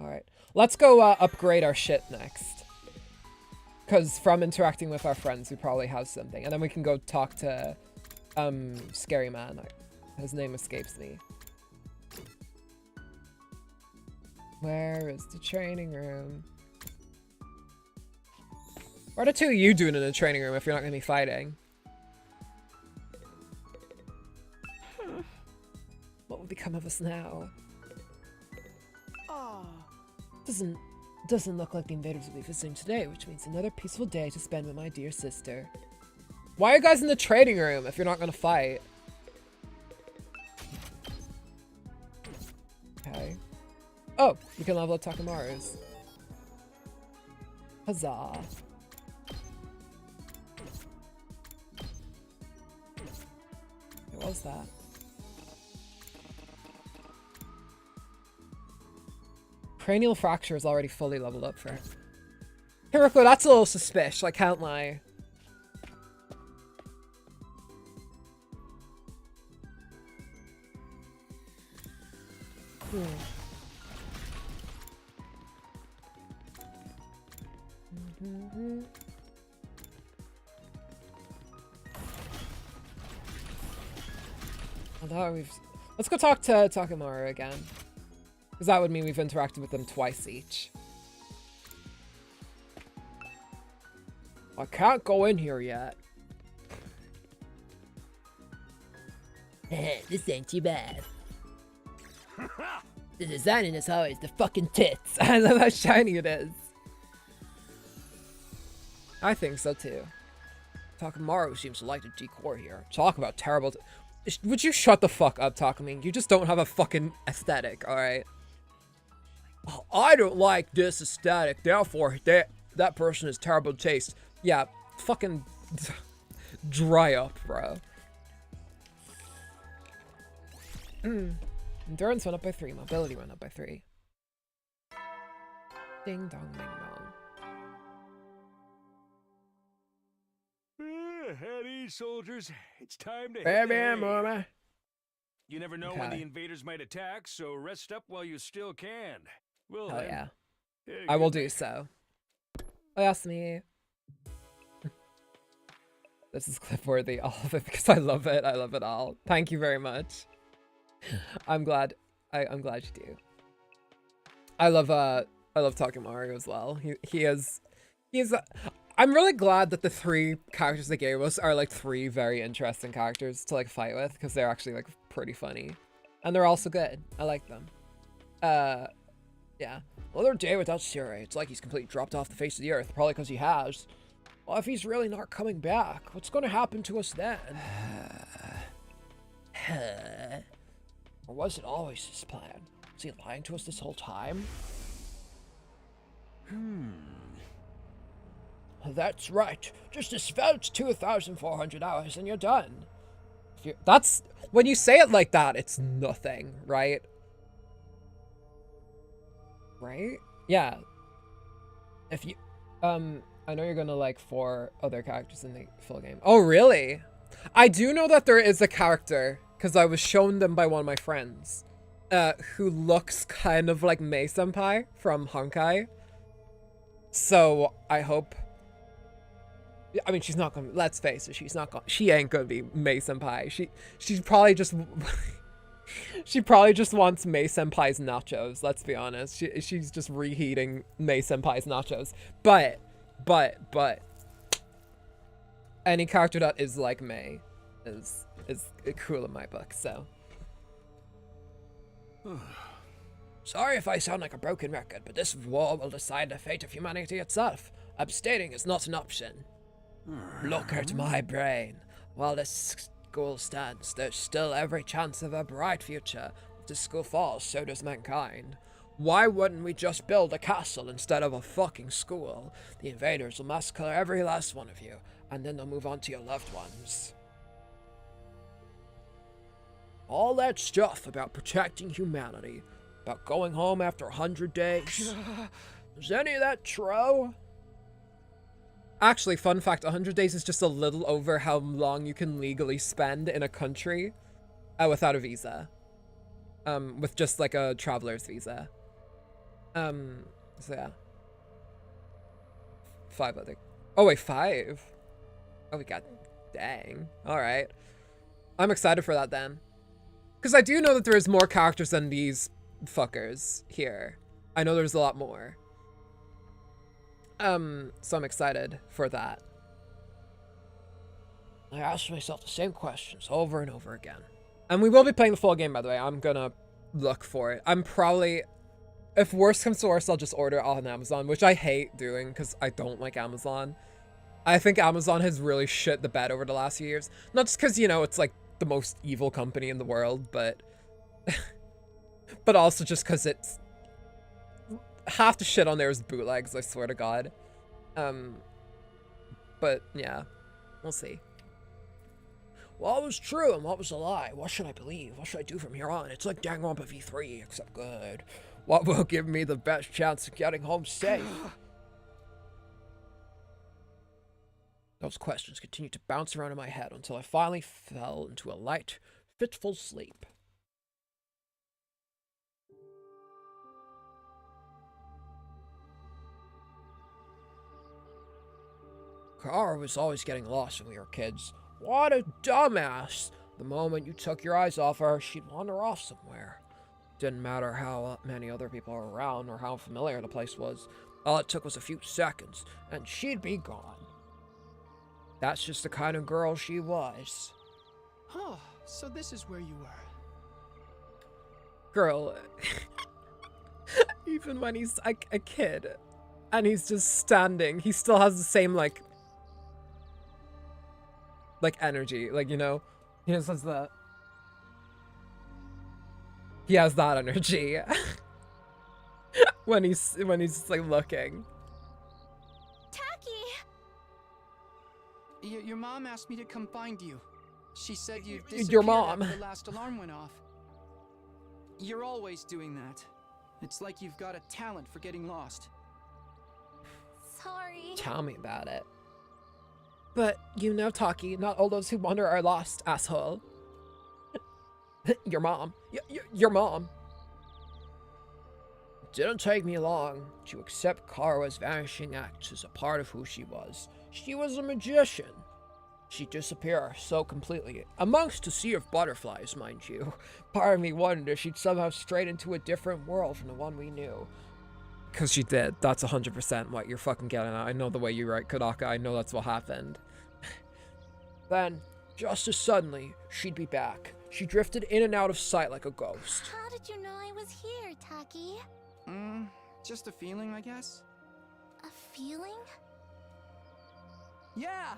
Alright, let's go upgrade our shit next. Because from interacting with our friends, we probably have something. And then we can go talk to Scary Man. His name escapes me. Where is the training room? What are the two of you doing in the training room if you're not going to be fighting? What will become of us now? Doesn't look like the invaders will be visiting today, which means another peaceful day to spend with my dear sister. Why are you guys in the training room if you're not gonna fight? Okay. Oh, you can level up Takamaru's. Huzzah. What was that? Cranial fracture is already fully leveled up for Hiruko. That's a little suspicious, I can't lie. Let's go talk to Takamaru again. Because that would mean we've interacted with them twice each. I can't go in here yet. This ain't too bad. The design in this hallway is the fucking tits. I love how shiny it is. I think so too. Takamaru seems to like the decor here. Talk about terrible. Would you shut the fuck up, Takami? You just don't have a fucking aesthetic, alright? I don't like this aesthetic, therefore that person has terrible taste. Yeah, fucking dry up, bro. Endurance went up by 3, mobility went up by 3. Ding dong ding dong. At ease, soldiers. It's time to hit the hay. You never know when the invaders might attack, so rest up while you still can. Well, hell then, yeah. I will do so. Oyasumi. This is clip worthy, all of it, because I love it. I love it all. Thank you very much. I'm glad. I'm glad you do. I love Takamaru as well. He is I'm really glad that the 3 characters they gave us are like 3 very interesting characters to like fight with, because they're actually like pretty funny. And they're also good. I like them. Yeah. Another day without Siri. It's like he's completely dropped off the face of the earth, probably because he has. Well, if he's really not coming back, what's going to happen to us then? Or was it always his plan? Was he lying to us this whole time? That's right. Just a svelte 2,400 hours and you're done. That's, when you say it like that, it's nothing, right? Right? Yeah. If you, I know you're gonna like 4 other characters in the full game. Oh, really? I do know that there is a character, because I was shown them by one of my friends, who looks kind of like Mei Senpai from Honkai. So I hope, I mean, she's not gonna, let's face it, she ain't gonna be Mei Senpai. She's probably just, she probably just wants Mei Senpai's nachos, let's be honest. She's just reheating Mei Senpai's nachos. But, any character that is like Mei is cool in my book, so. Sorry if I sound like a broken record, but this war will decide the fate of humanity itself. Abstaining is not an option. Look at my brain. While this school stands, there's still every chance of a bright future. If the school falls, so does mankind. Why wouldn't we just build a castle instead of a fucking school? The invaders will massacre every last one of you, and then they'll move on to your loved ones. All that stuff about protecting humanity, about going home after 100 days. Is any of that true? Actually, fun fact, 100 days is just a little over how long you can legally spend in a country without a visa. With just like a traveler's visa. So yeah. 5 other. Oh wait, 5? Oh, we got, dang. All right. I'm excited for that then. Because I do know that there's more characters than these fuckers here. I know there's a lot more. So I'm excited for that. I ask myself the same questions over and over again. And we will be playing the full game, by the way. I'm gonna look for it. I'm probably, if worst comes to worst, I'll just order it on Amazon, which I hate doing because I don't like Amazon. I think Amazon has really shit the bed over the last few years. Not just because, you know, it's like the most evil company in the world, but but also just because it's half the shit on there is bootlegs, I swear to God. But yeah, we'll see. What was true and what was a lie? What should I believe? What should I do from here on? It's like Danganronpa V3, except good. What will give me the best chance of getting home safe? Those questions continued to bounce around in my head until I finally fell into a light, fitful sleep. Kara was always getting lost when we were kids. What a dumbass! The moment you took your eyes off her, she'd wander off somewhere. Didn't matter how many other people were around or how familiar the place was. All it took was a few seconds, and she'd be gone. That's just the kind of girl she was. Oh, so this is where you were. Girl, even when he's like a kid and he's just standing, he still has the same like energy, like, you know, he just has that. He has that energy when he's just like looking. Tacky! Your mom asked me to come find you. She said you Your disappeared mom. after the last alarm went off. You're always doing that. It's like you've got a talent for getting lost. Sorry. Tell me about it. But you know, Taki, not all those who wander are lost, asshole. Your mom. Your mom. Didn't take me long to accept Kara's vanishing acts as a part of who she was. She was a magician. She'd disappear so completely, amongst a sea of butterflies, mind you. Part of me wondered if she'd somehow strayed into a different world from the one we knew. Because she did. That's 100% what you're fucking getting at. I know the way you write Kodaka. I know that's what happened. Then, just as suddenly, she'd be back. She drifted in and out of sight like a ghost. How did you know I was here, Taki? Just a feeling, I guess. A feeling? Yeah!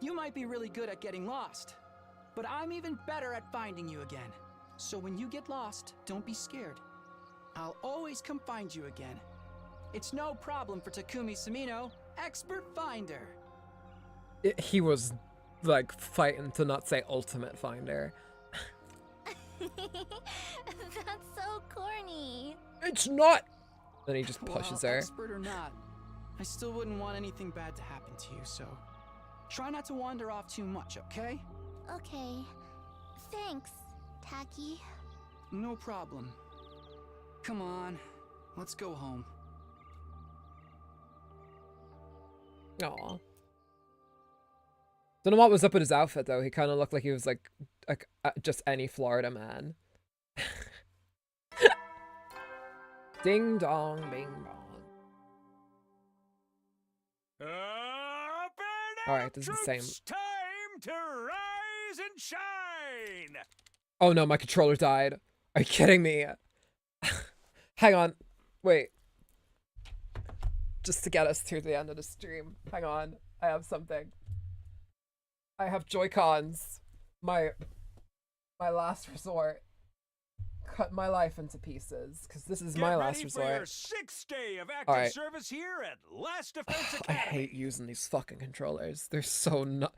You might be really good at getting lost, but I'm even better at finding you again. So when you get lost, don't be scared. I'll always come find you again. It's no problem for Takumi Samino, expert finder. He was, like, fighting to not say ultimate finder. That's so corny. It's not! Then he just pushes Well, her. expert or not, I still wouldn't want anything bad to happen to you, so try not to wander off too much, okay? Okay. Thanks, Taki. No problem. Come on, let's go home. Aw. Don't know what was up with his outfit though. He kind of looked like he was like just any Florida man. Ding dong, bing bong. All right, this is the same. Time to rise and shine. Oh no, my controller died. Are you kidding me? Hang on. Wait. Just to get us through the end of the stream. Hang on. I have something. I have Joy-Cons. My last resort. Cut my life into pieces, because this is my last resort. Get ready for your 6th day of active service here at Last Defense I Academy. hate using these fucking controllers. They're so not.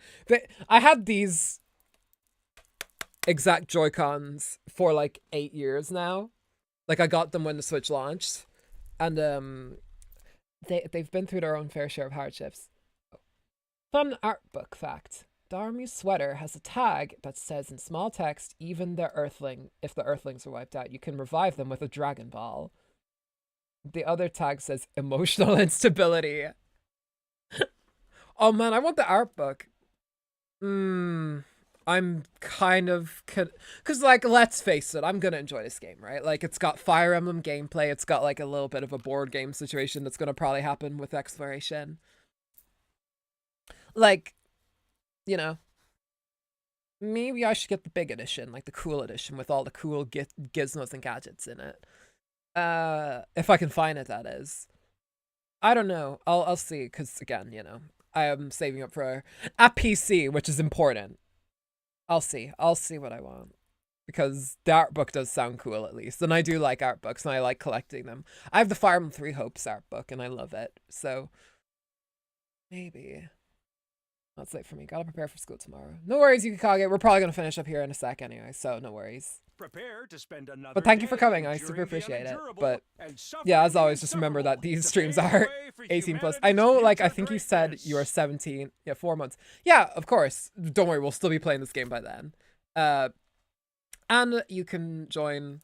I had these exact Joy-Cons for like 8 years now. Like I got them when the Switch launched, and they've been through their own fair share of hardships. Fun art book fact: Darumi's sweater has a tag that says in small text, "Even the Earthling. If the Earthlings are wiped out, you can revive them with a Dragon Ball." The other tag says emotional instability. Oh man, I want the art book. I'm kind of... Because, like, let's face it, I'm going to enjoy this game, right? Like, it's got Fire Emblem gameplay. It's got, like, a little bit of a board game situation that's going to probably happen with exploration. Like, you know, maybe I should get the big edition, like the cool edition with all the cool gizmos and gadgets in it. If I can find it, that is. I don't know. I'll see, because, again, you know, I am saving up for a PC, which is important. I'll see what I want, because the art book does sound cool at least, and I do like art books and I like collecting them. I have the Fire Emblem 3 Hopes art book and I love it, so maybe. That's late for me. Gotta prepare for school tomorrow. No worries, Yukikage. We're probably gonna finish up here in a sec anyway, so no worries. Prepare to spend another But thank you for day coming. I enduring super the appreciate it. unendurable But and yeah, as suffering always, the just remember that insufferable these to streams pave the are way for 18 plus. humanity's I know, like, I future think you said greatness. you were 17. Yeah, 4 months. Yeah, of course. Don't worry, we'll still be playing this game by then. And you can join.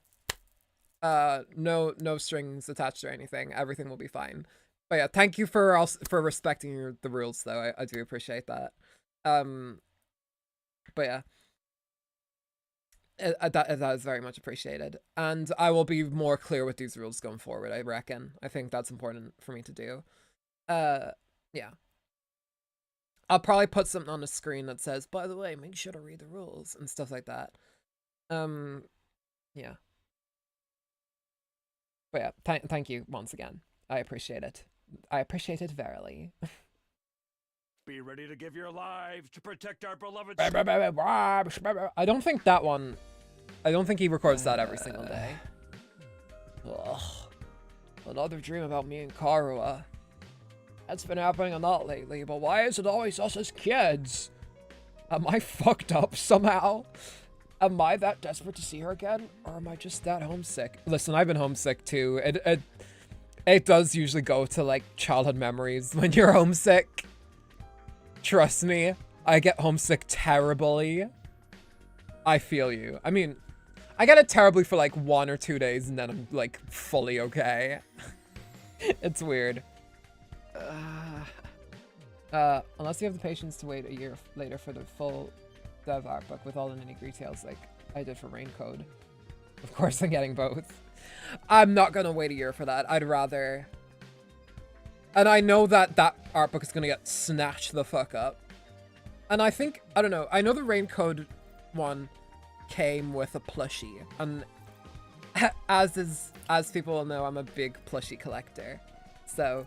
No strings attached or anything. Everything will be fine. But yeah, thank you for respecting the rules, though. I do appreciate that. But yeah, that is very much appreciated, and I will be more clear with these rules going forward. I reckon. I think that's important for me to do. Yeah. I'll probably put something on the screen that says, "By the way, make sure to read the rules," and stuff like that. Yeah. But yeah, thank you once again. I appreciate it. I appreciate it verily. Be ready to give your lives to protect our beloved. I don't think that one. I don't think he records that every single day. Ugh. Another dream about me and Karua. That's been happening a lot lately, but why is it always us as kids? Am I fucked up somehow? Am I that desperate to see her again? Or am I just that homesick? Listen, I've been homesick too. It does usually go to like childhood memories when you're homesick. Trust me, I get homesick terribly. I feel you. I mean, I get it terribly for like 1 or 2 days and then I'm like fully okay. It's weird. Unless you have the patience to wait a year later for the full dev art book with all the nitty-gritty details like I did for Rain Code. Of course I'm getting both. I'm not gonna wait a year for that. I'd rather... And I know that that art book is gonna get snatched the fuck up. And I think, I don't know, I know the Raincoat one came with a plushie. And as people will know, I'm a big plushie collector. So,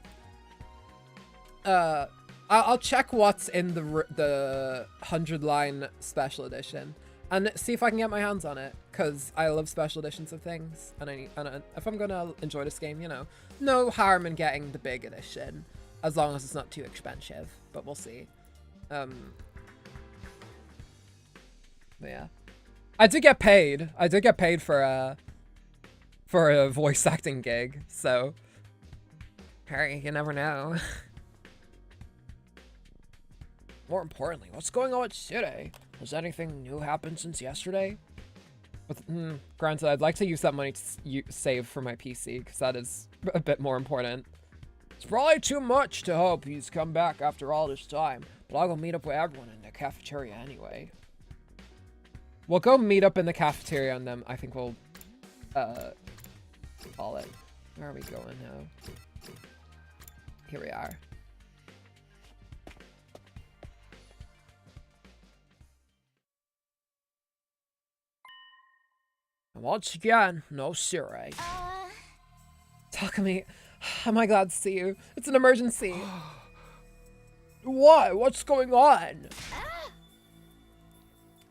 I'll check what's in the 100-line special edition and see if I can get my hands on it, because I love special editions of things, and if I'm gonna enjoy this game, you know, no harm in getting the big edition, as long as it's not too expensive, but we'll see. But yeah. I did get paid. I did get paid for a voice acting gig, so hey, you never know. More importantly, what's going on today? Has anything new happened since yesterday? Granted, I'd like to use that money to save for my PC, because that is a bit more important. It's probably too much to hope he's come back after all this time, but I'll go meet up with everyone in the cafeteria anyway. We'll go meet up in the cafeteria, and then I think we'll, call it. Where are we going now? Here we are. Once again, no Siri. Takumi, am I glad to see you? It's an emergency. What? What's going on?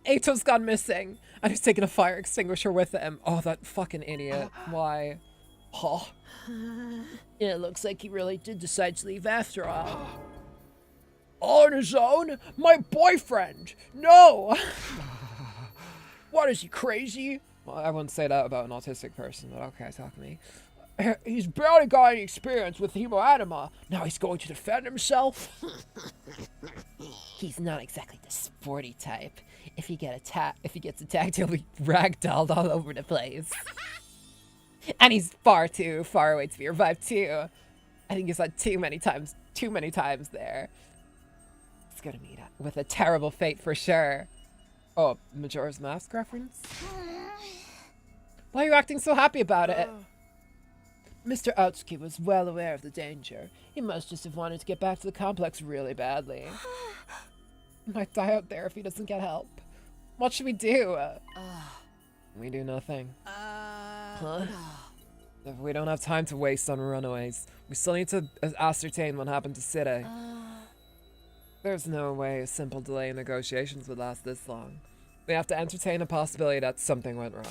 Eito's gone missing, and he's taken a fire extinguisher with him. Oh, that fucking idiot. Why? Huh? It looks like he really did decide to leave after all. All on his own? My boyfriend! No! What, is he crazy? Well, I wouldn't say that about an autistic person, but okay, Takumi. He's barely got any experience with hemoanima. Now he's going to defend himself? He's not exactly the sporty type. If he gets attacked, he'll be ragdolled all over the place. And he's far away to be revived too. I think he's had too many times there. He's gonna meet up with a terrible fate for sure. Oh, Majora's Mask reference? Why are you acting so happy about it? Mr. Utsuki was well aware of the danger. He must just have wanted to get back to the complex really badly. He might die out there if he doesn't get help. What should we do? We do nothing. Huh? If we don't have time to waste on runaways, we still need to ascertain what happened to Side. There's no way a simple delay in negotiations would last this long. We have to entertain a possibility that something went wrong.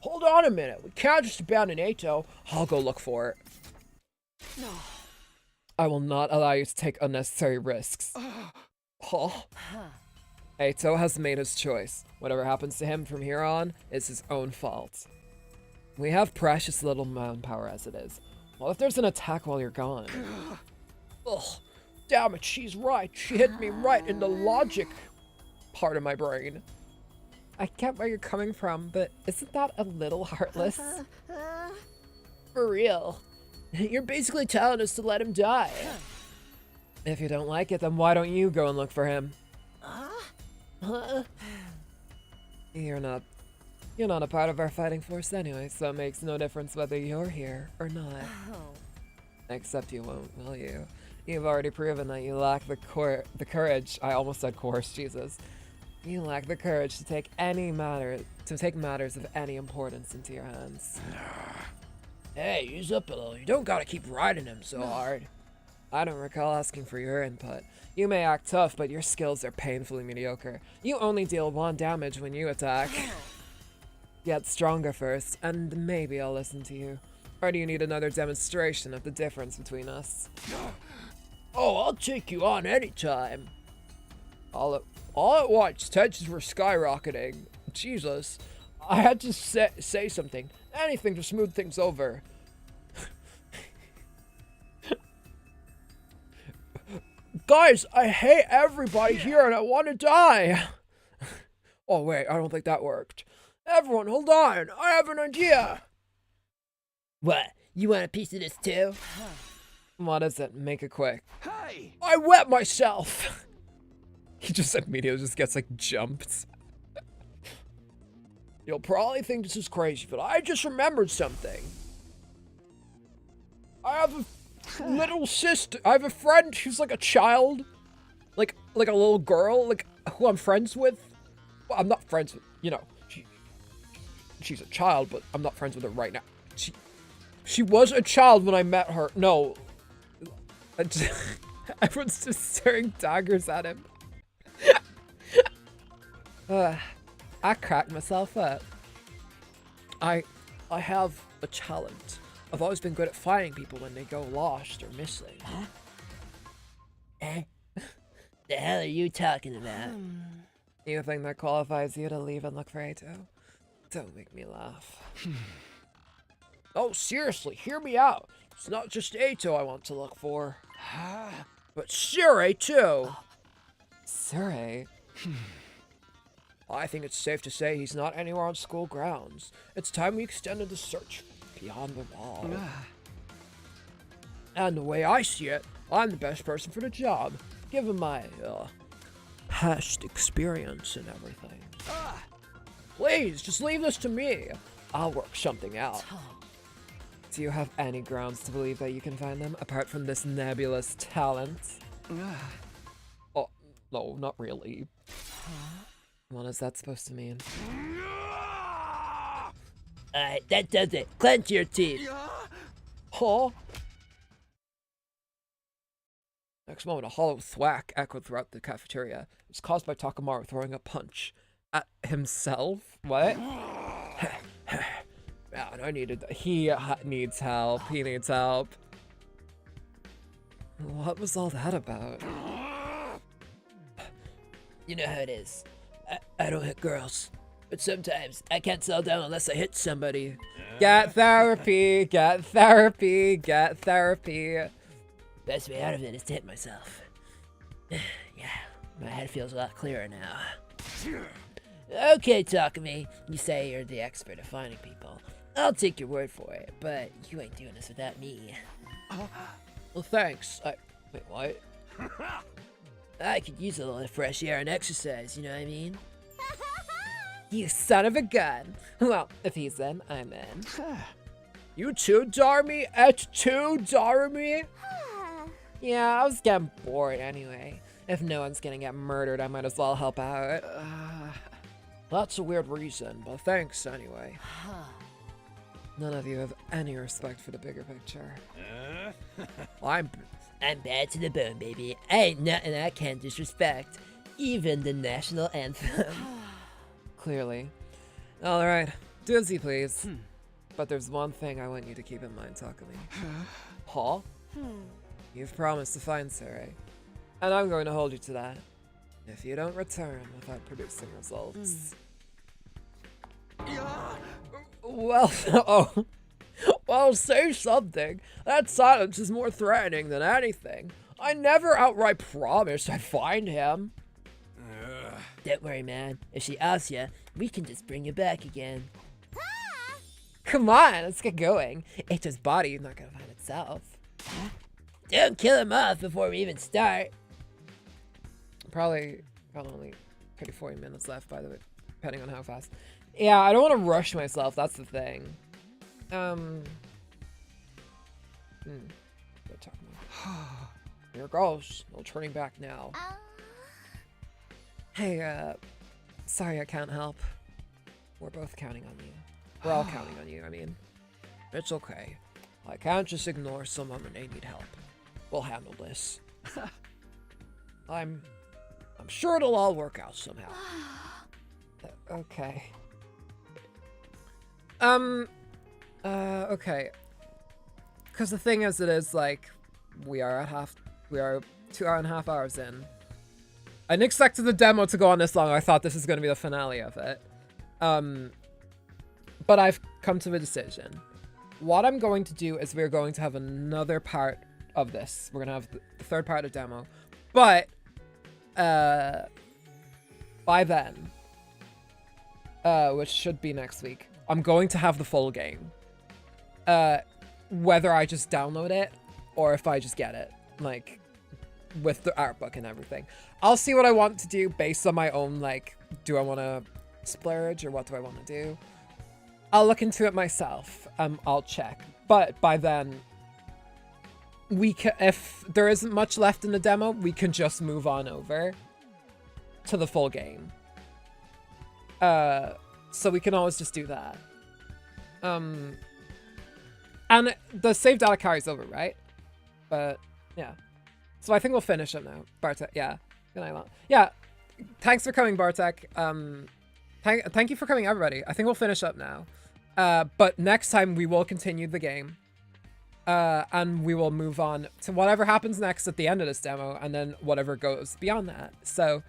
Hold on a minute. We can't just abandon Eito. I'll go look for it. No. I will not allow you to take unnecessary risks. Huh? Eito has made his choice. Whatever happens to him from here on is his own fault. We have precious little manpower as it is. What if there's an attack while you're gone? Ugh. Damn it, she's right. She hit me right in the logic part of my brain. I get where you're coming from, but isn't that a little heartless? For real. You're basically telling us to let him die. If you don't like it, then why don't you go and look for him? Huh? You're not a part of our fighting force anyway, so it makes no difference whether you're here or not. Except you won't, will you? You've already proven that you lack the courage. I almost said course, Jesus. You lack the courage to take matters of any importance into your hands. Hey, ease up a little. You don't gotta keep riding him so hard. I don't recall asking for your input. You may act tough, but your skills are painfully mediocre. You only deal 1 damage when you attack. Get stronger first, and maybe I'll listen to you. Or do you need another demonstration of the difference between us? Oh, I'll take you on anytime. All at once, tensions were skyrocketing. Jesus, I had to say something. Anything to smooth things over. Guys, I hate everybody here and I want to die. Oh wait, I don't think that worked. Everyone, hold on. I have an idea. What? You want a piece of this too? What is it? Make it quick. Hey! I wet myself. He just immediately gets like jumped. You'll probably think this is crazy, but I just remembered something. I have a little sister. I have a friend who's like a child. Like a little girl, like, who I'm friends with. Well, I'm not friends with, you know, she's a child, but I'm not friends with her right now. She was a child when I met her. No. Everyone's just staring daggers at him. I cracked myself up. I have a talent. I've always been good at finding people when they go lost or missing. Huh? Eh? The hell are you talking about? You think that qualifies you to leave and look for Ato? Don't make me laugh. Oh, seriously, hear me out. It's not just Ato I want to look for. But Sure, too. Sure. I think it's safe to say he's not anywhere on school grounds. It's time we extended the search beyond the wall. And the way I see it, I'm the best person for the job, given my, past experience and everything. Please, just leave this to me. I'll work something out. Do you have any grounds to believe that you can find them, apart from this nebulous talent? Oh, no, not really. What is that supposed to mean? Alright, that does it. Clench your teeth. Huh? Next moment, a hollow thwack echoed throughout the cafeteria. It was caused by Takamaru throwing a punch At himself? What? Man, I needed that. He needs help. He needs help. What was all that about? You know how it is. I don't hit girls. But sometimes I can't settle down unless I hit somebody. Get therapy, get therapy, get therapy. Best way out of it is to hit myself. Yeah, my head feels a lot clearer now. Okay, Takumi, you say you're the expert at finding people. I'll take your word for it, but you ain't doing this without me. Well, thanks. Wait, what? I could use a little fresh air and exercise, you know what I mean? You son of a gun. Well, if he's in, I'm in. You too, Darumi? Et tu, Darumi? Yeah, I was getting bored anyway. If no one's gonna get murdered, I might as well help out. That's a weird reason, but thanks anyway. None of you have any respect for the bigger picture. I'm bad to the bone, baby. I ain't nothing I can't disrespect. Even the national anthem. Clearly. Alright, do as you please. But there's one thing I want you to keep in mind, Takumi. Huh? You've promised to find Sere, and I'm going to hold you to that. If you don't return without producing results. Well, well, say something. That silence is more threatening than anything. I never outright promised I'd find him. Don't worry, man. If she asks you, we can just bring you back again. Come on, let's get going. Ito's body is not gonna find itself. Don't kill him off before we even start. Probably only 40 minutes left, by the way, depending on how fast. Yeah, I don't want to rush myself, that's the thing. Here goes. No turning back now. Hey, sorry I can't help. We're both counting on you. We're all counting on you, I mean. It's okay. I can't just ignore someone when they need help. We'll handle this. I'm sure it'll all work out somehow. Okay. Okay. Because the thing is, it is like, we are 2.5 hours in. I didn't expect the demo to go on this long. I thought this was going to be the finale of it. But I've come to a decision. What I'm going to do is we're going to have another part of this. We're going to have the third part of the demo. But, by then, which should be next week, I'm going to have the full game. Whether I just download it or if I just get it, like, with the art book and everything. I'll see what I want to do based on my own, like, do I want to splurge or what do I want to do? I'll look into it myself. I'll check. But by then, if there isn't much left in the demo, we can just move on over to the full game. So we can always just do that. And the save data carries over, right? But yeah. So I think we'll finish up now. Bartek, yeah. Good night, Lon. Yeah. Thanks for coming, Bartek. Thank you for coming, everybody. I think we'll finish up now. But next time we will continue the game. And we will move on to whatever happens next at the end of this demo, and then whatever goes beyond that. So,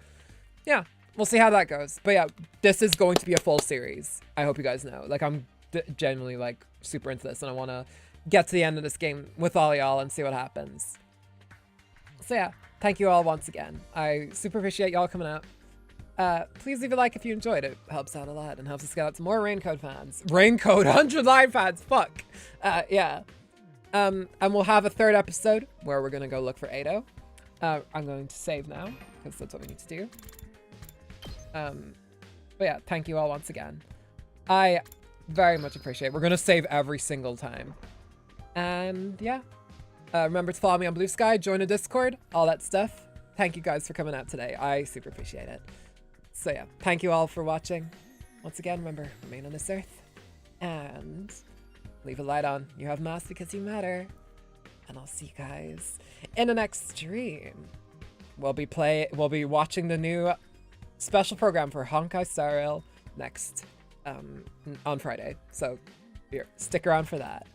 yeah, we'll see how that goes. But yeah, this is going to be a full series. I hope you guys know. Like, I'm genuinely, like, super into this, and I want to get to the end of this game with all y'all and see what happens. So yeah, thank you all once again. I super appreciate y'all coming out. Please leave a like if you enjoyed it. Helps out a lot and helps us get out to more Raincoat fans. Raincoat 100 line fans, fuck. Yeah. And we'll have a third episode where we're gonna go look for Ado. I'm going to save now because that's what we need to do. But yeah, thank you all once again. I very much appreciate it. We're gonna save every single time. And yeah, remember to follow me on Blue Sky, join a Discord, all that stuff. Thank you guys for coming out today. I super appreciate it. So yeah, thank you all for watching. Once again, remember, remain on this earth and leave a light on. You have mass because you matter. And I'll see you guys in the next stream. We'll be watching the new special program for Honkai Star Rail next on Friday. So here, stick around for that.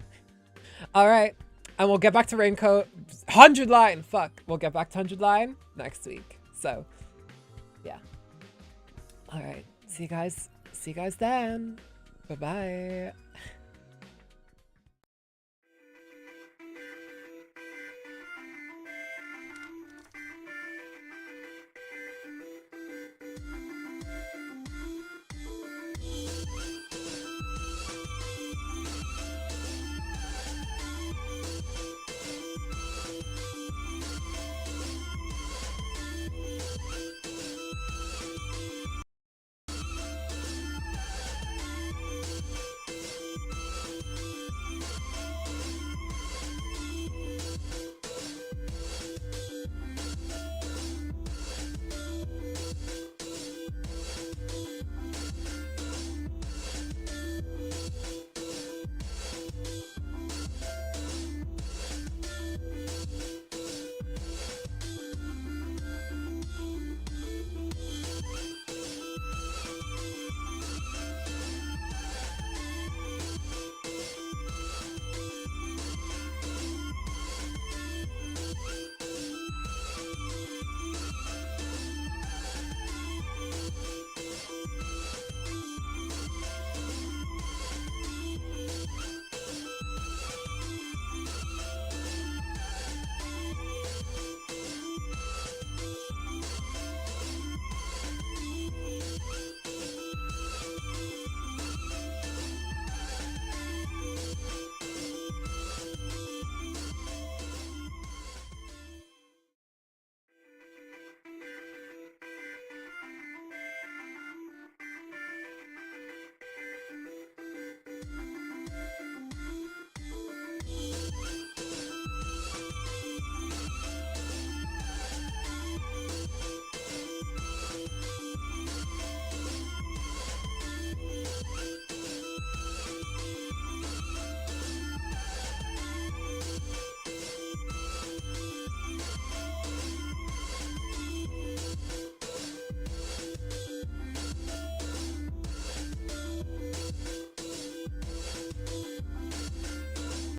All right. And we'll get back to Raincoat 100 line. Fuck. We'll get back to 100 line next week. So yeah. All right. See you guys then. Bye-bye.